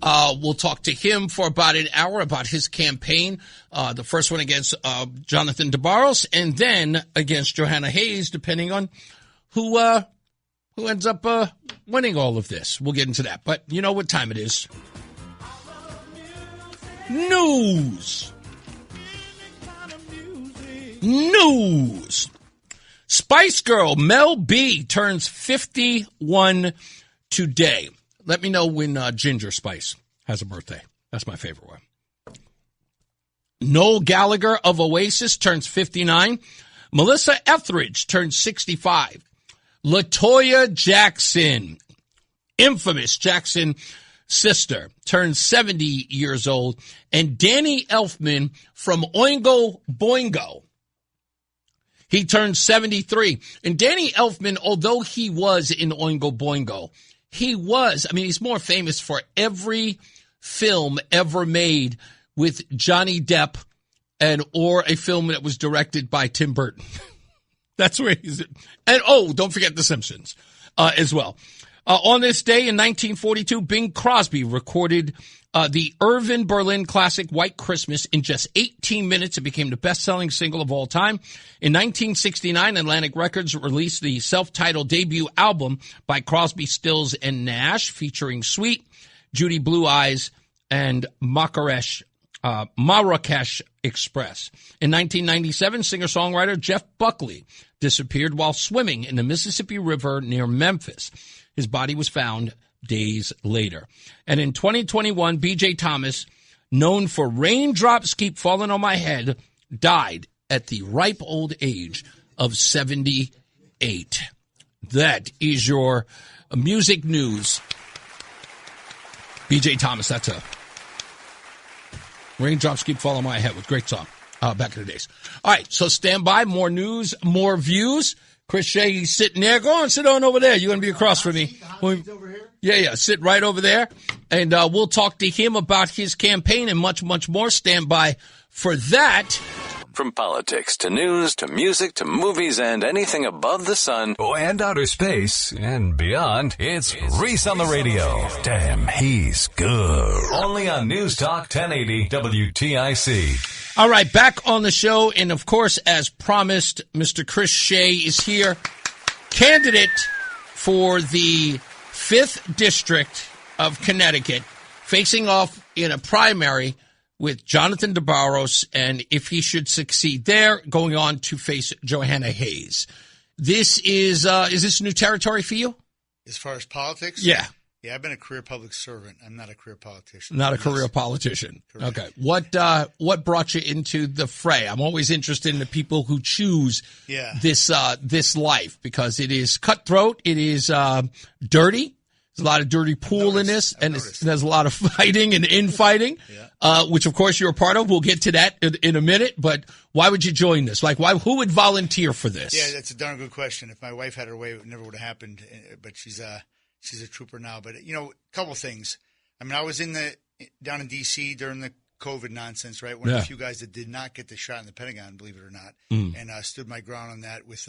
We'll talk to him for about an hour about his campaign. The first one against Jonathan DeBarros, and then against Johanna Hayes, depending on who ends up winning all of this. We'll get into that. But you know what time it is. News. Spice Girl Mel B turns 51 today. Let me know when Ginger Spice has a birthday. That's my favorite one. Noel Gallagher of Oasis turns 59. Melissa Etheridge turns 65. LaToya Jackson, infamous Jackson sister, turns 70 years old. And Danny Elfman from Oingo Boingo, he turns 73. And Danny Elfman, although he was in Oingo Boingo, he's more famous for every film ever made with Johnny Depp or a film that was directed by Tim Burton. That's where he's at. And, don't forget The Simpsons as well. On this day in 1942, Bing Crosby recorded the Irving Berlin classic White Christmas in just 18 minutes. It became the best-selling single of all time. In 1969, Atlantic Records released the self-titled debut album by Crosby, Stills, and Nash, featuring Sweet, Judy Blue Eyes, and Marrakesh Express. In 1997, singer-songwriter Jeff Buckley disappeared while swimming in the Mississippi River near Memphis. His body was found days later. And in 2021, B.J. Thomas, known for Raindrops Keep Falling on My Head, died at the ripe old age of 78. That is your music news. B.J. Thomas, that's a Raindrops Keep Falling on My Head, with great song back in the days. All right, so stand by. More news, more views. Chris Shea, he's sitting there. Go on, sit on over there. You're going to be across from me. Over here? Yeah, sit right over there. And we'll talk to him about his campaign and much, much more. Stand by for that. From politics to news to music to movies and anything above the sun and outer space and beyond, it's Reese on the radio. Damn, he's good. Only on NewsTalk 1080 WTIC. All right, back on the show. And, of course, as promised, Mr. Chris Shea is here, candidate for the 5th District of Connecticut, facing off in a primary with Jonathan DeBarros, and if he should succeed there, going on to face Johanna Hayes. This is this new territory for you? As far as politics? Yeah. Yeah, I've been a career public servant. I'm not a career politician. Not a career politician. Correct. Okay. What brought you into the fray? I'm always interested in the people who choose this life, because it is cutthroat. It is dirty. There's a lot of dirty pool in this, and there's a lot of fighting and infighting, which, of course, you're a part of. We'll get to that in a minute. But why would you join this? Like, who would volunteer for this? Yeah, that's a darn good question. If my wife had her way, it never would have happened. But she's a trooper now. But, a couple things. I mean, I was down in D.C. during the COVID nonsense, right? One of the few guys that did not get the shot in the Pentagon, believe it or not, and stood my ground on that with,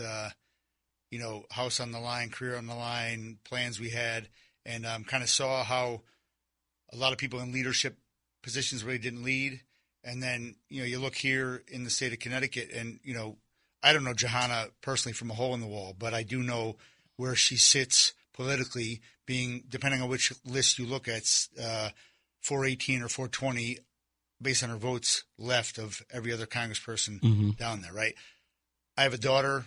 house on the line, career on the line, plans we had. And kind of saw how a lot of people in leadership positions really didn't lead. And then, you look here in the state of Connecticut, and, I don't know Johanna personally from a hole in the wall, but I do know where she sits politically, being, depending on which list you look at, 418 or 420, based on her votes left of every other congressperson down there, right? I have a daughter.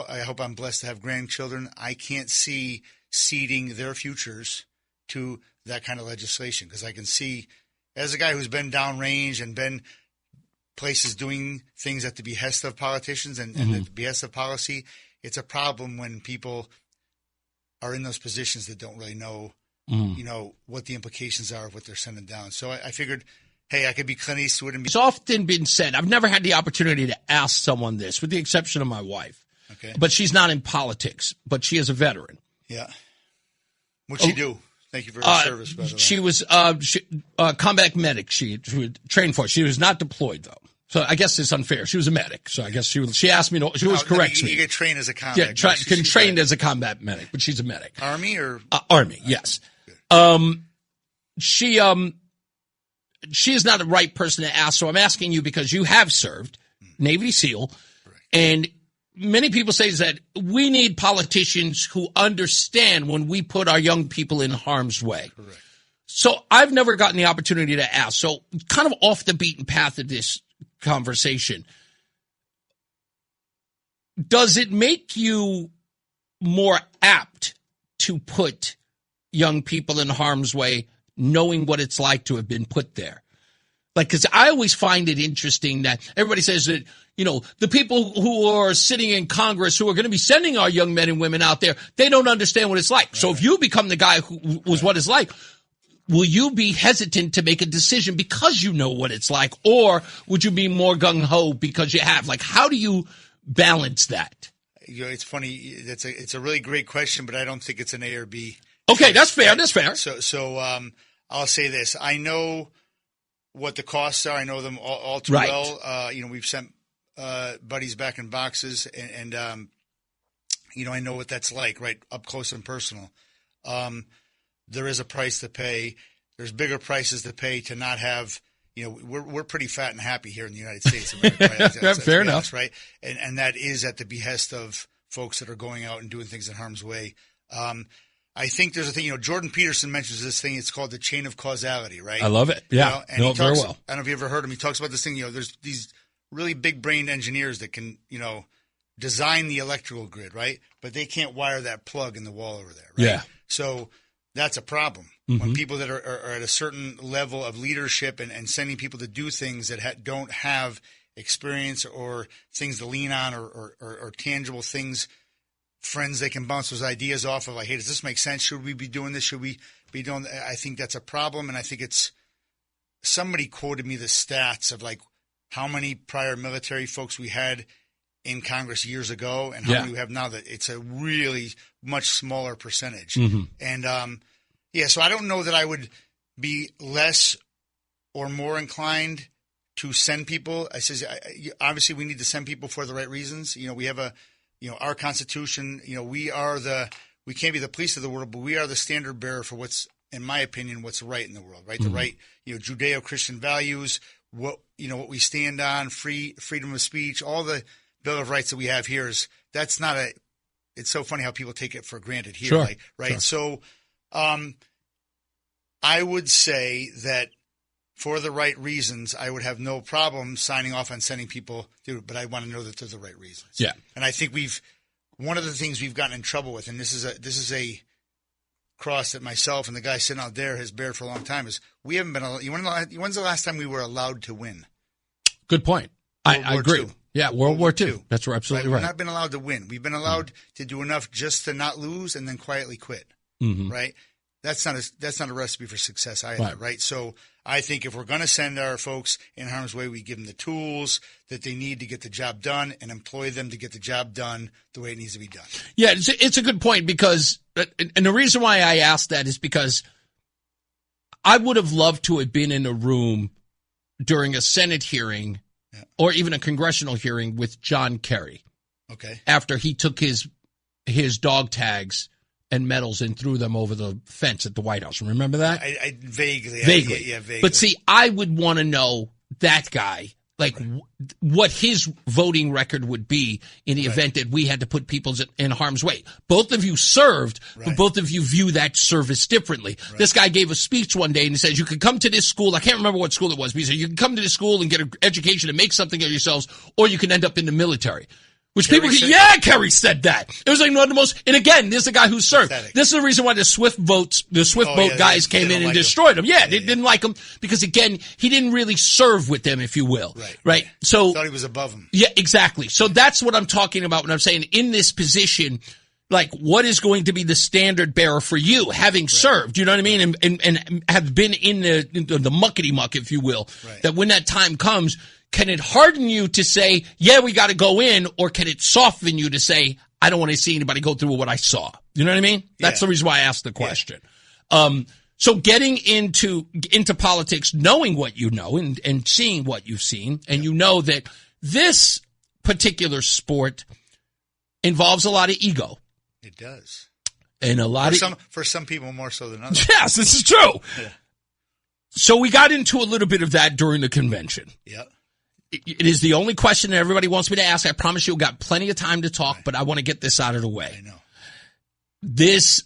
I hope I'm blessed to have grandchildren. I can't see ceding their futures to that kind of legislation, because I can see, as a guy who's been downrange and been places doing things at the behest of politicians and at the behest of policy, it's a problem when people are in those positions that don't really know, what the implications are of what they're sending down. So I figured, hey, I could be Clint Eastwood. It's often been said, I've never had the opportunity to ask someone this, with the exception of my wife. Okay. But she's not in politics, but she is a veteran. Yeah. What'd she do? Thank you for her service, by the way. She was combat medic. She was trained for it. She was not deployed, though. So I guess it's unfair. She was a medic. So I guess she asked me to, she always corrects me. You get trained as a combat medic. Yeah, trained as a combat medic, but she's a medic. Army or? Army, yes. She is not the right person to ask, so I'm asking you because you have served, Navy SEAL, and many people say that we need politicians who understand when we put our young people in harm's way. Correct. So I've never gotten the opportunity to ask. So kind of off the beaten path of this conversation, does it make you more apt to put young people in harm's way, knowing what it's like to have been put there? Like, because I always find it interesting that everybody says that, the people who are sitting in Congress who are going to be sending our young men and women out there, they don't understand what it's like. Right. So if you become the guy who was what it's like, will you be hesitant to make a decision because you know what it's like? Or would you be more gung-ho because you have? Like, how do you balance that? It's funny. It's a really great question, but I don't think it's an A or B. Okay, that's fair. That's fair. So I'll say this. I know what the costs are. I know them all too well. We've sent buddies back in boxes, and I know what that's like, right, up close and personal. there is a price to pay. There's bigger prices to pay to not have, we're pretty fat and happy here in the United States of America, right? That's fair enough. Honest, right? And that is at the behest of folks that are going out and doing things in harm's way. I think there's a thing, Jordan Peterson mentions this thing. It's called the chain of causality, right? I love it. Yeah. And he talks, very well. I don't know if you ever heard him. He talks about this thing, there's these really big brained engineers that can, design the electrical grid, right? But they can't wire that plug in the wall over there, right? Yeah. So that's a problem. Mm-hmm. When people that are at a certain level of leadership and sending people to do things that don't have experience or things to lean on or tangible things, friends they can bounce those ideas off of, like, hey, does this make sense? Should we be doing this? Should we be doing that? I think that's a problem, and I think it's – somebody quoted me the stats of, like, how many prior military folks we had in Congress years ago and how many we have now, that it's a really much smaller percentage. Mm-hmm. And, so I don't know that I would be less or more inclined to send people. I says, obviously we need to send people for the right reasons. We have our Constitution, we can't be the police of the world, but we are the standard bearer for what's, in my opinion, what's right in the world, right? Mm-hmm. The right, Judeo-Christian values, what we stand on, freedom of speech, all the Bill of Rights that we have here it's so funny how people take it for granted here, sure. Right? Sure. So, I would say that for the right reasons, I would have no problem signing off on sending people through, but I want to know that they're the right reasons. Yeah. And I think one of the things we've gotten in trouble with, and this is a cross that myself and the guy sitting out there has bared for a long time, is we haven't been – when's the last time we were allowed to win? Good point. I agree. II. Yeah, World War II. That's absolutely right. We've not been allowed to win. We've been allowed to do enough just to not lose and then quietly quit, right? That's not a recipe for success either, right? So I think if we're going to send our folks in harm's way, we give them the tools that they need to get the job done and employ them to get the job done the way it needs to be done. Yeah, it's a good point because – and the reason why I asked that is because I would have loved to have been in a room during a Senate hearing or even a congressional hearing with John Kerry. Okay. After he took his dog tags and medals and threw them over the fence at the White House. Remember that? I vaguely. Yeah, vaguely. But see, I would want to know that guy, like what his voting record would be in the event that we had to put people in harm's way. Both of you served, but both of you view that service differently. Right. This guy gave a speech one day and he says, you can come to this school. I can't remember what school it was, but he said, you can come to this school and get an education and make something of yourselves, or you can end up in the military. Which Kerry said that. It was like one of the most, and again, this is a guy who served. Pathetic. This is the reason why the Swift boat guys came in and destroyed him. Yeah, they didn't like him because, again, he didn't really serve with them, if you will. Right. So thought he was above him. Yeah, exactly. So that's what I'm talking about when I'm saying in this position, like, what is going to be the standard bearer for you, having served, you know what I mean, and have been in the muckety muck, if you will, that when that time comes, can it harden you to say, yeah, we got to go in, or can it soften you to say, I don't want to see anybody go through what I saw? You know what I mean? That's the reason why I asked the question. So getting into politics, knowing what you know and seeing what you've seen, and you know that this particular sport involves a lot of ego. It does. And for some people more so than others. Yes, this is true. Yeah. So we got into a little bit of that during the convention. Yeah. It is the only question that everybody wants me to ask. I promise you, we've got plenty of time to talk, but I want to get this out of the way. I know. This,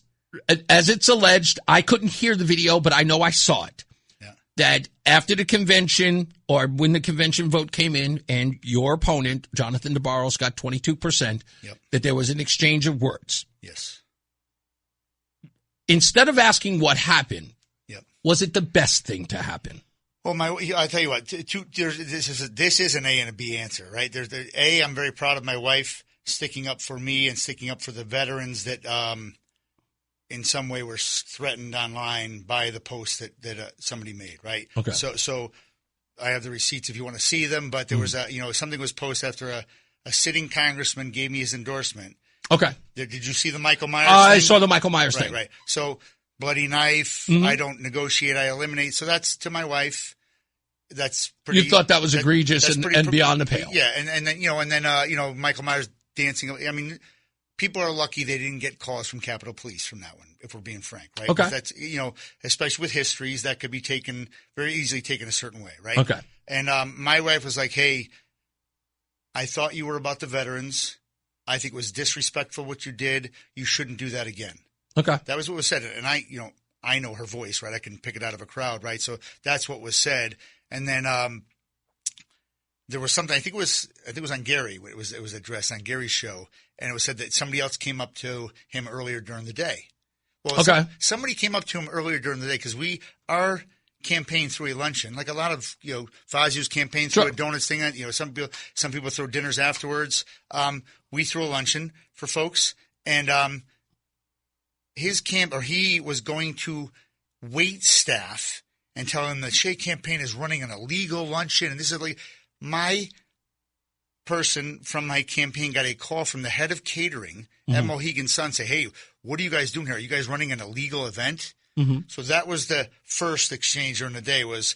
as it's alleged, I couldn't hear the video, but I know I saw it. Yeah. That after the convention, or when the convention vote came in, and your opponent, Jonathan DeBarros, got 22%, that there was an exchange of words. Yes. Instead of asking what happened, was it the best thing to happen? Well, I tell you what, this is an A and a B answer, right? There's A, I'm very proud of my wife sticking up for me and sticking up for the veterans that in some way were threatened online by the post that somebody made, right? Okay. So I have the receipts if you want to see them, but there was something was posted after a sitting congressman gave me his endorsement. Okay. Did you see the Michael Myers thing? I saw the Michael Myers thing. Right. So bloody knife, I don't negotiate, I eliminate. So that's to my wife. That's pretty. You thought that was egregious and beyond the pale. Yeah, and then Michael Myers dancing. I mean, people are lucky they didn't get calls from Capitol Police from that one, if we're being frank, right? Okay. That's, especially with histories, that could be very easily taken a certain way, right? Okay. And my wife was like, hey, I thought you were about the veterans. I think it was disrespectful what you did. You shouldn't do that again. Okay. That was what was said. And I know her voice, right? I can pick it out of a crowd, right? So that's what was said. And then there was something, I think it was on Gary. It was addressed on Gary's show. And it was said that somebody else came up to him earlier during the day. Well, okay. Somebody came up to him earlier during the day because our campaign through a luncheon, like a lot of Fazio's campaign through a donuts thing. Some people throw dinners afterwards. We threw a luncheon for folks, and he was going to wait staff and tell them the Shea campaign is running an illegal luncheon, and this is like my person from my campaign got a call from the head of catering at Mohegan Sun, say, hey, what are you guys doing here? Are you guys running an illegal event? Mm-hmm. So that was the first exchange during the day, was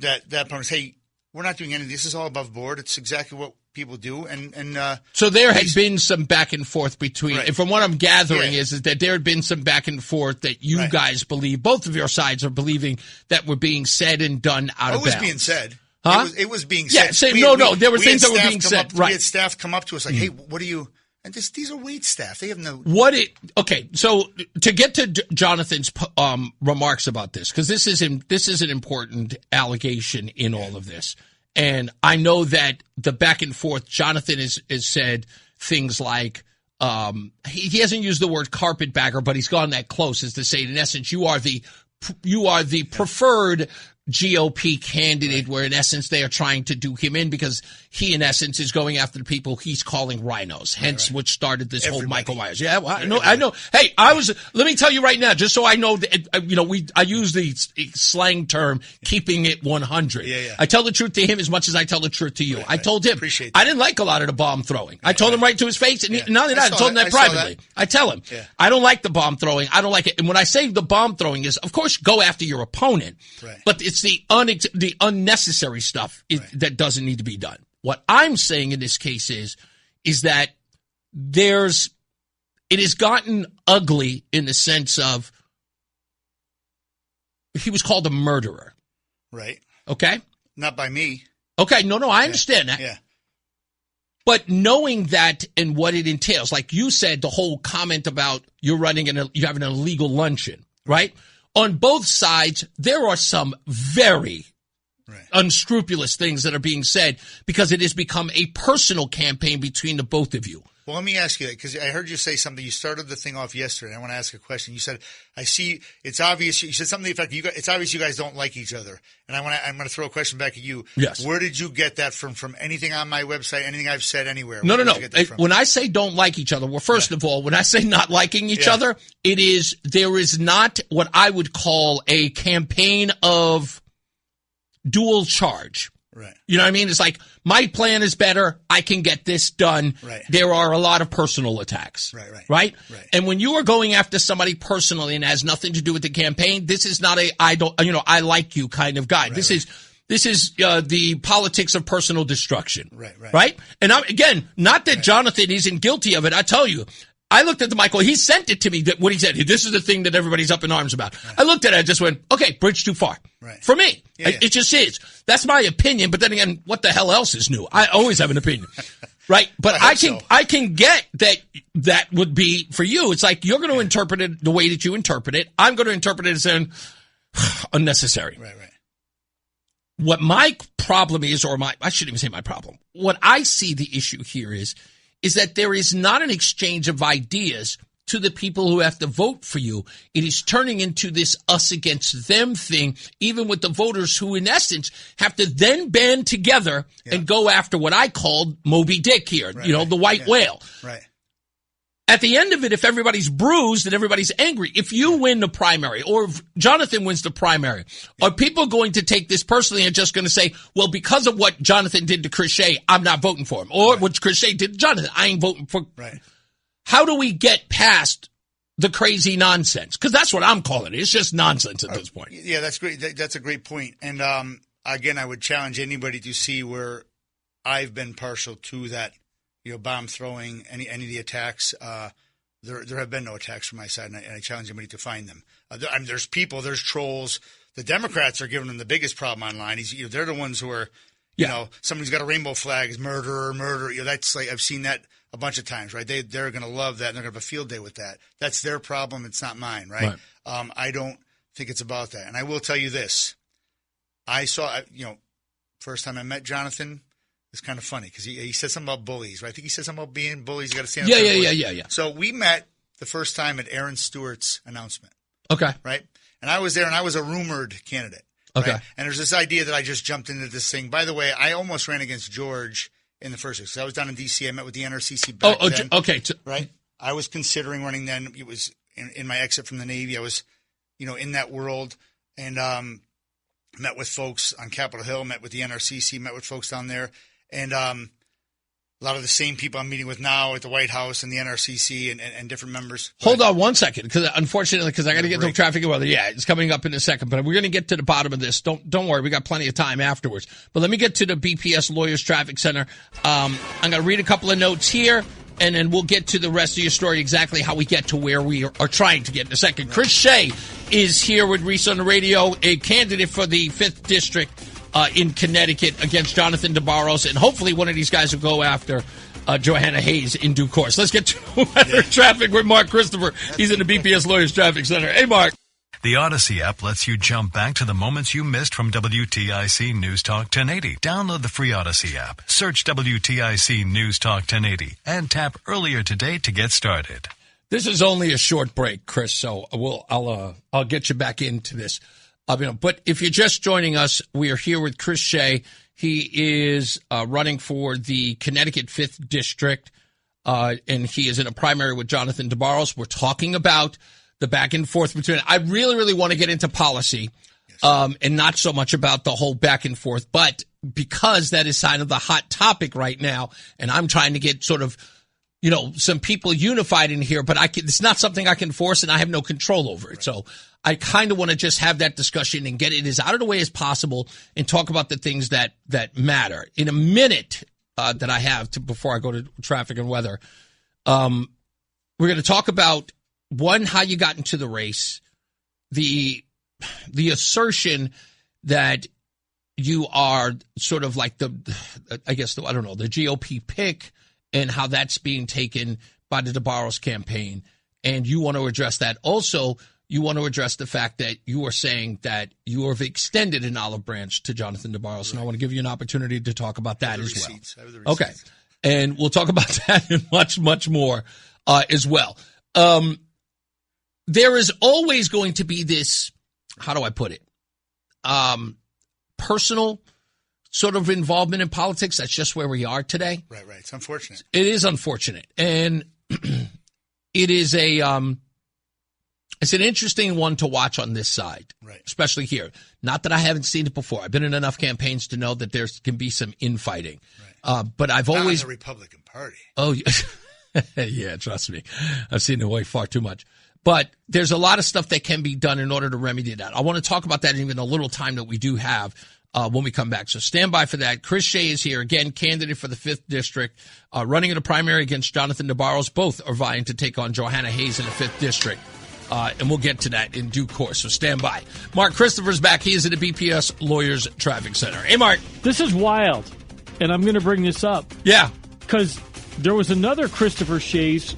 that person was, hey, we're not doing anything. This is all above board. It's exactly what people do. And so there had been some back and forth between, and from what I'm gathering is that there had been some back and forth that you guys believe, both of your sides are believing that were being said and done out of bounds. It was being said. Huh? It was being said. Yeah, there were things that were being said. We had staff come up to us like, hey, what are you... And these are wait staff. They have no... Okay, so to get to Jonathan's remarks about this, because this is an important allegation in all of this. And I know that the back and forth, Jonathan has said things like, he hasn't used the word carpetbagger, but he's gone that close as to say, in essence, you are the preferred GOP candidate, where in essence they are trying to do him in because he in essence is going after the people he's calling rhinos, hence which started this whole Michael Myers. Yeah, well, I know. Hey, let me tell you right now, just so I know that, I use the slang term keeping it 100. Yeah. I tell the truth to him as much as I tell the truth to you. I told him I didn't like a lot of the bomb throwing. I told him right to his face, and not only that, I told him that privately. I tell him I don't like the bomb throwing. I don't like it. And when I say the bomb throwing is, of course, go after your opponent, but it's the unnecessary stuff that doesn't need to be done. What I'm saying in this case is that it has gotten ugly in the sense of he was called a murderer. Right. Okay? Not by me. Okay, no, I understand that. Yeah. But knowing that and what it entails, like you said, the whole comment about you having an illegal luncheon, right? On both sides, there are some very unscrupulous things that are being said because it has become a personal campaign between the both of you. Well, let me ask you that, because I heard you say something. You started the thing off yesterday. I want to ask a question. You said, I see it's obvious. You said something to the effect, it's obvious you guys don't like each other. And I'm going to throw a question back at you. Yes. Where did you get that from anything on my website, anything I've said anywhere? No. When I say don't like each other, well, first of all, when I say not liking each other, there is not what I would call a campaign of dual charge. Right. You know what I mean? It's like, my plan is better. I can get this done. Right. There are a lot of personal attacks. Right? And when you are going after somebody personally and has nothing to do with the campaign, this is not I like you kind of guy. This is the politics of personal destruction. Right? And again, not that Jonathan isn't guilty of it. I tell you, I looked at the Michael. He sent it to me. What he said. This is the thing that everybody's up in arms about. I looked at it. I just went, okay, bridge too far. For me. It just is. That's my opinion. But then again, what the hell else is new? I always have an opinion. Right? But I can get that would be for you. It's like you're going to interpret it the way that you interpret it. I'm going to interpret it as unnecessary. Right. What my problem is, I shouldn't even say my problem. What I see the issue here is that there is not an exchange of ideas to the people who have to vote for you. It is turning into this us against them thing, even with the voters who, in essence, have to then band together and go after what I called Moby Dick here, the white whale. Right. At the end of it, if everybody's bruised and everybody's angry, if you win the primary or if Jonathan wins the primary, are people going to take this personally and just going to say, well, because of what Jonathan did to Chris Shea, I'm not voting for him? Or what Chris Shea did to Jonathan, I ain't voting for. Right. How do we get past the crazy nonsense? Because that's what I'm calling it. It's just nonsense at this point. Yeah, that's great. That's a great point. And again, I would challenge anybody to see where I've been partial to that, bomb throwing, any of the attacks. There have been no attacks from my side, and I challenge anybody to find them. There's people, there's trolls. The Democrats are giving them the biggest problem online. They're the ones who are, somebody's got a rainbow flag, is murder. That's like, I've seen that a bunch of times, right? They're going to love that, and they're going to have a field day with that. That's their problem. It's not mine, right? I don't think it's about that. And I will tell you this. I saw, first time I met Jonathan, it's kind of funny because he said something about bullies, right? I think he said something about being bullies. You got to stand up. Yeah. So we met the first time at Aaron Stewart's announcement. Okay. Right? And I was there, and I was a rumored candidate. Okay. Right? And there's this idea that I just jumped into this thing. By the way, I almost ran against George in the first place. So I was down in D.C. I met with the NRCC back then. Okay. Right? I was considering running then. It was in my exit from the Navy. I was, in that world. And met with folks on Capitol Hill, met with the NRCC, met with folks down there. And a lot of the same people I'm meeting with now at the White House and the NRCC and different members. Hold on one second, because unfortunately, I got to get to traffic and weather. Yeah, it's coming up in a second, but we're going to get to the bottom of this. Don't worry, we got plenty of time afterwards. But let me get to the BPS Lawyers Traffic Center. I'm going to read a couple of notes here, and then we'll get to the rest of your story, exactly how we get to where we are trying to get in a second. Chris Shea is here with Reese on the radio, a candidate for the 5th District in Connecticut against Jonathan DeBarros, and hopefully one of these guys will go after Johanna Hayes in due course. Let's get to weather traffic with Mark Christopher. He's in the BPS Lawyers Traffic Center. Hey, Mark. The Odyssey app lets you jump back to the moments you missed from WTIC News Talk 1080. Download the free Odyssey app, search WTIC News Talk 1080, and tap earlier today to get started. This is only a short break, Chris, so I'll get you back into this. But if you're just joining us, we are here with Chris Shea. He is running for the Connecticut 5th District, and he is in a primary with Jonathan DeBarros. We're talking about the back and forth between. I really, really want to get into policy, and not so much about the whole back and forth, but because that is kind of the hot topic right now, and I'm trying to get sort of, some people unified in here, but it's not something I can force, and I have no control over it. Right. So I kind of want to just have that discussion and get it as out of the way as possible and talk about the things that matter. In a minute that I have before I go to traffic and weather, we're going to talk about, one, how you got into the race, the assertion that you are sort of like the GOP pick, and how that's being taken by the DeBarros campaign. And you want to address that. Also, you want to address the fact that you are saying that you have extended an olive branch to Jonathan DeBarros. Right. And I want to give you an opportunity to talk about that as well. Okay. And we'll talk about that and much, much more as well. There is always going to be this, how do I put it? Personal sort of involvement in politics. That's just where we are today. Right. It's unfortunate. It is unfortunate. And it is it's an interesting one to watch on this side, right? Especially here. Not that I haven't seen it before. I've been in enough campaigns to know that there can be some infighting. Right. But I've always... Not in the Republican Party. Oh, yeah, trust me. I've seen it way far too much. But there's a lot of stuff that can be done in order to remedy that. I want to talk about that in even a little time that we do have when we come back. So stand by for that. Chris Shea is here, again, candidate for the 5th District, running in a primary against Jonathan DeBarros. Both are vying to take on Johanna Hayes in the 5th District. And we'll get to that in due course, so stand by. Mark Christopher's back. He is at the BPS Lawyers Traffic Center. Hey, Mark. This is wild, and I'm going to bring this up. Yeah. Because there was another Christopher Shays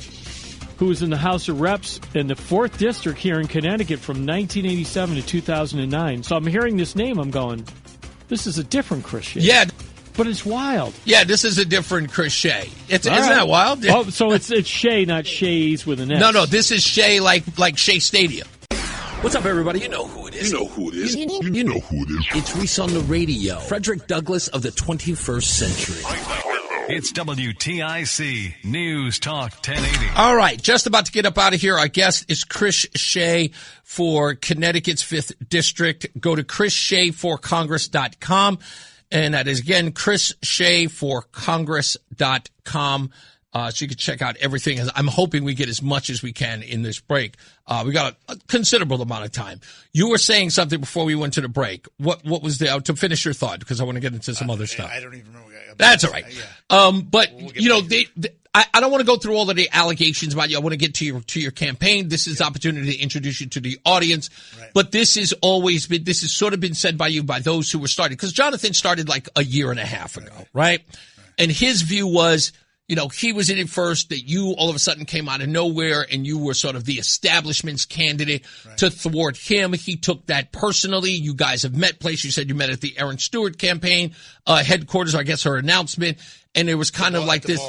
who was in the House of Reps in the 4th District here in Connecticut from 1987 to 2009. So I'm hearing this name, I'm going, this is a different Chris Shea. Yeah. But it's wild. Yeah, this is a different Chris Shea. Isn't that wild? Oh, so it's Shea, not Shays with an S. No, this is Shea like Shea Stadium. What's up, everybody? You know who it is. You know who it is. You know who it is. It's Reese on the radio. Frederick Douglass of the 21st century. It's WTIC News Talk 1080. All right, just about to get up out of here. Our guest is Chris Shea for Connecticut's 5th District. Go to ChrisSheaForCongress.com. And that is, again, ChrisSheaForCongress.com. So you can check out everything. I'm hoping we get as much as we can in this break. We got a considerable amount of time. You were saying something before we went to the break. What was the to finish your thought? Because I want to get into some other stuff. I don't even remember. That's all right. But I don't want to go through all of the allegations about you. I want to get to your campaign. This is opportunity to introduce you to the audience. Right. But this has sort of been said by you by those who were starting, because Jonathan started like a year and a half ago, right? And his view was, he was in it first, that you all of a sudden came out of nowhere and you were sort of the establishment's candidate to thwart him. He took that personally. You guys have met places. You said you met at the Erin Stewart campaign headquarters, or I guess her announcement. And it was kind of like this.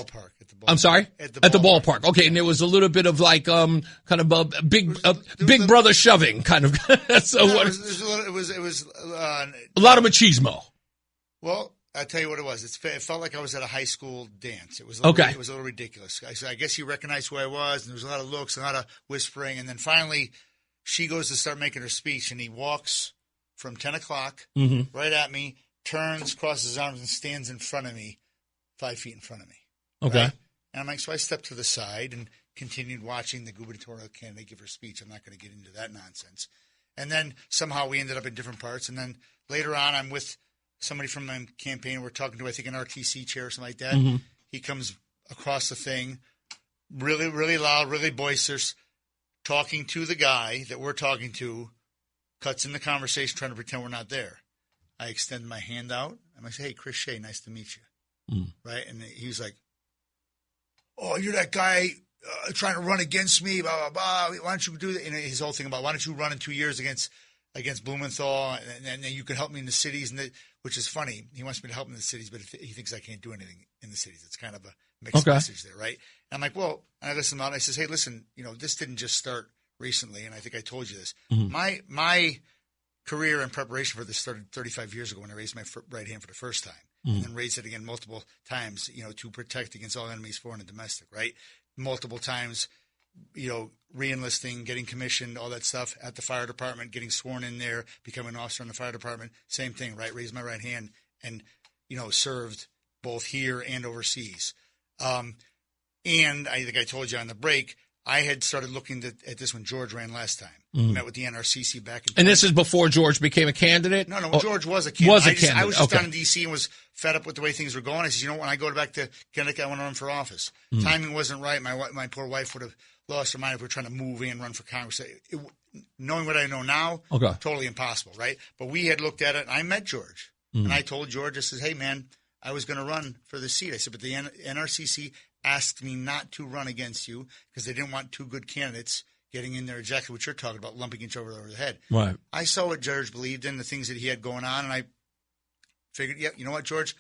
I'm sorry? At the ballpark. Okay. And there was a little bit of like, kind of a big brother shoving kind of. So it was a lot of machismo. Well, I'll tell you what it was. It felt like I was at a high school dance. It was a little ridiculous. I guess he recognized who I was, and there was a lot of looks, a lot of whispering. And then finally, she goes to start making her speech, and he walks from 10 o'clock right at me, turns, crosses his arms, and stands in front of me, 5 feet in front of me. Okay. Right? And I'm like, so I stepped to the side and continued watching the gubernatorial candidate give her speech. I'm not going to get into that nonsense. And then somehow we ended up in different parts. And then later on, I'm with somebody from my campaign. We're talking to, I think, an RTC chair or something like that. He comes across the thing, really, really loud, really boisterous, talking to the guy that we're talking to, cuts in the conversation, trying to pretend we're not there. I extend my hand out. And I say, hey, Chris Shea, nice to meet you. Right? And he was like, oh, you're that guy trying to run against me, blah, blah, blah. Why don't you do that? And his whole thing about, why don't you run in 2 years against Blumenthal, and you can help me in the cities, which is funny. He wants me to help him in the cities, but he thinks I can't do anything in the cities. It's kind of a mixed message there, right? And I'm like, well, and I listen out, and I says, hey, listen, this didn't just start recently, and I think I told you this. My career and preparation for this started 35 years ago when I raised my right hand for the first time, and then raised it again multiple times, to protect against all enemies, foreign and domestic, right? Multiple times, re-enlisting, getting commissioned, all that stuff at the fire department, getting sworn in there, becoming an officer in the fire department, same thing, right? Raised my right hand and, served both here and overseas. And I think I told you on the break, I had started looking at this when George ran last time. Met with the NRCC back in. And this is before George became a candidate? No, George was a candidate. I was just down in D.C. and was fed up with the way things were going. I said, when I go back to Connecticut, I want to run for office. Timing wasn't right. My poor wife would have lost her mind if we were trying to move in and run for Congress. Knowing what I know now, totally impossible, right? But we had looked at it, and I met George. And I told George, I said, hey, man, I was going to run for the seat. I said, but the NRCC asked me not to run against you because they didn't want two good candidates getting in there, exactly what you're talking about, lumping each other over the head. Right. I saw what George believed in, the things that he had going on, and I figured, yeah, you know what, George?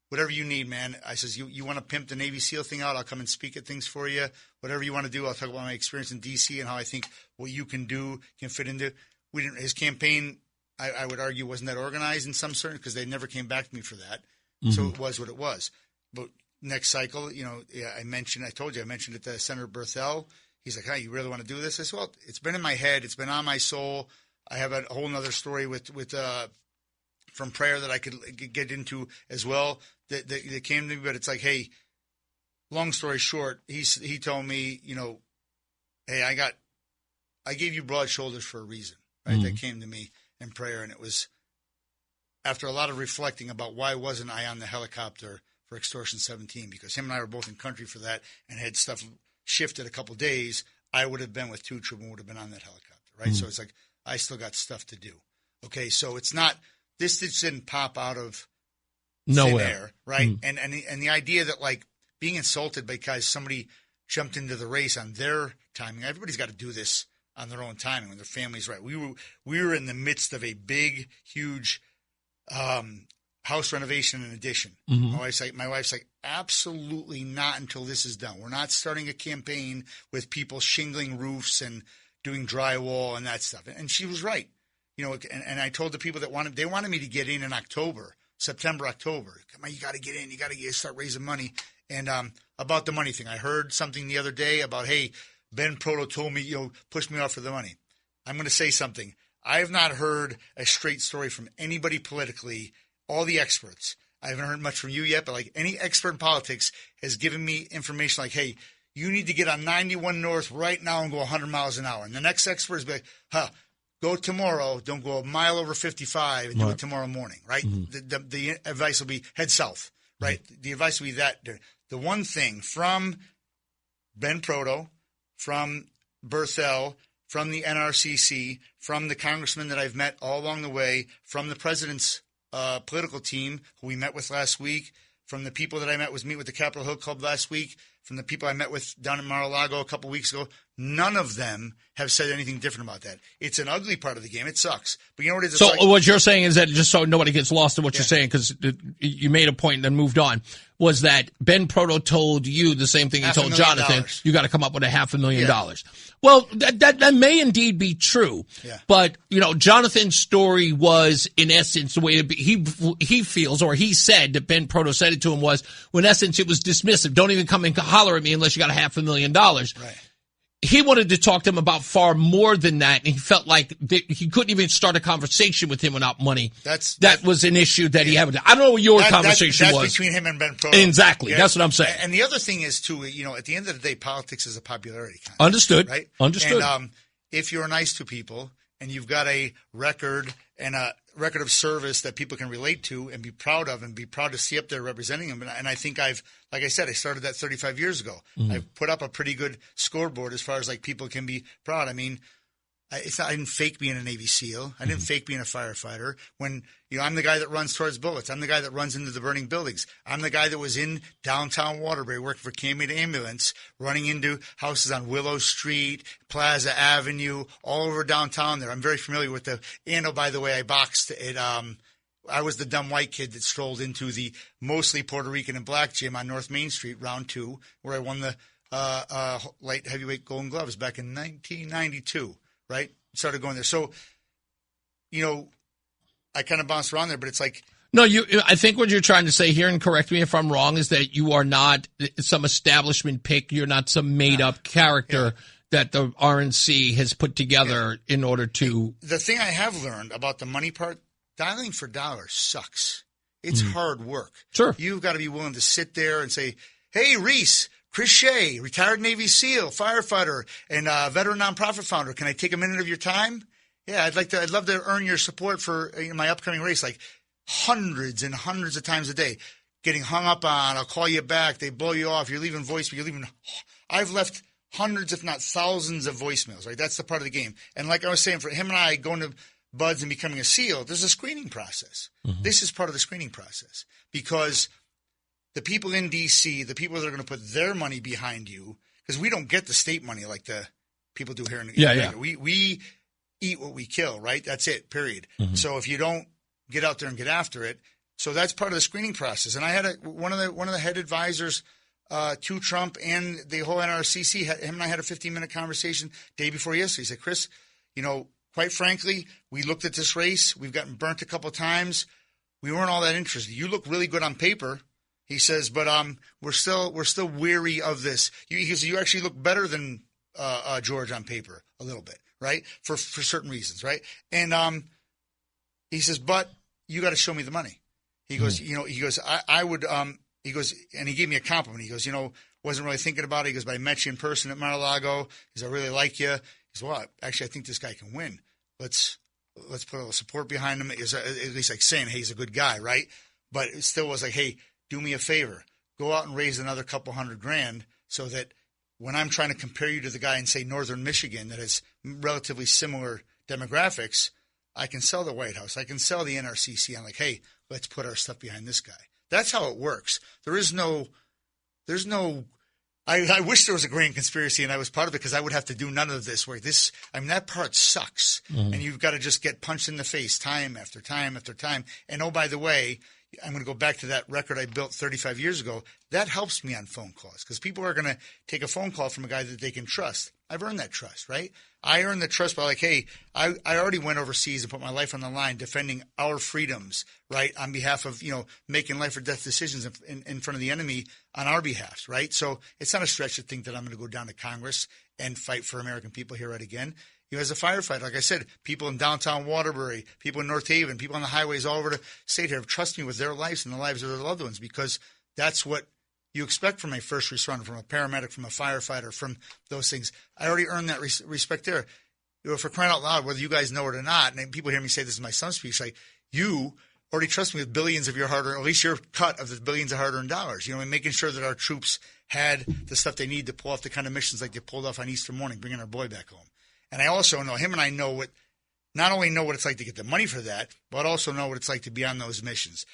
Whatever you need, man. I says, you want to pimp the Navy SEAL thing out? I'll come and speak at things for you. Whatever you want to do, I'll talk about my experience in D.C. and how I think what you can do can fit into. His campaign, I would argue, wasn't that organized in some certain, because they never came back to me for that. So it was what it was. But next cycle, I mentioned it to Senator Berthel. He's like, hey, you really want to do this? I said, well, it's been in my head. It's been on my soul. I have a whole nother story with from prayer that I could get into as well that came to me. But it's like, hey, long story short, he told me, hey, I gave you broad shoulders for a reason, right? That came to me in prayer. And it was after a lot of reflecting about why wasn't I on the helicopter for Extortion 17, because him and I were both in country for that and had stuff shifted a couple days. I would have been with Two Troop and would have been on that helicopter, right? So it's like, I still got stuff to do. Okay, so it's not, this didn't pop out of nowhere, thin air, right? And the idea that like being insulted because somebody jumped into the race on their timing, everybody's got to do this on their own timing when their family's right. We were in the midst of a big, huge house renovation and addition. My wife's like, absolutely not until this is done. We're not starting a campaign with people shingling roofs and doing drywall and that stuff. And she was right. And I told the people that wanted me to get in October, September, October. Come on, you got to get in. You got to start raising money. And about the money thing, I heard something the other day about, hey, Ben Proto told me, pushed me off for the money. I'm going to say something. I have not heard a straight story from anybody politically, all the experts, I haven't heard much from you yet, but like any expert in politics has given me information like, hey, you need to get on 91 North right now and go 100 miles an hour. And the next expert is like, go tomorrow, don't go a mile over 55 and do it tomorrow morning, right? Mm-hmm. The advice will be head south, right? Mm-hmm. The advice will be that. The one thing from Ben Proto, from Berthel, from the NRCC, from the congressman that I've met all along the way, from the president's political team who we met with last week, from the people that I met with the Capitol Hill Club last week, from the people I met with down in Mar-a-Lago a couple weeks ago, none of them have said anything different about that. It's an ugly part of the game. It sucks. But you know what it is? So what you're saying is that, just so nobody gets lost in what you're saying, because you made a point and then moved on, was that Ben Proto told you the same thing he told Jonathan. You got to come up with $500,000. Well, that may indeed be true. Yeah. But, Jonathan's story was, in essence, the way he feels, or he said that Ben Proto said it to him was, in essence, it was dismissive. Don't even come and holler at me unless you got $500,000. Right. He wanted to talk to him about far more than that, and he felt like he couldn't even start a conversation with him without money. That was an issue that he had with him. I don't know what your conversation was. That's between him and Ben Proto. Exactly. Yeah. That's what I'm saying. And the other thing is, too, at the end of the day, politics is a popularity contest. Understood. Right? Understood. And if you're nice to people and you've got a record and a record of service that people can relate to and be proud of and be proud to see up there representing them. And I think like I said, I started that 35 years ago. Mm-hmm. I've put up a pretty good scoreboard as far as like people can be proud. I mean, I didn't fake being a Navy SEAL. I didn't fake being a firefighter. When, I'm the guy that runs towards bullets. I'm the guy that runs into the burning buildings. I'm the guy that was in downtown Waterbury working for Canine Ambulance, running into houses on Willow Street, Plaza Avenue, all over downtown there. I'm very familiar with by the way, I boxed it. I was the dumb white kid that strolled into the mostly Puerto Rican and black gym on North Main Street, round 2, where I won the light heavyweight Golden Gloves back in 1992. Right? Started going there. So, I kind of bounced around there, but it's like. No, I think what you're trying to say here, and correct me if I'm wrong, is that you are not some establishment pick. You're not some made up character that the RNC has put together in order to. The thing I have learned about the money part, dialing for dollars sucks. It's hard work. Sure. You've got to be willing to sit there and say, hey, Reese, Chris Shea, retired Navy SEAL, firefighter, and veteran nonprofit founder. Can I take a minute of your time? Yeah, I'd love to earn your support for my upcoming race, like hundreds and hundreds of times a day. Getting hung up on, I'll call you back, they blow you off, you're leaving voicemail, I've left hundreds, if not thousands of voicemails, right? That's the part of the game. And like I was saying, for him and I going to BUD/S and becoming a SEAL, there's a screening process. Mm-hmm. This is part of the screening process because the people in D.C., the people that are going to put their money behind you, because we don't get the state money like the people do here in America. We eat what we kill, right? That's it, period. Mm-hmm. So if you don't get out there and get after it, so that's part of the screening process. And I had one of the head advisors to Trump and the whole NRCC, him and I had a 15-minute conversation day before yesterday. He said, Chris, quite frankly, we looked at this race. We've gotten burnt a couple of times. We weren't all that interested. You look really good on paper. He says, but we're still weary of this. He says, you actually look better than George on paper a little bit, right? For certain reasons, right? And he says, but you got to show me the money. He goes, I would. He goes, and he gave me a compliment. He goes, wasn't really thinking about it. He goes, but I met you in person at Mar-a-Lago. He says, I really like you. He says, well, actually, I think this guy can win. Let's put a little support behind him. Is at least like saying, hey, he's a good guy, right? But it still was like, hey, do me a favor. Go out and raise another couple $100,000 so that when I'm trying to compare you to the guy in, say, Northern Michigan that has relatively similar demographics, I can sell the White House. I can sell the NRCC. I'm like, hey, let's put our stuff behind this guy. That's how it works. There's no, I wish there was a grand conspiracy and I was part of it because I would have to do none of this work. That part sucks. Mm-hmm. And you've got to just get punched in the face time after time after time. And oh, by the way, I'm going to go back to that record I built 35 years ago. That helps me on phone calls because people are going to take a phone call from a guy that they can trust. I've earned that trust, right? I earned the trust by like, hey, I already went overseas and put my life on the line defending our freedoms, right, on behalf of, making life or death decisions in front of the enemy on our behalf, right? So it's not a stretch to think that I'm going to go down to Congress and fight for American people here right again. as a firefighter, like I said, people in downtown Waterbury, people in North Haven, people on the highways all over the state here have trusted me with their lives and the lives of their loved ones, because that's what you expect from a first responder, from a paramedic, from a firefighter, from those things. I already earned that respect there. For crying out loud, whether you guys know it or not, and people hear me say this in my son's speech, like, you already trust me with billions of your hard-earned, at least your cut of the billions of hard-earned dollars, and making sure that our troops had the stuff they need to pull off the kind of missions like they pulled off on Easter morning, bringing our boy back home. And I also know, him and I know not only know what it's like to get the money for that, but also know what it's like to be on those missions,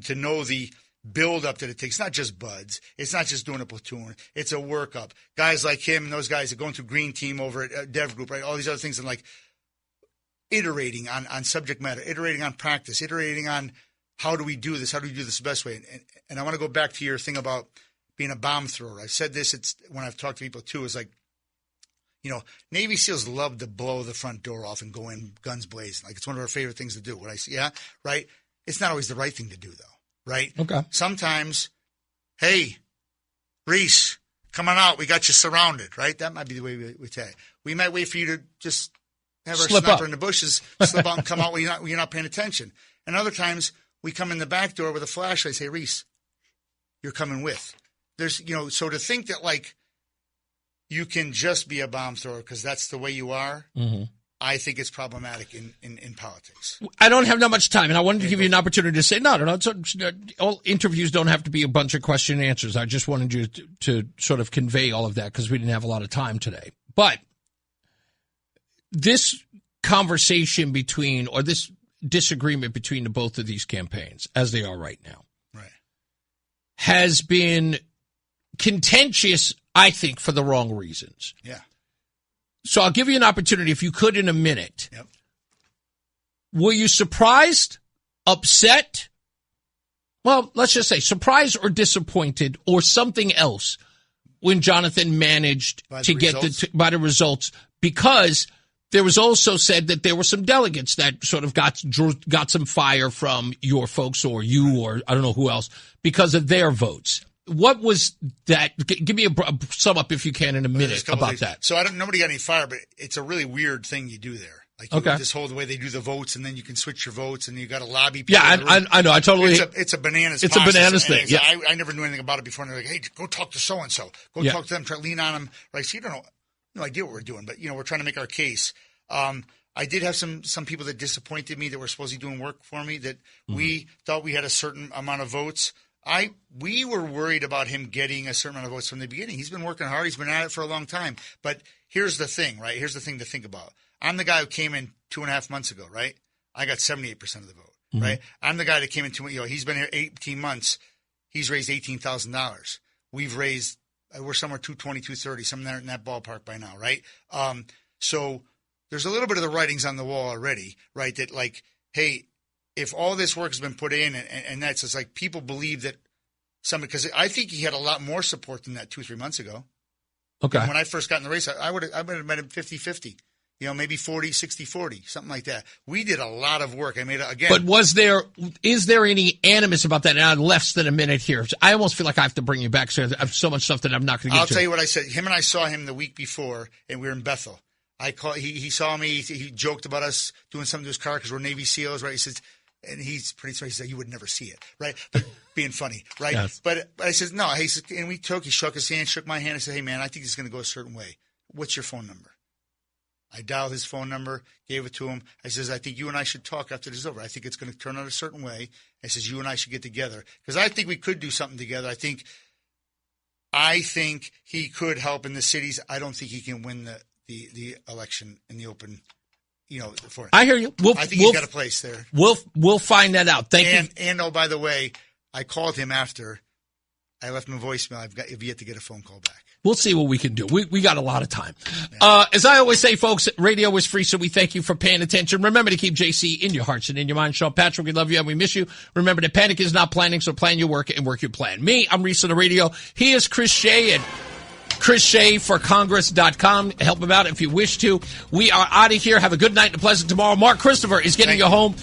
to know the build-up that it takes. Not just buds. It's not just doing a platoon. It's a workup. Guys like him and those guys are going through Green Team over at Dev Group, right? All these other things, and like iterating on subject matter, iterating on practice, iterating on how do we do this? How do we do this the best way? And I want to go back to your thing about being a bomb thrower. I've said this when I've talked to people too, is like, Navy SEALs love to blow the front door off and go in guns blazing. Like, it's one of our favorite things to do. What I see, yeah, right? It's not always the right thing to do, though, right? Okay. Sometimes, hey, Reese, come on out. We got you surrounded, right? That might be the way we take it. We might wait for you to just have our sniper in the bushes, slip out and come out when you're not paying attention. And other times, we come in the back door with a flashlight, say, Reese, you're coming with. There's, so to think that, like, you can just be a bomb thrower because that's the way you are, I think it's problematic in politics. I don't have that much time, and I wanted to give you an opportunity to say, no. All interviews don't have to be a bunch of question and answers. I just wanted you to sort of convey all of that because we didn't have a lot of time today. But this conversation this disagreement between the both of these campaigns, as they are right now, has been contentious, I think, for the wrong reasons. Yeah. So I'll give you an opportunity, if you could, in a minute. Yep. Were you surprised, upset? Well, let's just say surprised or disappointed or something else when Jonathan managed to get by the results? Because there was also said that there were some delegates that sort of got some fire from your folks or you or I don't know who else because of their votes. What was that? Give me a sum up, if you can, in a minute about that. So nobody got any fire, but it's a really weird thing you do there. Like, this whole the way they do the votes, and then you can switch your votes, and you got to lobby people. Yeah, I know. I totally. It's a bananas. It's a bananas thing. Yeah. I never knew anything about it before. And they're like, hey, go talk to so and so. Go talk to them. Try to lean on them. Right? So you don't know. No idea what we're doing, but we're trying to make our case. I did have some people that disappointed me that were supposedly doing work for me that we thought we had a certain amount of votes. We were worried about him getting a certain amount of votes from the beginning. He's been working hard. He's been at it for a long time. But here's the thing, right? Here's the thing to think about. I'm the guy who came in 2.5 months ago, right? I got 78% of the vote, right? I'm the guy that came in he's been here 18 months. He's raised $18,000. We've raised, we're somewhere 220, 230, somewhere in that ballpark by now, right? So there's a little bit of the writings on the wall already, right? That like, hey, if all this work has been put in, and that's just like people believe that because I think he had a lot more support than that 2-3 months ago. Okay. And when I first got in the race, I would have met him 50-50, maybe 40-60-40, something like that. We did a lot of work. I made again. But is there any animus about that? And I'm less than a minute here. I almost feel like I have to bring you back, sir. I have so much stuff that I'm not going to get to. I'll tell you what I said. Him and I saw him the week before, and we were in Bethel. He saw me. He joked about us doing something to his car because we're Navy SEALs, right? He says, and he's pretty smart. He said, you would never see it, right? But being funny, right? Yes. But I said, no. He said, and he shook his hand, shook my hand. I said, hey, man, I think it's going to go a certain way. What's your phone number? I dialed his phone number, gave it to him. I says, I think you and I should talk after this is over. I think it's going to turn out a certain way. I says, you and I should get together because I think we could do something together. I think he could help in the cities. I don't think he can win the election in the open. For it. I hear you. I think he's got a place there. We'll find that out. Thank you. And oh, by the way, I called him after. I left him a voicemail. I've yet to get a phone call back. We'll see what we can do. We got a lot of time. Yeah. As I always say, folks, radio is free, so we thank you for paying attention. Remember to keep JC in your hearts and in your mind. Sean Patrick, we love you and we miss you. Remember that panic is not planning, so plan your work and work your plan. Me, I'm Reese on the radio. He is Chris Shea and Chris Shea for Congress.com. Help him out if you wish to. We are out of here. Have a good night and a pleasant tomorrow. Mark Christopher is getting you home